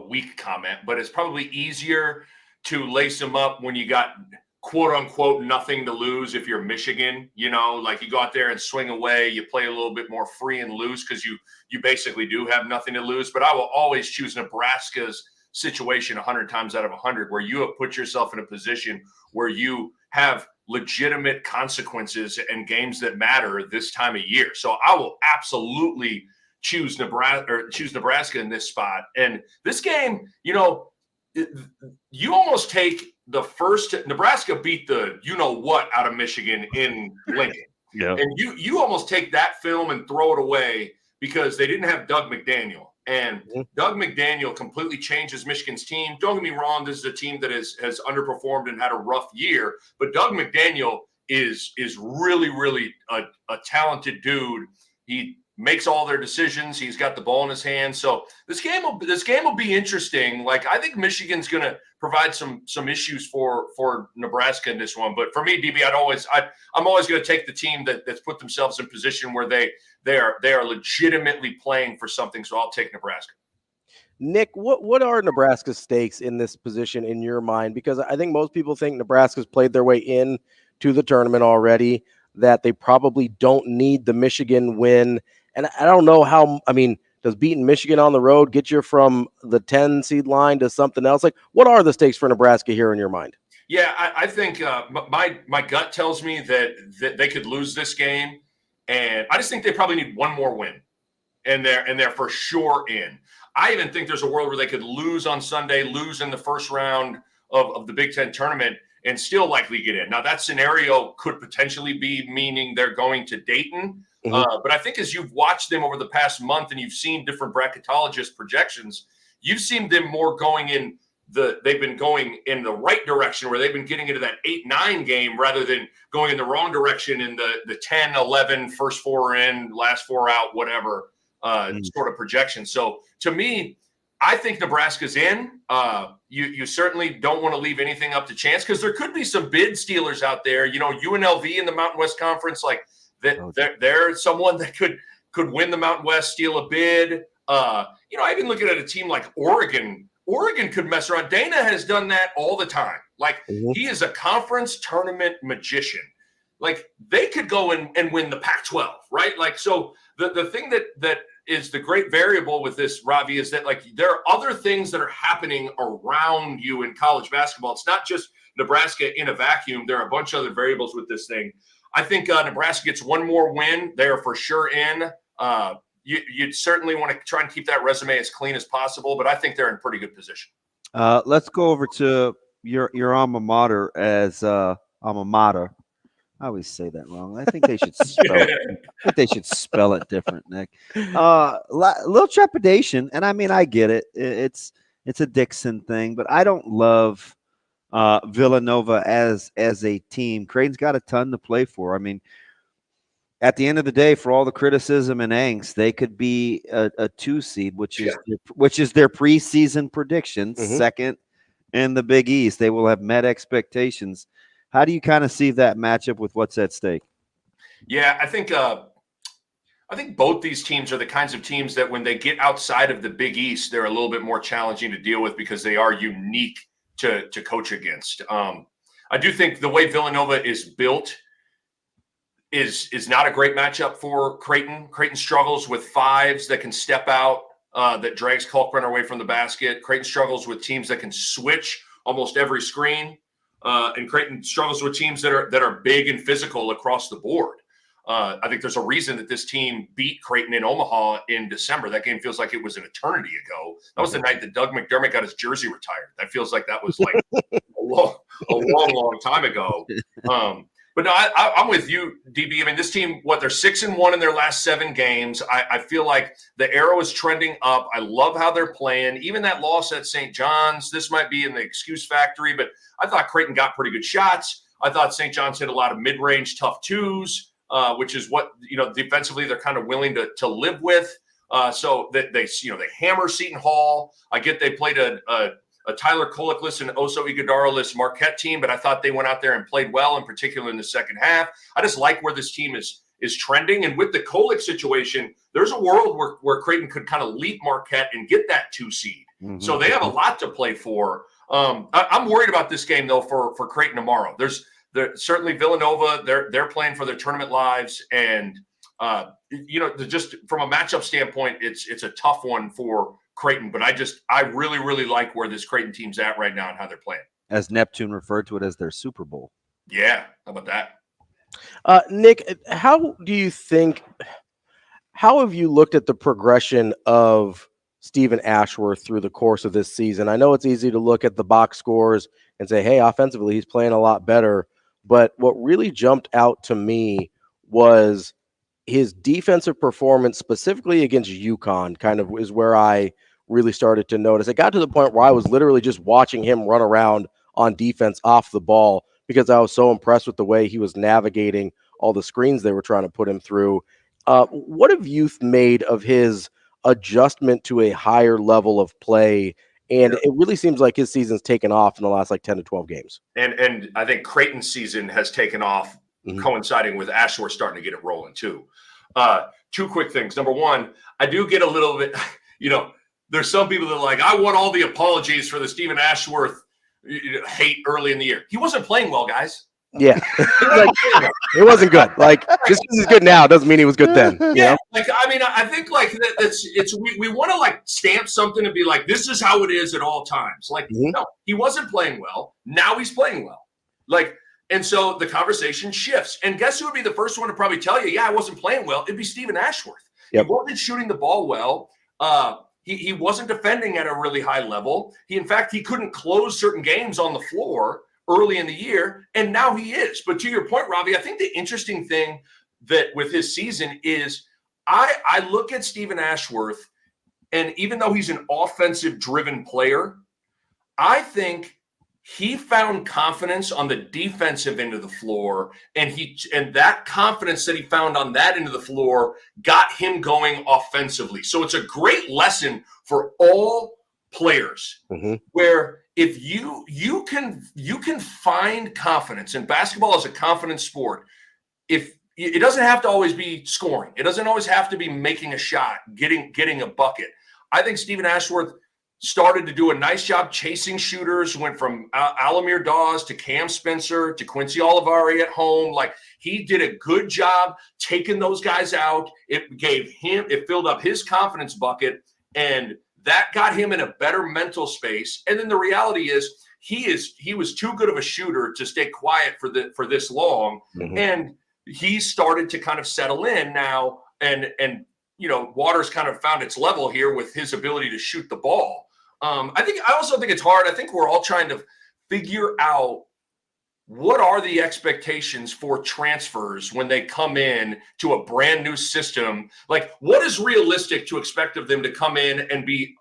weak comment, but it's probably easier to lace them up when you got quote unquote nothing to lose. If you're Michigan, like you go out there and swing away, you play a little bit more free and loose because you basically do have nothing to lose. But I will always choose Nebraska's situation 100 times out of 100, where you have put yourself in a position where you have legitimate consequences and games that matter this time of year. So I will absolutely choose Nebraska in this spot. And this game, you almost take the first. Nebraska beat the what out of Michigan in Lincoln. Yeah. And you almost take that film and throw it away because they didn't have Doug McDaniel. And Doug McDaniel completely changes Michigan's team. Don't get me wrong, this is a team that has underperformed and had a rough year. But Doug McDaniel is really, really a talented dude. He makes all their decisions. He's got the ball in his hands. So this game will be interesting. Like, I think Michigan's going to provide some issues for Nebraska in this one. But for me, DB, I'm always going to take the team that's put themselves in position where they are legitimately playing for something. So I'll take Nebraska. Nick, what are Nebraska's stakes in this position in your mind? Because I think most people think Nebraska's played their way in to the tournament already, that they probably don't need the Michigan win. And I don't know does beating Michigan on the road get you from the 10 seed line to something else? Like, what are the stakes for Nebraska here in your mind? Yeah, I think my gut tells me that they could lose this game. And I just think they probably need one more win. And they're for sure in. I even think there's a world where they could lose on Sunday, lose in the first round of the Big Ten tournament, and still likely get in. Now, that scenario could potentially be meaning they're going to Dayton. But I think as you've watched them over the past month and you've seen different bracketologist projections, you've seen them more going in they've been going in the right direction, where they've been getting into that 8-9 game rather than going in the wrong direction in the 10-11, first four in, last four out, whatever sort of projection. So to me, I think Nebraska's in. You certainly don't want to leave anything up to chance, because there could be some bid stealers out there. UNLV in the Mountain West Conference, like they're someone that could win the Mountain West, steal a bid. I even look at a team like Oregon. Oregon could mess around. Dana has done that all the time. Like, he is a conference tournament magician. Like, they could go and win the Pac-12, right? Like, so the thing that is the great variable with this, Ravi, is that, like, there are other things that are happening around you in college basketball. It's not just Nebraska in a vacuum. There are a bunch of other variables with this thing. I think Nebraska gets one more win. They are for sure in. You'd certainly want to try and keep that resume as clean as possible, but I think they're in pretty good position. Let's go over to your alma mater as alma mater. I always say that wrong. I think they should spell it. I think they should spell it different, Nick. Little trepidation, and I mean, I get it. It's a Dixon thing, but I don't love Villanova as a team. Creighton's got a ton to play for. I mean, at the end of the day, for all the criticism and angst, they could be a 2 seed, which is their preseason prediction, second in the Big East. They will have met expectations. How do you kind of see that matchup with what's at stake? Yeah, I think both these teams are the kinds of teams that when they get outside of the Big East, they're a little bit more challenging to deal with because they are unique to coach against. I do think the way Villanova is built is not a great matchup for Creighton. Creighton struggles with fives that can step out, that drags Kalkbrenner away from the basket. Creighton struggles with teams that can switch almost every screen. And Creighton struggles with teams that are big and physical across the board. I think there's a reason that this team beat Creighton in Omaha in December. That game feels like it was an eternity ago. That was the night that Doug McDermott got his jersey retired. That feels like that was like a long time ago. But no, I'm with you, DB. I mean, this team, they're 6-1 in their last 7 games. I feel like the arrow is trending up. I love how they're playing. Even that loss at St. John's, this might be in the excuse factory, but I thought Creighton got pretty good shots. I thought St. John's hit a lot of mid-range tough twos, which is what, defensively they're kind of willing to live with. So that they hammer Seton Hall. I get they played a Tyler Kolek-less and Oso Ighodaro-less Marquette team, but I thought they went out there and played well, in particular in the second half. I just like where this team is trending. And with the Kolek situation, there's a world where Creighton could kind of leap Marquette and get that 2 seed. Mm-hmm. So they have a lot to play for. I'm worried about this game, though, for Creighton tomorrow. There's certainly Villanova. They're playing for their tournament lives. And, just from a matchup standpoint, it's a tough one for Creighton, but I really, really like where this Creighton team's at right now and how they're playing. As Neptune referred to it as their Super Bowl. Yeah, how about that? Nick, how have you looked at the progression of Stephen Ashworth through the course of this season? I know it's easy to look at the box scores and say, hey, offensively, he's playing a lot better. But what really jumped out to me was his defensive performance, specifically against UConn, kind of is where I really started to notice. It got to the point where I was literally just watching him run around on defense off the ball because I was so impressed with the way he was navigating all the screens they were trying to put him through. What have you made of his adjustment to a higher level of play? And it really seems like his season's taken off in the last 10 to 12 games. And I think Creighton's season has taken off, coinciding with Ashworth starting to get it rolling too. 2 quick things. Number one, I do get a little bit, there's some people that are like, I want all the apologies for the Stephen Ashworth hate early in the year. He wasn't playing well, guys. Yeah. It wasn't good. Just because he's good now doesn't mean he was good then. Yeah. I think we want to stamp something and be like, this is how it is at all times. No, he wasn't playing well. Now he's playing well. And so the conversation shifts. And guess who would be the first one to probably tell you, yeah, I wasn't playing well? It'd be Stephen Ashworth. Yep. He wasn't shooting the ball well. He wasn't defending at a really high level. In fact, he couldn't close certain games on the floor early in the year, and now he is. But to your point, Ravi, I think the interesting thing that with his season is I look at Stephen Ashworth, and even though he's an offensive-driven player, I think he found confidence on the defensive end of the floor, and that confidence that he found on that end of the floor got him going offensively. So it's a great lesson for all players, where if you can find confidence, and basketball is a confidence sport. If it doesn't have to always be scoring, it doesn't always have to be making a shot, getting a bucket. I think Stephen Ashworth started to do a nice job chasing shooters, went from Alamir Dawes to Cam Spencer to Quincy Olivari at home. He did a good job taking those guys out. It filled up his confidence bucket, and that got him in a better mental space. And then the reality is he was too good of a shooter to stay quiet for this long. And he started to kind of settle in now, and water's kind of found its level here with his ability to shoot the ball. I also think it's hard. I think we're all trying to figure out what are the expectations for transfers when they come in to a brand new system. What is realistic to expect of them to come in and be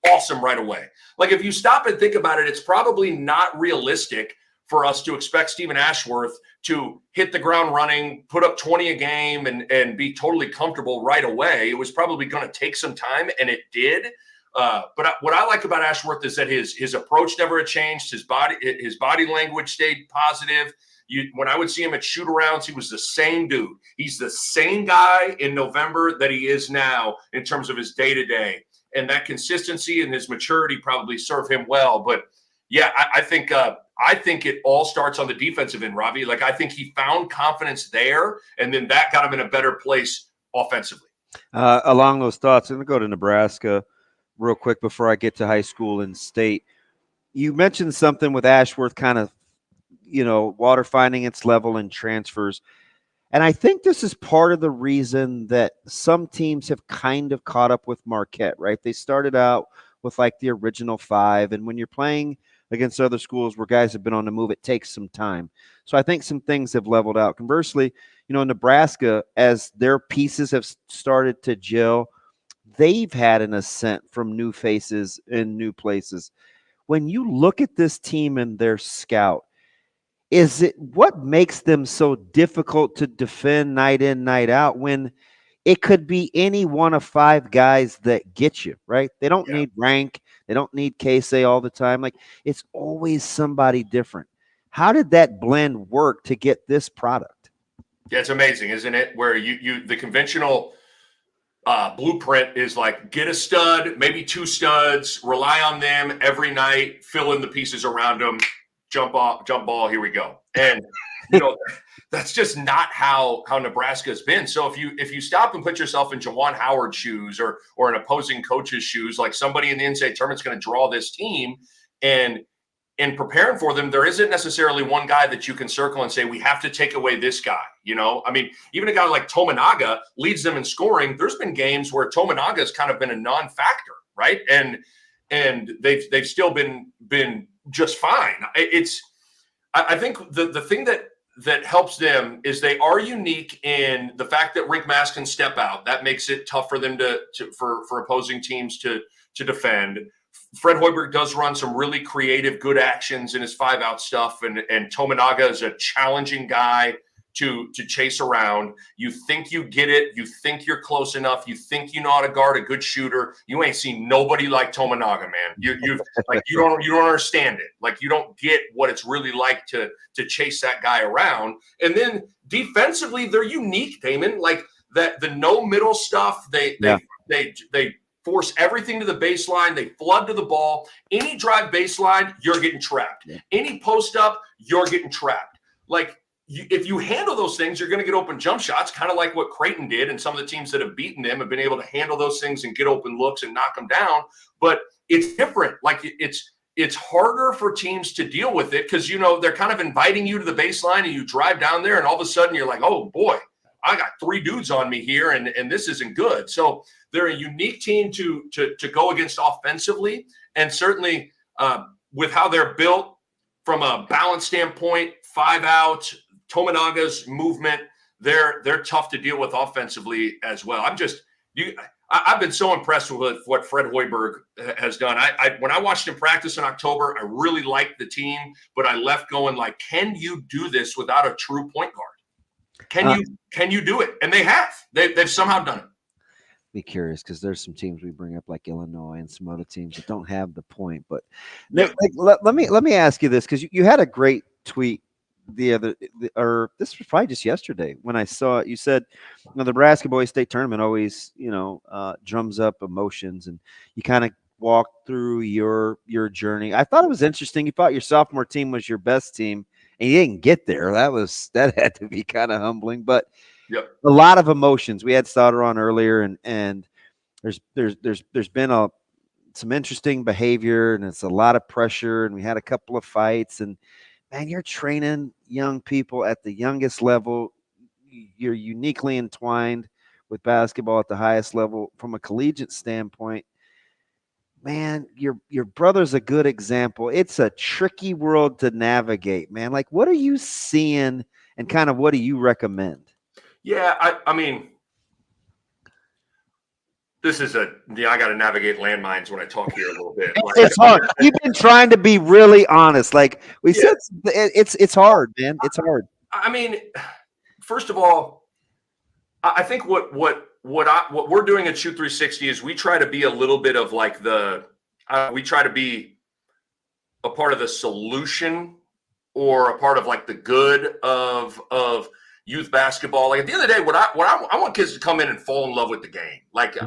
awesome right away? If you stop and think about it, it's probably not realistic for us to expect Stephen Ashworth to hit the ground running, put up 20 a game, and be totally comfortable right away. It was probably going to take some time, and it did. But what I like about Ashworth is that his approach never had changed. His body language stayed positive. When I would see him at shoot-arounds, he was the same dude. He's the same guy in November that he is now in terms of his day-to-day. And that consistency and his maturity probably serve him well. But, yeah, I think it all starts on the defensive end, Ravi. I think he found confidence there, and then that got him in a better place offensively. Along those thoughts, I'm going to go to Nebraska real quick before I get to high school and state. you mentioned something with Ashworth kind of, water finding its level in transfers. And I think this is part of the reason that some teams have kind of caught up with Marquette, right? They started out with like the original 5. And when you're playing against other schools where guys have been on the move, it takes some time. So I think some things have leveled out. Conversely, Nebraska, as their pieces have started to gel, they've had an ascent from new faces in new places. When you look at this team and their scout, is it what makes them so difficult to defend night in, night out when it could be any one of 5 guys that get you, right? They don't need rank. They don't need Casey all the time. Like, it's always somebody different. How did that blend work to get this product? Yeah, it's amazing, isn't it? Where the conventional blueprint is like get a stud, maybe 2 studs, rely on them every night, fill in the pieces around them, jump ball, here we go. And that's just not how Nebraska has been. So if you stop and put yourself in Juwan Howard's shoes or an opposing coach's shoes, like somebody in the NCAA tournament's going to draw this team, and in preparing for them, there isn't necessarily one guy that you can circle and say, we have to take away this guy. I mean, even a guy like Tominaga leads them in scoring. There's been games where Tominaga has kind of been a non-factor, right? And they've still been just fine. I think the thing that helps them is they are unique in the fact that rink mass can step out. That makes it tough for them for opposing teams to defend. Fred Hoiberg does run some really creative, good actions in his 5-out stuff, and Tominaga is a challenging guy to chase around. You think you get it, you think you're close enough, you think you know how to guard a good shooter. You ain't seen nobody like Tominaga, man. You don't understand it. Like, you don't get what it's really like to chase that guy around. And then defensively, they're unique, Damon. Like that, the no middle stuff. They force everything to the baseline. They flood to the ball. Any drive baseline, you're getting trapped. Yeah. Any post up, you're getting trapped. Like, if you handle those things, you're going to get open jump shots, kind of like what Creighton did, and some of the teams that have beaten them have been able to handle those things and get open looks and knock them down. But it's different. Like, it's harder for teams to deal with it because, they're kind of inviting you to the baseline, and you drive down there, and all of a sudden you're like, oh, boy, I got 3 dudes on me here, and this isn't good. So they're a unique team to go against offensively, and certainly with how they're built from a balance standpoint, 5-out, Tominaga's movement, they're tough to deal with offensively as well. I've been so impressed with what Fred Hoiberg has done. When I watched him practice in October, I really liked the team, but I left going like, can you do this without a true point guard? Can you do it? And they have. They've somehow done it. Be curious because there's some teams we bring up like Illinois and some other teams that don't have the point. But let me ask you this, because you had a great tweet or this was probably just yesterday when I saw it. You said, the Nebraska Boys State Tournament always, drums up emotions, and you kind of walk through your journey. I thought it was interesting. You thought your sophomore team was your best team, and you didn't get there. That had to be kind of humbling, but a lot of emotions. We had Sautter on earlier, and there's been some interesting behavior, and it's a lot of pressure, and we had a couple of fights, and man, you're training young people at the youngest level. You're uniquely entwined with basketball at the highest level from a collegiate standpoint. Man, your brother's a good example. It's a tricky world to navigate, man. Like, what are you seeing, and kind of what do you recommend? Yeah, I mean, this is I got to navigate landmines when I talk here a little bit. It's hard. You've been trying to be really honest. Like we said, it's hard, man. It's hard. I mean, first of all, I think what we're doing at Shoot 360 is we try to be a little bit of like we try to be a part of the solution or a part of like the good of youth basketball. Like at the end of the day, I want kids to come in and fall in love with the game. Like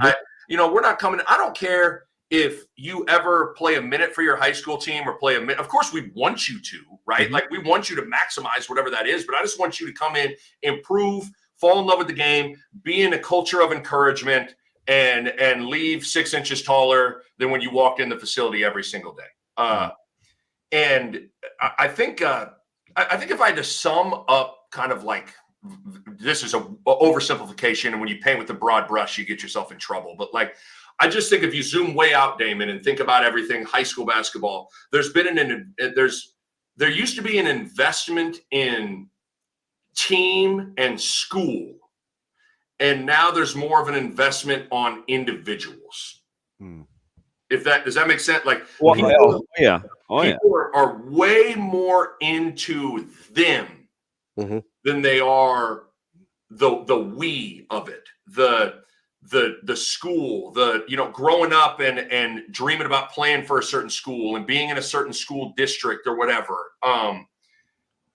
we're not coming. I don't care if you ever play a minute for your high school team or play a minute. Of course, we want you to, right? Mm-hmm. Like we want you to maximize whatever that is. But I just want you to come in, improve, fall in love with the game, be in a culture of encouragement, and leave 6 inches taller than when you walked in the facility every single day. And I think if I had to sum up kind of like, this is a oversimplification, and when you paint with the broad brush, you get yourself in trouble. But like, I just think if you zoom way out, Damon, and think about everything high school basketball, there used to be an investment in team and school, and now there's more of an investment on individuals. Does that make sense? Like, people are way more into them than they are the we of it, the school, growing up and dreaming about playing for a certain school and being in a certain school district or whatever.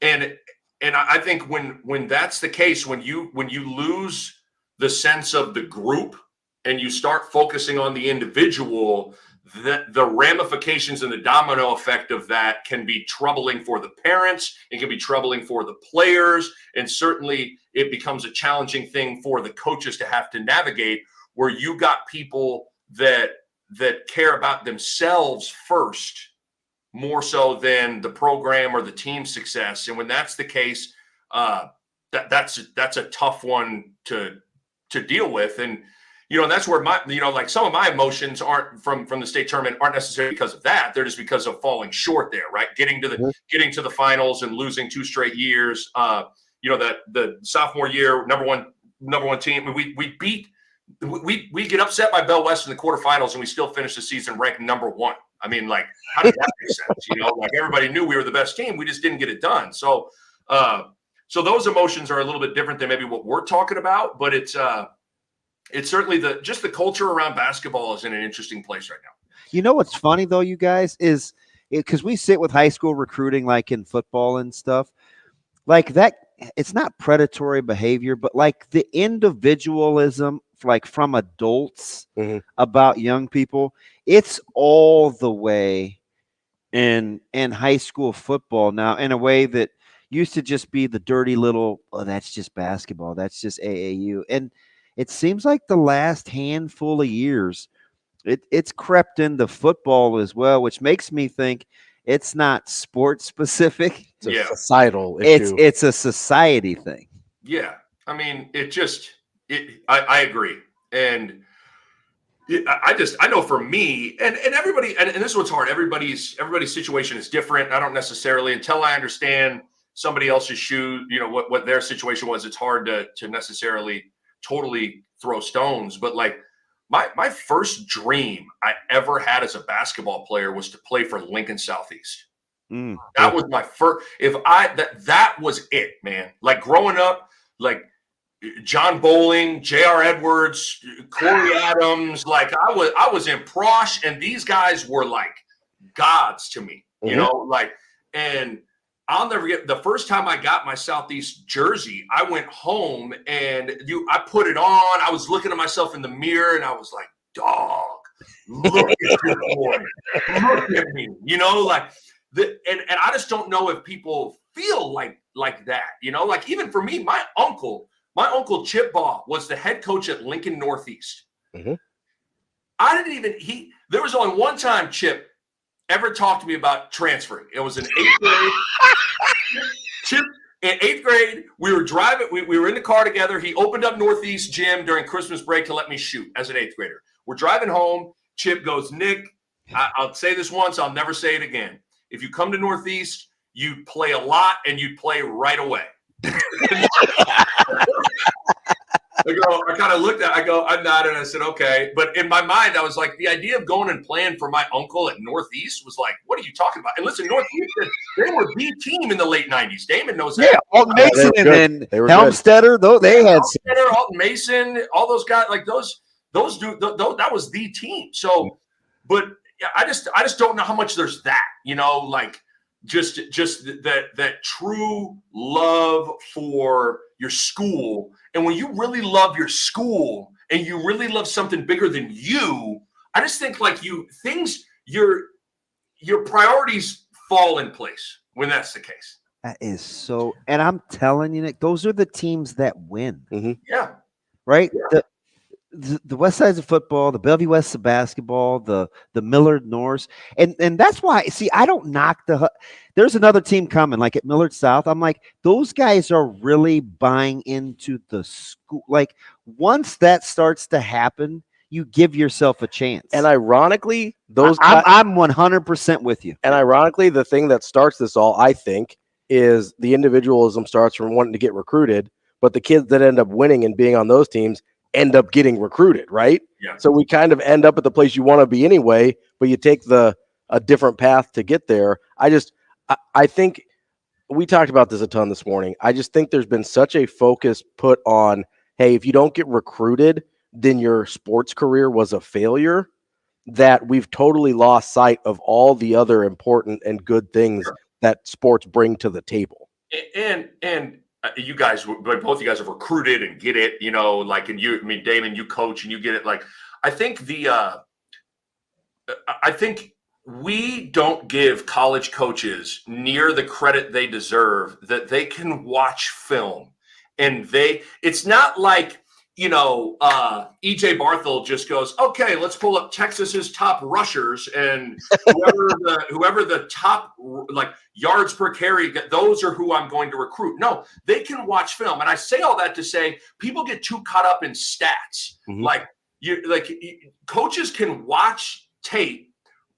And I think when that's the case, when you lose the sense of the group and you start focusing on the individual, the ramifications and the domino effect of that can be troubling for the parents. It can be troubling for the players. And certainly it becomes a challenging thing for the coaches to have to navigate, where you got people that care about themselves first, more so than the program or the team's success. And when that's the case, that's a tough one to deal with. And that's where like some of my emotions aren't from the state tournament aren't necessarily because of that. They're just because of falling short there, right? Getting to the finals and losing 2 straight years. That the sophomore year, number one team, we get upset by Bell West in the quarterfinals, and we still finish the season ranked number 1. I mean, like, how did that make sense? Like, everybody knew we were the best team. We just didn't get it done. So those emotions are a little bit different than maybe what we're talking about, but it's certainly the culture around basketball is in an interesting place right now. You know what's funny though, you guys, is because we sit with high school recruiting, like in football and stuff, like that. It's not predatory behavior, but like the individualism, like from adults about young people, it's all the way in high school football now, in a way that used to just be the dirty little, that's just basketball, that's just AAU. And it seems like the last handful of years, it's crept into football as well, which makes me think it's not sports specific. It's a societal issue. It's a society thing. Yeah. I mean, I agree. And I know for me and everybody, and this is what's hard. Everybody's situation is different. I don't necessarily, until I understand somebody else's shoe, what their situation was, it's hard to necessarily totally throw stones. But like my first dream I ever had as a basketball player was to play for Lincoln Southeast. That was my first. That was it, man. Like growing up, like John Bowling, J.R. Edwards, Corey Adams. Like I was in Prosh, and these guys were like gods to me. And I'll never forget the first time I got my Southeast jersey. I went home and I put it on. I was looking at myself in the mirror, and I was like, "Dog, look at you, boy, look at me." And I just don't know if people feel like that. Like even for me, my uncle Chip Bahe was the head coach at Lincoln Northeast. I didn't even there was only one time Chip ever talked to me about transferring. It was in 8th grade. Chip, in 8th grade, we were driving. We were in the car together. He opened up Northeast Gym during Christmas break to let me shoot as an 8th grader. We're driving home. Chip goes, "Nick, I'll say this once. I'll never say it again. If you come to Northeast, you play a lot and you play right away." I kind of looked at it. I nodded and I said, "Okay." But in my mind, I was like, the idea of going and playing for my uncle at Northeast was like, what are you talking about? And listen, Northeast, they were the team in the late 90s. Damon knows that. Yeah, Alton Mason and then Helmstetter, they had Alton Mason, all those guys, like those dudes, that was the team. So, but I just don't know how much there's that, like just that true love for your school. And when you really love your school and you really love something bigger than you, I just think like your priorities fall in place when that's the case. That is so, and I'm telling you, Nick, those are the teams that win. Yeah. Right? Yeah. the West Sides of football, the Bellevue West of basketball, the Millard Norse, and that's why. See, I don't knock there's another team coming, like at Millard South. I'm like, those guys are really buying into the school. Like, once that starts to happen, you give yourself a chance. And ironically, I'm 100% with you. And ironically, the thing that starts this all, I think, is the individualism starts from wanting to get recruited, but the kids that end up winning and being on those teams end up getting recruited, right? Yeah. So we kind of end up at the place you want to be anyway, but you take a different path to get there. I think we talked about this a ton this morning. I just think there's been such a focus put on, hey, if you don't get recruited, then your sports career was a failure, that we've totally lost sight of all the other important and good things that sports bring to the table. And you guys, both of you guys have recruited and get it, like, and you, I mean, Damon, you coach and you get it. Like, I think I think we don't give college coaches near the credit they deserve, that they can watch film and it's not like, EJ Barthel just goes, okay, let's pull up Texas's top rushers and whoever the top like yards per carry, those are who I'm going to recruit. No, they can watch film. And I say all that to say people get too caught up in stats. Coaches can watch tape,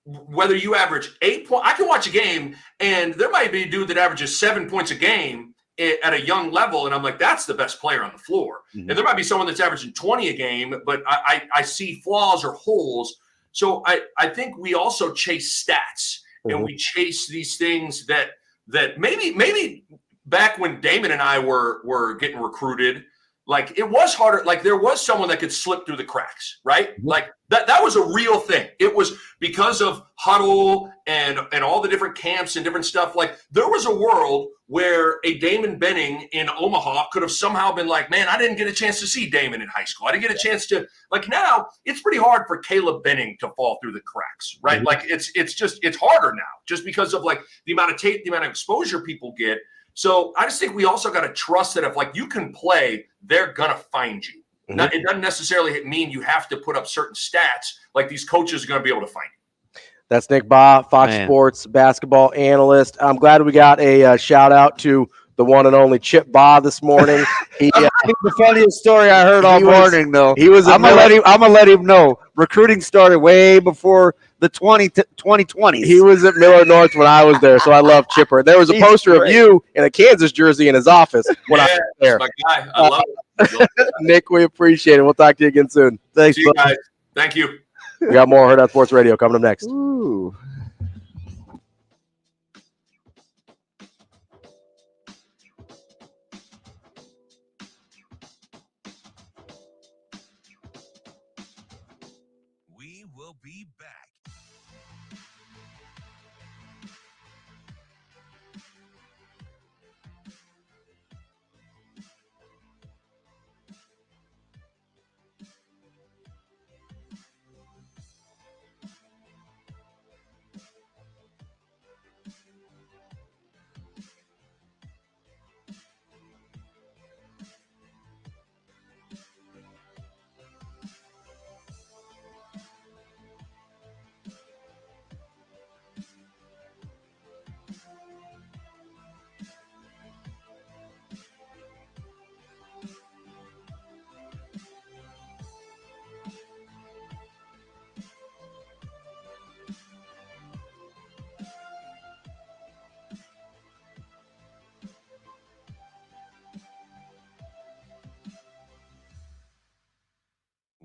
whether you average 8 points. I can watch a game and there might be a dude that averages 7 points a game at a young level, and I'm like, that's the best player on the floor. And there might be someone that's averaging 20 a game, but I see flaws or holes. So I think we also chase stats and we chase these things that maybe back when Damon and I were getting recruited, like it was harder. Like there was someone that could slip through the cracks, right? Like that was a real thing. It was because of huddle and all the different camps and different stuff. Like there was a world where a Damon Benning in Omaha could have somehow been like, man, I didn't get a chance to see Damon in high school. I didn't get a chance to, like, now it's pretty hard for Caleb Benning to fall through the cracks, right? Like it's harder now just because of like the amount of tape, the amount of exposure people get. So I just think we also got to trust that if like you can play, they're going to find you. Now, it doesn't necessarily mean you have to put up certain stats. Like these coaches are going to be able to find you. That's Nick Bahe, Fox Sports basketball analyst. I'm glad we got a shout out to the one and only Chip Bahe this morning. The funniest story I heard all morning, though. I'm gonna let him know. Recruiting started way before the 2020s. He was at Miller North when I was there, so I love Chipper. There was a poster of you in a Kansas jersey in his office when I was there. My guy. I love it. Nick, we appreciate it. We'll talk to you again soon. Thanks, See you guys. Thank you. We got more Hurrdat Sports Radio coming up next. Ooh. We will be back.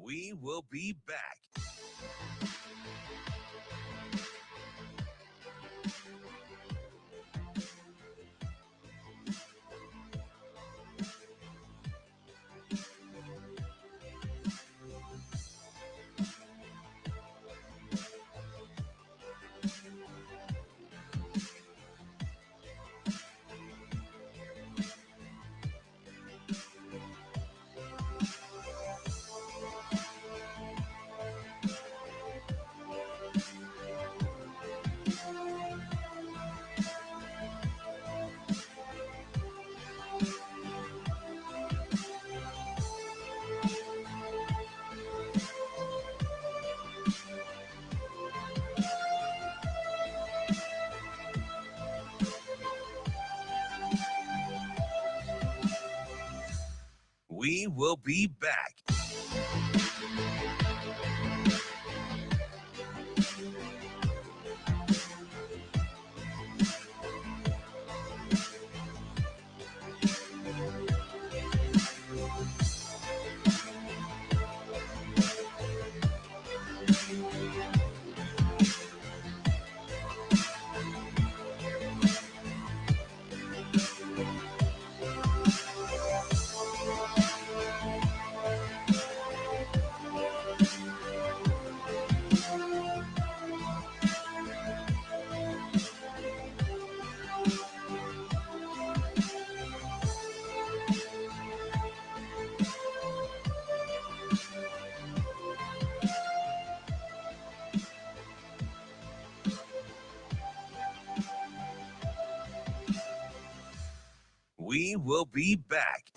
We will be back. will be back. We will be back.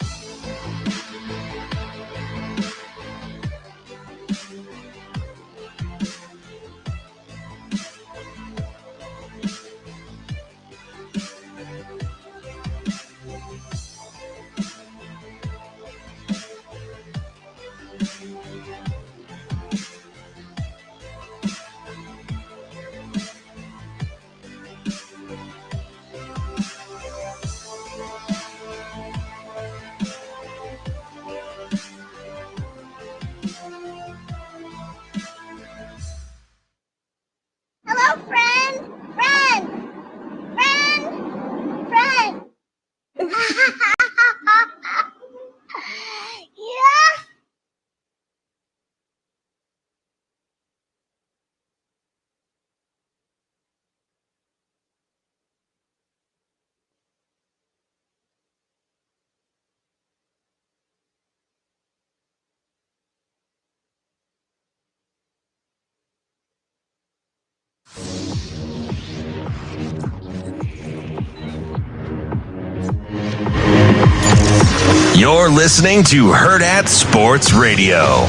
Hello, friend. Yeah. You're listening to Hurrdat Sports Radio.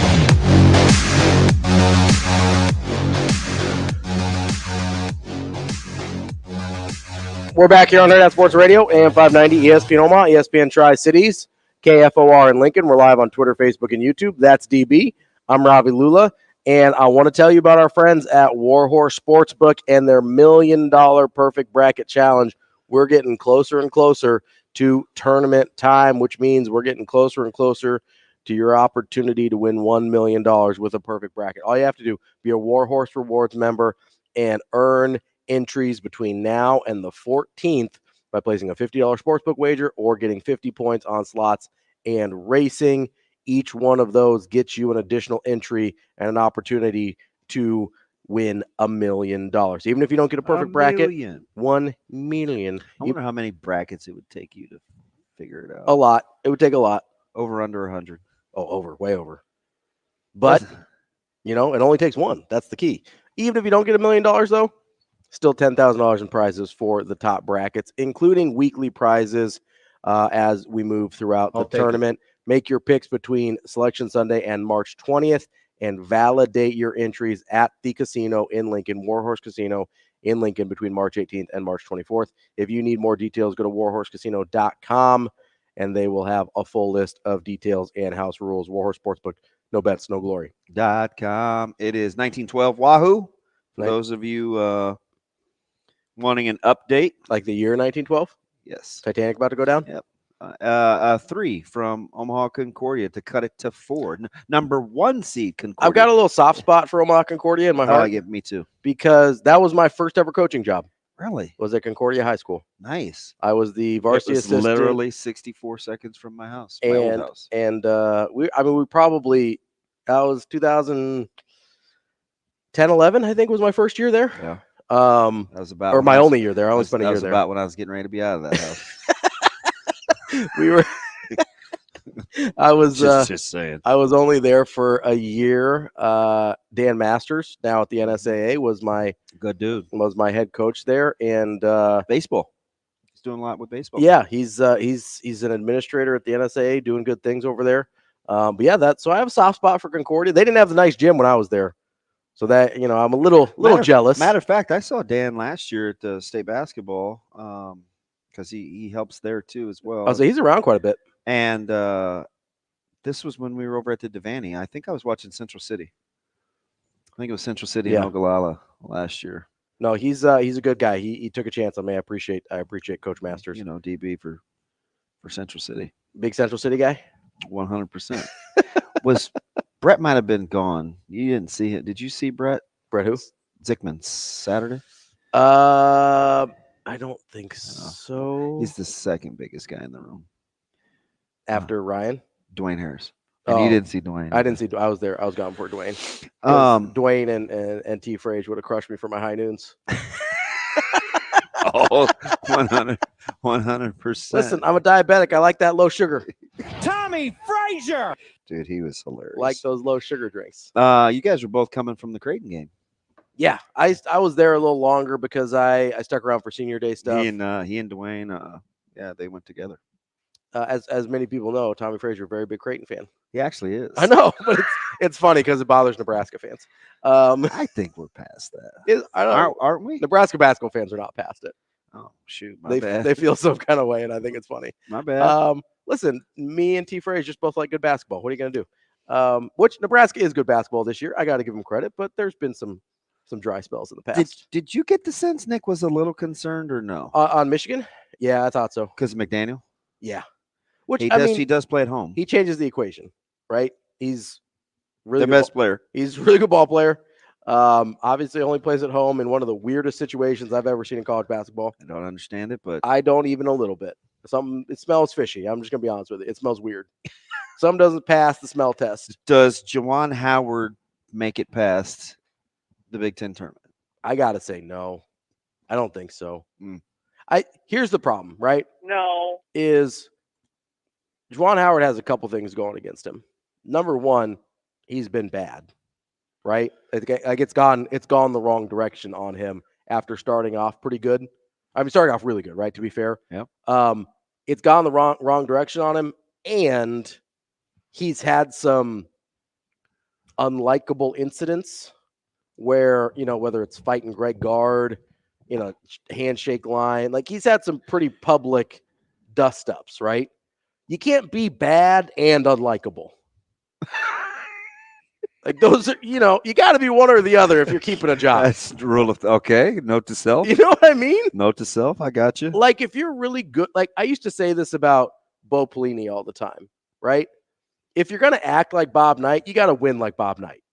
We're back here on Hurrdat Sports Radio, AM 590, ESPN Omaha, ESPN Tri-Cities, KFOR in Lincoln. We're live on Twitter, Facebook, and YouTube. That's DB. I'm Ravi Lulla, and I want to tell you about our friends at Warhorse Sportsbook and their $1 million Perfect Bracket Challenge. We're getting closer and closer to tournament time, which means we're getting closer and closer to your opportunity to win $1 million with a perfect bracket. All you have to do, be a Warhorse Rewards member and earn entries between now and the 14th by placing a $50 sportsbook wager or getting 50 points on slots and racing. Each one of those gets you an additional entry and an opportunity to win $1 million. Even if you don't get a perfect bracket, 1 million. I wonder how many brackets it would take you to figure it out. A lot. It would take a lot. Over, under 100. Oh, over, way over. But, it only takes one. That's the key. Even if you don't get $1 million, though, still $10,000 in prizes for the top brackets, including weekly prizes as we move throughout the tournament. Make your picks between Selection Sunday and March 20th and validate your entries at the casino in Lincoln, Warhorse Casino in Lincoln, between March 18th and March 24th. If you need more details, go to warhorsecasino.com, and they will have a full list of details and house rules. Warhorse Sportsbook, no bets, no glory. .com. It is 1912 Wahoo. For those of you wanting an update. Like the year 1912? Yes. Titanic about to go down? Yep. 3 from Omaha Concordia to cut it to 4. Number 1 seed Concordia. I've got a little soft spot for Omaha Concordia in my heart. Yeah, me too. Because that was my first ever coaching job. Really? Was at Concordia High School. Nice. I was the varsity assistant. Literally 64 seconds from my house. My old house. And we probably, that was 2010, 11, I think was my first year there. Yeah. That was about, or my only year there. I only spent a year there. That was about when I was getting ready to be out of that house. We were. I was just saying. I was only there for a year. Dan Masters, now at the NSAA, was my good dude. Was my head coach there, and baseball. He's doing a lot with baseball. Yeah, he's an administrator at the NSAA, doing good things over there. But yeah, so I have a soft spot for Concordia. They didn't have the nice gym when I was there, so that I'm a little jealous. Matter of fact, I saw Dan last year at the state basketball. Because he helps there too as well. Oh, so he's around quite a bit. And This was when we were over at the Devaney. I think I was watching Central City. I think it was Central City in Ogallala last year. No, he's a good guy. He took a chance on me. I appreciate Coach Masters. DB for Central City. Big Central City guy. 100%. Was Brett might have been gone. You didn't see him. Did you see Brett? Brett who? Zickman Saturday. I don't think so. He's the second biggest guy in the room after Ryan. Dwayne Harris. And you didn't see Dwayne. I didn't see. I was there. I was gone for Dwayne. Dwayne and T. Frage would have crushed me for my high noons. 100%. Listen, I'm a diabetic. I like that low sugar. Tommy Frazier. Dude, he was hilarious. Like those low sugar drinks. You guys were both coming from the Creighton game. Yeah, I was there a little longer because I stuck around for senior day stuff. He and Dwayne, they went together. As many people know, Tommy Frazier, a very big Creighton fan. He actually is. I know, but it's funny because it bothers Nebraska fans. I think we're past that. Aren't we? Nebraska basketball fans are not past it. Oh, shoot. My bad. They feel some kind of way, and I think it's funny. My bad. Listen, me and T. Frazier just both like good basketball. What are you going to do? Which Nebraska is good basketball this year. I got to give them credit, but there's been some dry spells in the past. Did you get the sense Nick was a little concerned or no? On Michigan? Yeah, I thought so. Because of McDaniel? Yeah. Which he does play at home. He changes the equation, right? He's really the best player. He's a really good ball player. Obviously only plays at home in one of the weirdest situations I've ever seen in college basketball. I don't understand it, but I don't even a little bit. It smells fishy. I'm just gonna be honest with you. It smells weird. Something doesn't pass the smell test. Does Juwan Howard make it past the Big Ten tournament? I gotta say no. I don't think so. Here's the problem, right? No. Is Juwan Howard has a couple things going against him. Number one, he's been bad, right? Like it's gone the wrong direction on him after starting off pretty good. I mean, starting off really good, right? To be fair, yeah. It's gone the wrong direction on him, and he's had some unlikable incidents where whether it's fighting Greg Gard, handshake line, like he's had some pretty public dust ups, right? You can't be bad and unlikable. Like those are, you got to be one or the other if you're keeping a job. That's the rule of okay. Note to self. You know what I mean? Note to self. I got you. Like if you're really good, like I used to say this about Bo Pelini all the time, right? If you're gonna act like Bob Knight, you got to win like Bob Knight,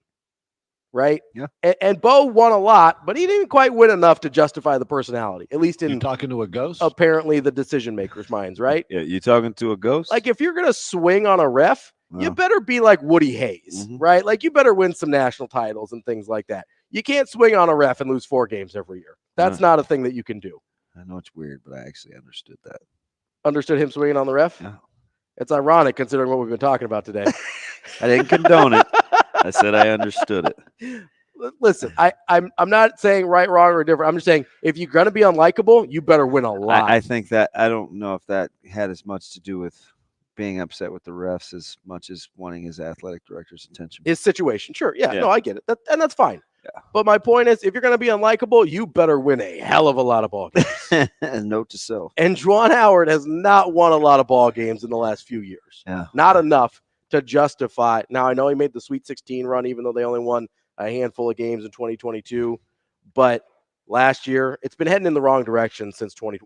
right? Yeah. And Bo won a lot, but he didn't quite win enough to justify the personality. At least in you talking to a ghost. Apparently, the decision makers' minds, right? Yeah, you talking to a ghost? Like if you're gonna swing on a ref. You better be like Woody Hayes, right? Like you better win some national titles and things like that. You can't swing on a ref and lose 4 games every year. That's not a thing that you can do. I know it's weird, but I actually understood that. Understood him swinging on the ref? Yeah. It's ironic considering what we've been talking about today. I didn't condone it. I said I understood it. Listen, I'm not saying right, wrong, or different. I'm just saying if you're going to be unlikable, you better win a lot. I think that I don't know if that had as much to do with being upset with the refs as much as wanting his athletic director's attention. His situation, sure. Yeah, no, I get it. And that's fine. Yeah. But my point is, if you're going to be unlikable, you better win a hell of a lot of ball games. And note to self. And Juwan Howard has not won a lot of ball games in the last few years. Yeah. Not enough to justify. Now, I know he made the Sweet 16 run, even though they only won a handful of games in 2022. But last year, it's been heading in the wrong direction since 21,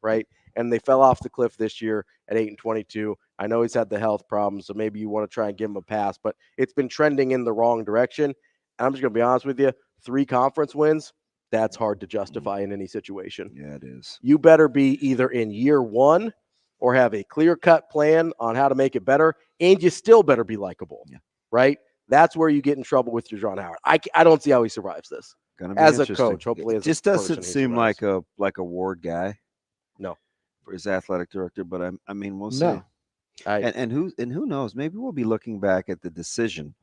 right? And they fell off the cliff this year at 8-22. I know he's had the health problems, so maybe you want to try and give him a pass, but it's been trending in the wrong direction. And I'm just going to be honest with you, 3 conference wins, that's hard to justify in any situation. Yeah, it is. You better be either in year 1 or have a clear-cut plan on how to make it better, and you still better be likable, right? That's where you get in trouble with your Juwan Howard. I don't see how he survives this as a coach. Hopefully, it just doesn't seem like a Ward guy. No. For his athletic director, but I mean, we'll see. No. And who knows? Maybe we'll be looking back at the decision,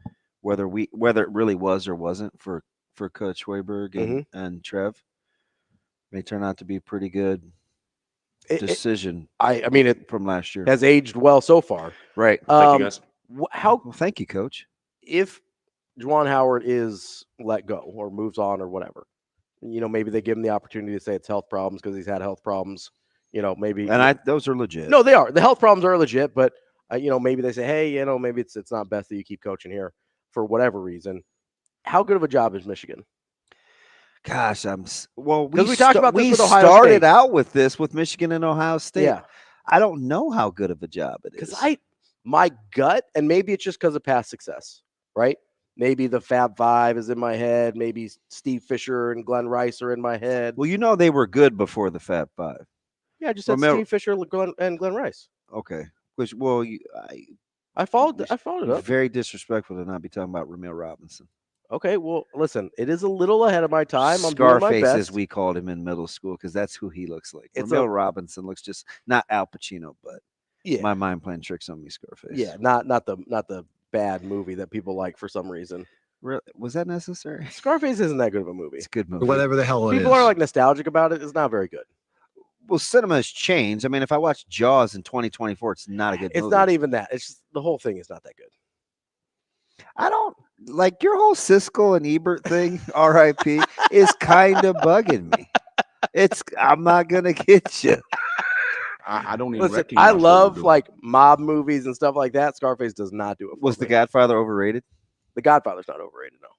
whether it really was or wasn't for Coach Hoiberg and Trev. May turn out to be a pretty good decision. I mean, it from last year has aged well so far. Right. Thank you guys. Well, thank you, Coach. If Juwan Howard is let go or moves on or whatever, maybe they give him the opportunity to say it's health problems because he's had health problems. Maybe. And those are legit. No, they are. The health problems are legit, but maybe they say, hey, maybe it's not best that you keep coaching here for whatever reason. How good of a job is Michigan? Gosh, we talked about this with Ohio started State. out with this with Michigan and Ohio State. Yeah. I don't know how good of a job it is. Because my gut, and maybe it's just because of past success, right? Maybe the Fab Five is in my head. Maybe Steve Fisher and Glenn Rice are in my head. Well, they were good before the Fab Five. Yeah, I just said Steve Fisher and Glenn Rice. Okay. I followed it up. Very disrespectful to not be talking about Ramil Robinson. Okay, well, listen, it is a little ahead of my time. I'm Scarface, doing my best. as we called him in middle school, because that's who he looks like. Ramil Robinson looks just not Al Pacino, but my mind playing tricks on me, Scarface. Yeah, not the bad movie that people like for some reason. Really? Was that necessary? Scarface isn't that good of a movie. It's a good movie. Whatever the hell it is. People are like nostalgic about it. It's not very good. Well, cinema has changed. I mean, if I watch Jaws in 2024, it's not a good movie. It's not even that. It's just the whole thing is not that good. I don't like your whole Siskel and Ebert thing, RIP, is kind of bugging me. I'm not going to get you. I don't even Listen, I love like mob movies and stuff like that. Scarface does not do it. Was The Godfather overrated? The Godfather's not overrated, no.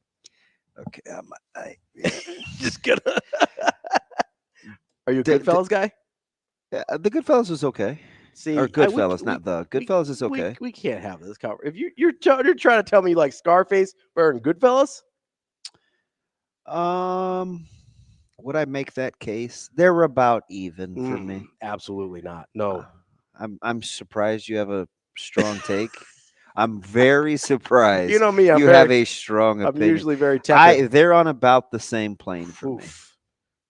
Okay, just gonna. Are you a Goodfellas guy? Yeah, the Goodfellas was okay. See, or Goodfellas, not the Goodfellas is okay. We can't have this cover. If you're trying to tell me you like Scarface better than Goodfellas, would I make that case? They're about even for me. Absolutely not. No, I'm surprised you have a strong take. I'm very surprised. You know me. You have a strong opinion. I'm usually very tepid. They're on about the same plane for me.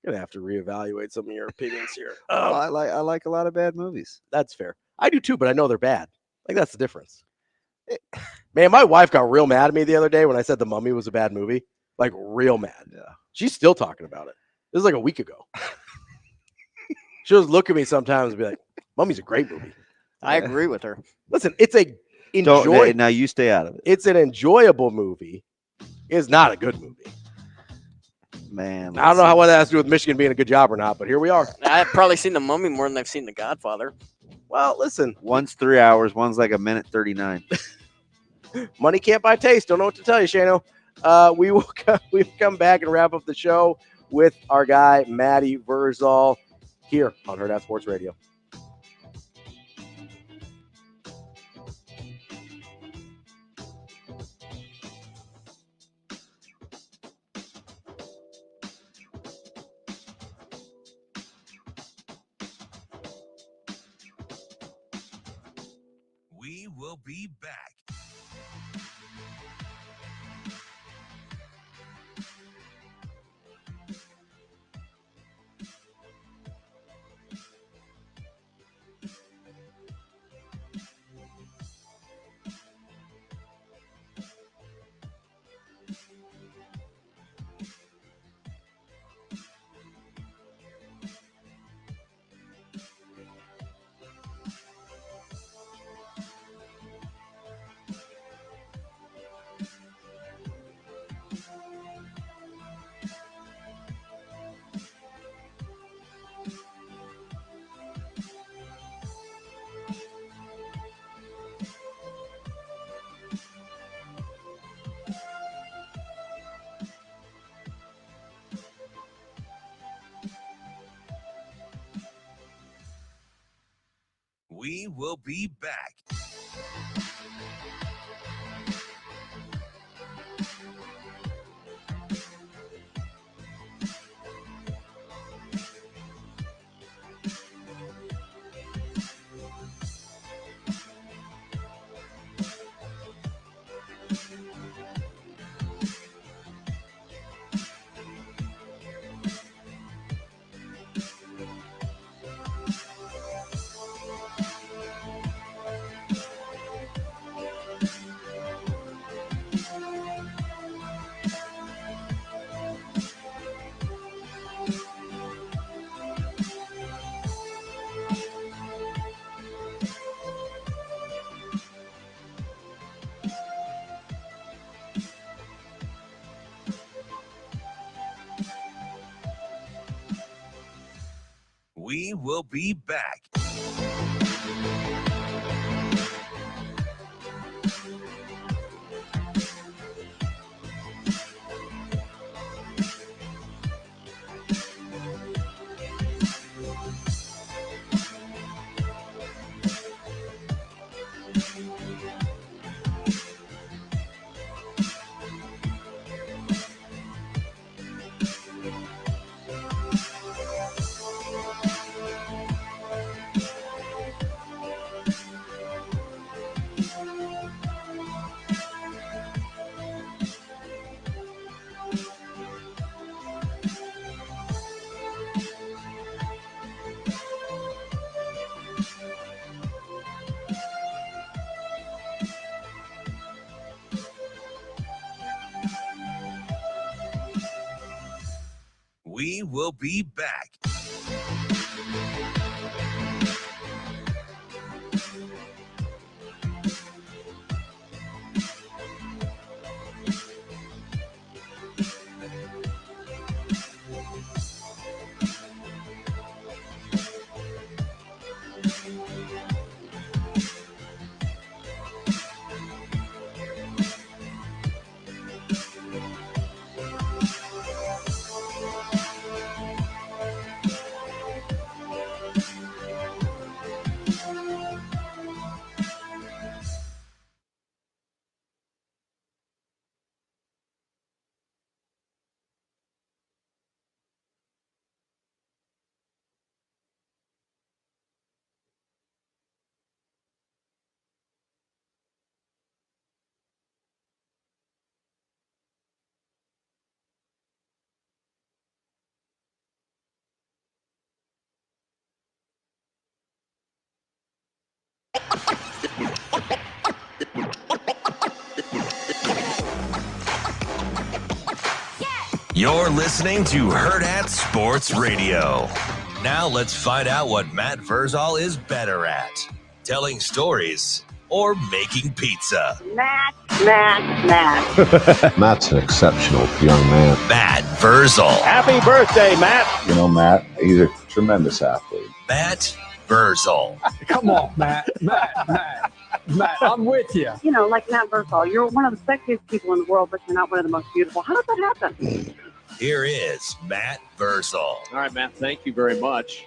Gonna have to reevaluate some of your opinions here. I like a lot of bad movies. That's fair. I do too, but I know they're bad. Like that's the difference. Man, my wife got real mad at me the other day when I said The Mummy was a bad movie. Like real mad. Yeah. She's still talking about it. This is like a week ago. She'll just look at me sometimes and be like, "Mummy's a great movie." I agree with her. Listen, it's a now you stay out of it. It's an enjoyable movie. It's not a good movie. Man, I don't know what that has to do with Michigan being a good job or not, but here we are. I've probably seen The Mummy more than I've seen The Godfather. Well, listen. One's 3 hours, one's like 1:39. Money can't buy taste. Don't know what to tell you, Shano. We'll come back and wrap up the show with our guy, Matty Vrzal, here on Hurrdat Sports Radio. We will be back. We will be back. We will be back. We will be back. You're listening to Hurrdat Sports Radio. Now let's find out what Matt Vrzal is better at. Telling stories or making pizza. Matt. Matt's an exceptional young man. Matt Vrzal. Happy birthday, Matt. You know, Matt, he's a tremendous athlete. Matt Vrzal. Come on, Matt, I'm with you. You know, like Matt Vrzal, you're one of the sexiest people in the world, but you're not one of the most beautiful. How does that happen? Here is Matt Vrzal. All right, Matt, thank you very much.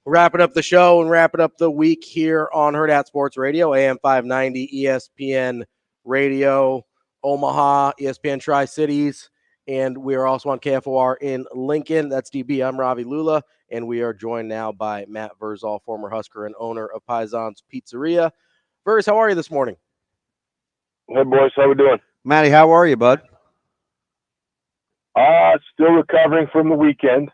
Wrapping up the show and wrapping up the week here on Hurrdat Sports Radio, AM 590, ESPN Radio, Omaha, ESPN Tri-Cities, and we are also on KFOR in Lincoln. That's DB. I'm Ravi Lulla, and we are joined now by Matt Vrzal, former Husker and owner of Paisan's Pizzeria. Verz, how are you this morning? Hey, boys, how we doing? Matty, how are you, bud? Still recovering from the weekend.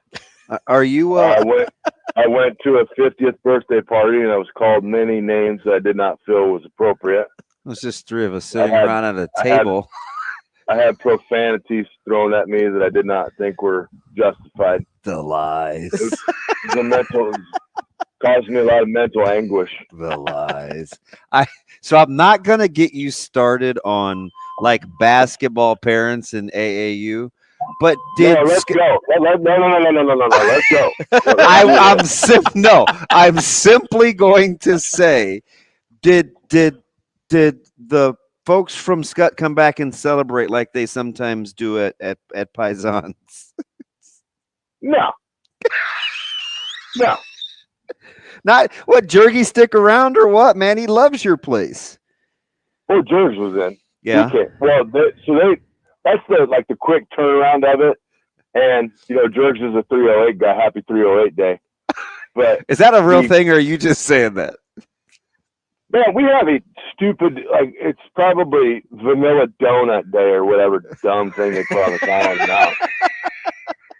Are you? I went to a 50th birthday party, and I was called many names that I did not feel was appropriate. It was just three of us sitting around at a table. I had profanities thrown at me that I did not think were justified. The lies. It caused me a lot of mental anguish. The lies. So I'm not gonna get you started on like basketball parents in AAU. But let's go. No. Let's go. I'm simply going to say, did the folks from Scott come back and celebrate like they sometimes do at Paisan's? No. Not what, Jergy stick around or what, man? He loves your place. Well, Jergs was in. Yeah. Well, that's the quick turnaround of it. And, Jergs is a 308 guy. Happy 308 day. But is that a real thing, or are you just saying that? Man, we have a stupid, it's probably vanilla donut day or whatever dumb thing they put on the calendar now.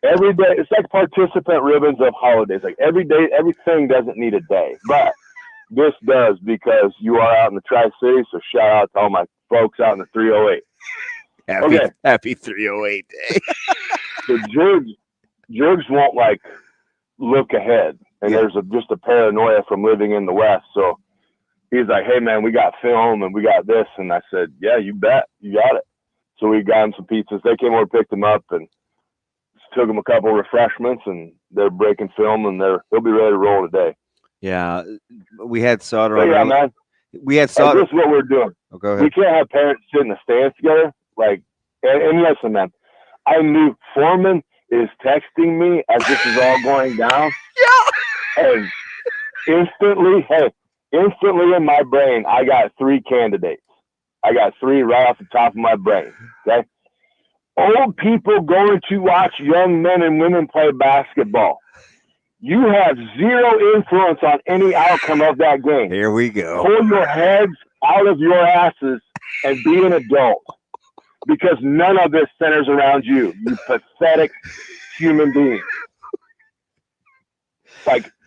Every day, it's like participant ribbons of holidays. Like every day, everything doesn't need a day. But this does, because you are out in the Tri-Cities, so shout out to all my folks out in the 308. Happy 308 day. So Jergs won't look ahead, and there's just a paranoia from living in the West. So he's like, "Hey man, we got film and we got this," and I said, "Yeah, you bet, you got it." So we got him some pizzas. They came over, picked them up, and took them a couple of refreshments, and they're breaking film, and they'll be ready to roll today. Yeah, we had Sautter. Yeah, man. We had Sautter. This is what we're doing. Oh, go ahead. We can't have parents sit in the stands together. And listen, man, I knew Foreman is texting me as this is all going down. Yeah. And instantly in my brain, I got three candidates. I got three right off the top of my brain. Okay. Old people going to watch young men and women play basketball. You have zero influence on any outcome of that game. Here we go. Pull your heads out of your asses and be an adult, because none of this centers around you, you pathetic human being.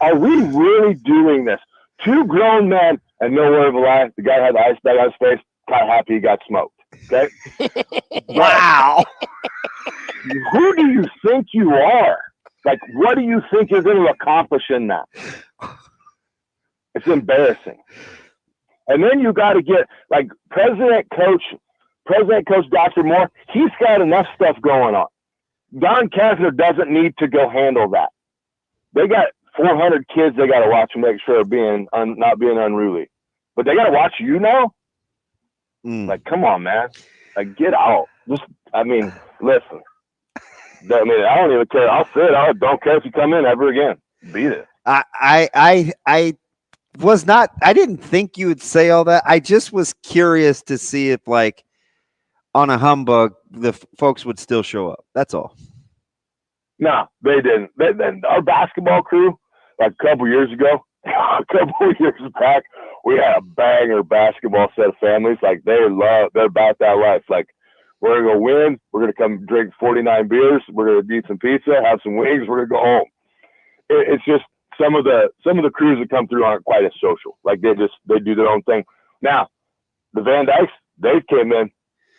Are we really doing this? Two grown men, and no word of a lie, the guy had the ice bag on his face, kind of happy he got smoked. Okay. Wow. Who do you think you are? Like, what do you think you're going to accomplish in that? It's embarrassing. And then you got to get, like, President Coach Dr. Moore, he's got enough stuff going on. Don Kessler doesn't need to go handle that. They got 400 kids they got to watch and make sure they're not being unruly. But they got to watch you now? Like, come on, man. Like, get out. Listen. I don't even care. I'll sit. I don't care if you come in ever again. Beat it. I didn't think you would say all that. I just was curious to see if, like, on a humbug, the folks would still show up. That's all. No, they didn't. Our basketball crew, like a couple years ago, a couple years back, we had a banger basketball set of families. Like, they're about that life. Like, we're going to go win. We're going to come drink 49 beers. We're going to eat some pizza, have some wings. We're going to go home. It's just some of the crews that come through aren't quite as social. Like, they do their own thing. Now, the Van Dykes, they came in.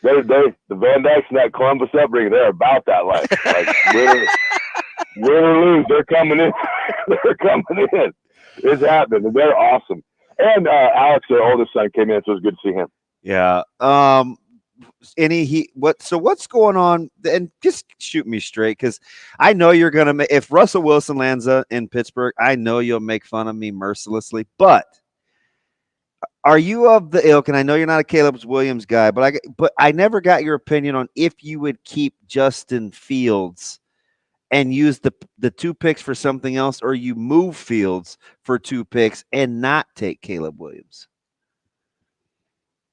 The Van Dykes and that Columbus upbringing, they're about that life. Like, win or lose, they're coming in. They're coming in. It's happening. They're awesome. And Alex, their oldest son, came in, so it was good to see him. Yeah. What's going on? And just shoot me straight, because I know you're gonna make. If Russell Wilson lands in Pittsburgh, I know you'll make fun of me mercilessly. But are you of the ilk? And I know you're not a Caleb Williams guy, but I never got your opinion on if you would keep Justin Fields and use the 2 picks for something else, or you move Fields for 2 picks and not take Caleb Williams.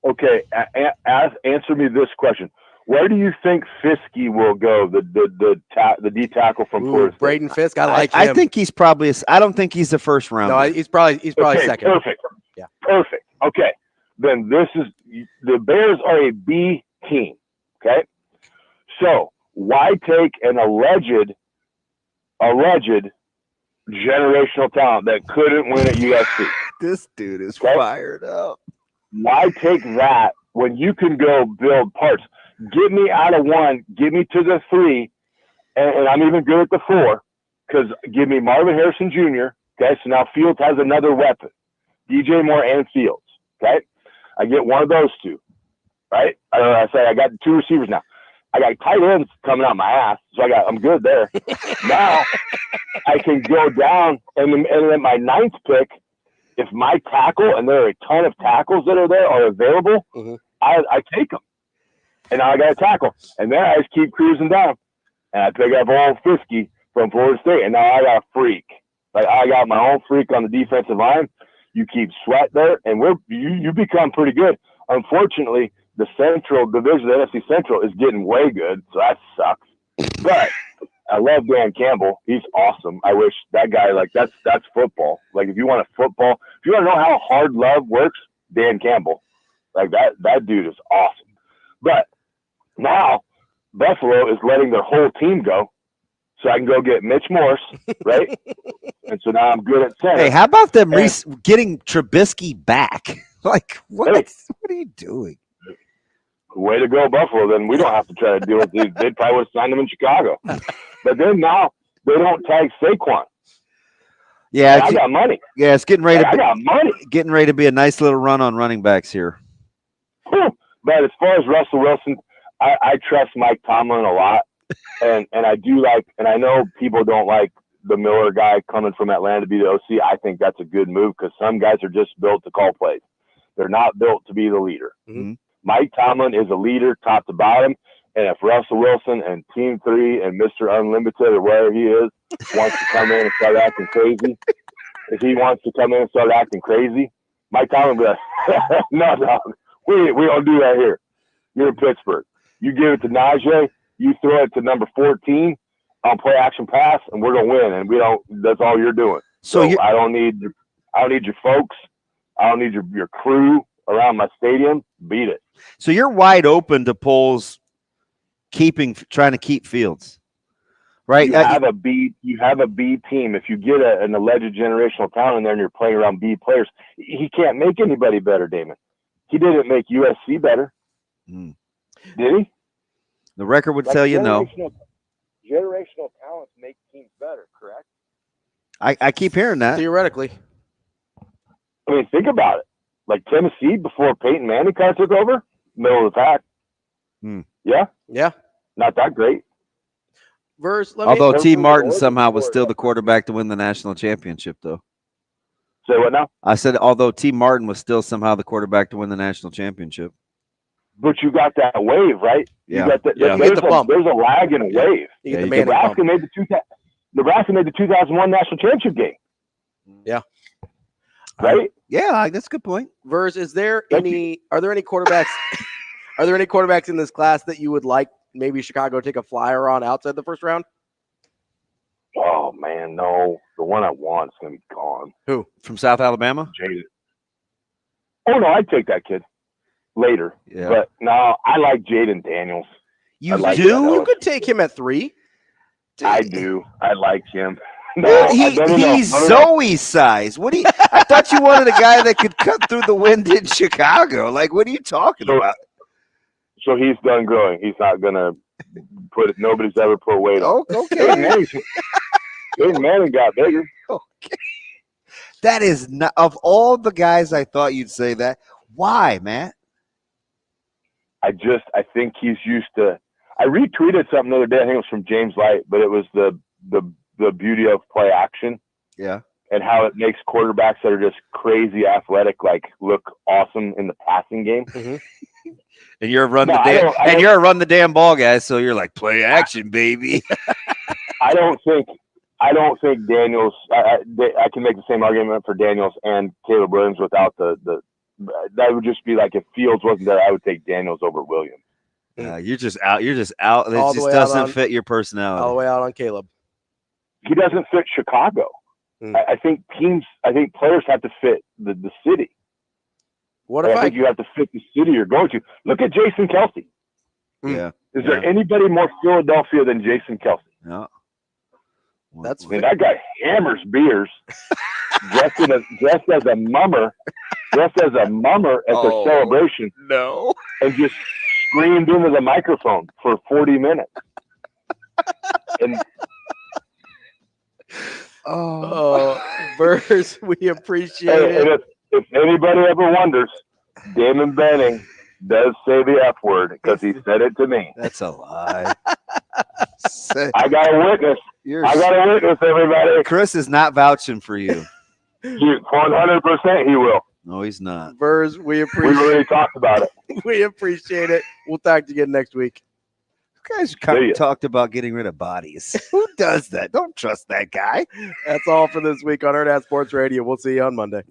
Okay, answer me this question: where do you think Fiske will go? The D tackle from Florida State. Braden Fiske, I like him. I think he's probably. I don't think he's the first round. No, he's probably okay, second. Perfect. Yeah. Perfect. Okay, then the Bears are a B team. Okay, so why take an alleged generational talent that couldn't win at USC? This dude is fired up. Why take that when you can go build parts? Get me out of 1, get me to the 3, and I'm even good at the 4, because give me Marvin Harrison Jr., okay? So now Fields has another weapon, DJ Moore and Fields, okay? I get one of those 2, right? I say I got 2 receivers now. I got tight ends coming out my ass, so I'm good there. Now I can go down, and then my 9th pick, if my tackle, and there are a ton of tackles that are there, are available, I take them. And now I got a tackle. And then I just keep cruising down. And I pick up old Fiske from Florida State. And now I got a freak. Like, I got my own freak on the defensive line. You keep Sweat there, and you become pretty good. Unfortunately, the Central Division, the NFC Central, is getting way good, so that sucks. But I love Dan Campbell. He's awesome. I wish that guy, like, that's football. Like, if you want to know how hard love works, Dan Campbell. Like, that dude is awesome. But now Buffalo is letting their whole team go, so I can go get Mitch Morse, right? And so now I'm good at center. Hey, how about them getting Trubisky back? Like, what? Hey, what are you doing? Way to go, Buffalo. Then we don't have to try to deal with these. They probably would have signed them in Chicago. But then now they don't tag Saquon. Yeah, I got money. Yeah, it's getting ready. I got money. Getting ready to be a nice little run on running backs here. But as far as Russell Wilson, I trust Mike Tomlin a lot, and I do like, and I know people don't like the Miller guy coming from Atlanta to be the OC. I think that's a good move because some guys are just built to call plays. They're not built to be the leader. Mm-hmm. Mike Tomlin is a leader top to bottom, and if Russell Wilson and Team 3 and Mr. Unlimited or wherever he is wants to come in and start acting crazy, if he wants to come in and start acting crazy, Mike Tomlin will be like, no, we don't do that here. You're in Pittsburgh. You give it to Najee, you throw it to number 14 on play action pass, and we're gonna win. And we don't. That's all you're doing. So I don't need your folks. I don't need your crew around my stadium. Beat it. So you're wide open to polls trying to keep Fields, right? You have a B team. If you get an alleged generational talent in there and you're playing around B players, he can't make anybody better, Damon. He didn't make USC better. Did he? The record would Like, tell you no. Generational talents make teams better, correct? I keep hearing that. Theoretically. I mean, think about it. Like Tennessee before Peyton Manning kind of took over, middle of the pack. Yeah? Yeah. Not that great. Although T. Martin somehow was still the quarterback to win the national championship, though. Say what now? I said, although T. Martin was still somehow the quarterback to win the national championship. But you got that wave, right? Yeah. You got that. Yeah. There's a lag in a wave. You get the Nebraska made the 2001 national championship game. Yeah. Right? Yeah, that's a good point. Verz, are there any quarterbacks are there any quarterbacks in this class that you would like maybe Chicago take a flyer on outside the first round? Oh man, no. The one I want is gonna be gone. Who? From South Alabama? Jaden. Oh no, I'd take that kid later. Yeah. But no, I like Jaden Daniels. You like do? You could take him at 3. I do. I like him. No, he's Zoe size. What do you? I thought you wanted a guy that could cut through the wind in Chicago. Like, what are you talking about? So he's done growing. He's not gonna put it. Nobody's ever put weight on. Okay. Peyton Manning got bigger. Okay. That is not of all the guys I thought you'd say that. Why, Matt? I think he's used to. I retweeted something the other day. I think it was from James Light, but it was the beauty of play action. Yeah. And how it makes quarterbacks that are just crazy athletic look awesome in the passing game. Mm-hmm. And you're a run the damn ball guy, so you're like play action, baby. I don't think Daniels. I can make the same argument for Daniels and Caleb Williams without the. That would just be like if Fields wasn't there, I would take Daniels over Williams. You're just out. It just doesn't fit your personality. All the way out on Caleb. He doesn't fit Chicago. I think players have to fit the city. I think you have to fit the city you're going to. Look at Jason Kelce. Yeah. Is there anybody more Philadelphia than Jason Kelce? No. That guy hammers beers, dressed as a mummer at their celebration. No. And just screamed into the microphone for 40 minutes. And Verz, we appreciate it. And if anybody ever wonders, Damon Benning does say the F word because he said it to me. That's a lie. I got a witness. Everybody. Chris is not vouching for you. 100% he will. No, he's not. Verz, we appreciate it. We already talked about it. We appreciate it. We'll talk to you again next week. You guys talked about getting rid of bodies. Who does that? Don't trust that guy. That's all for this week on Hurrdat Sports Radio. We'll see you on Monday.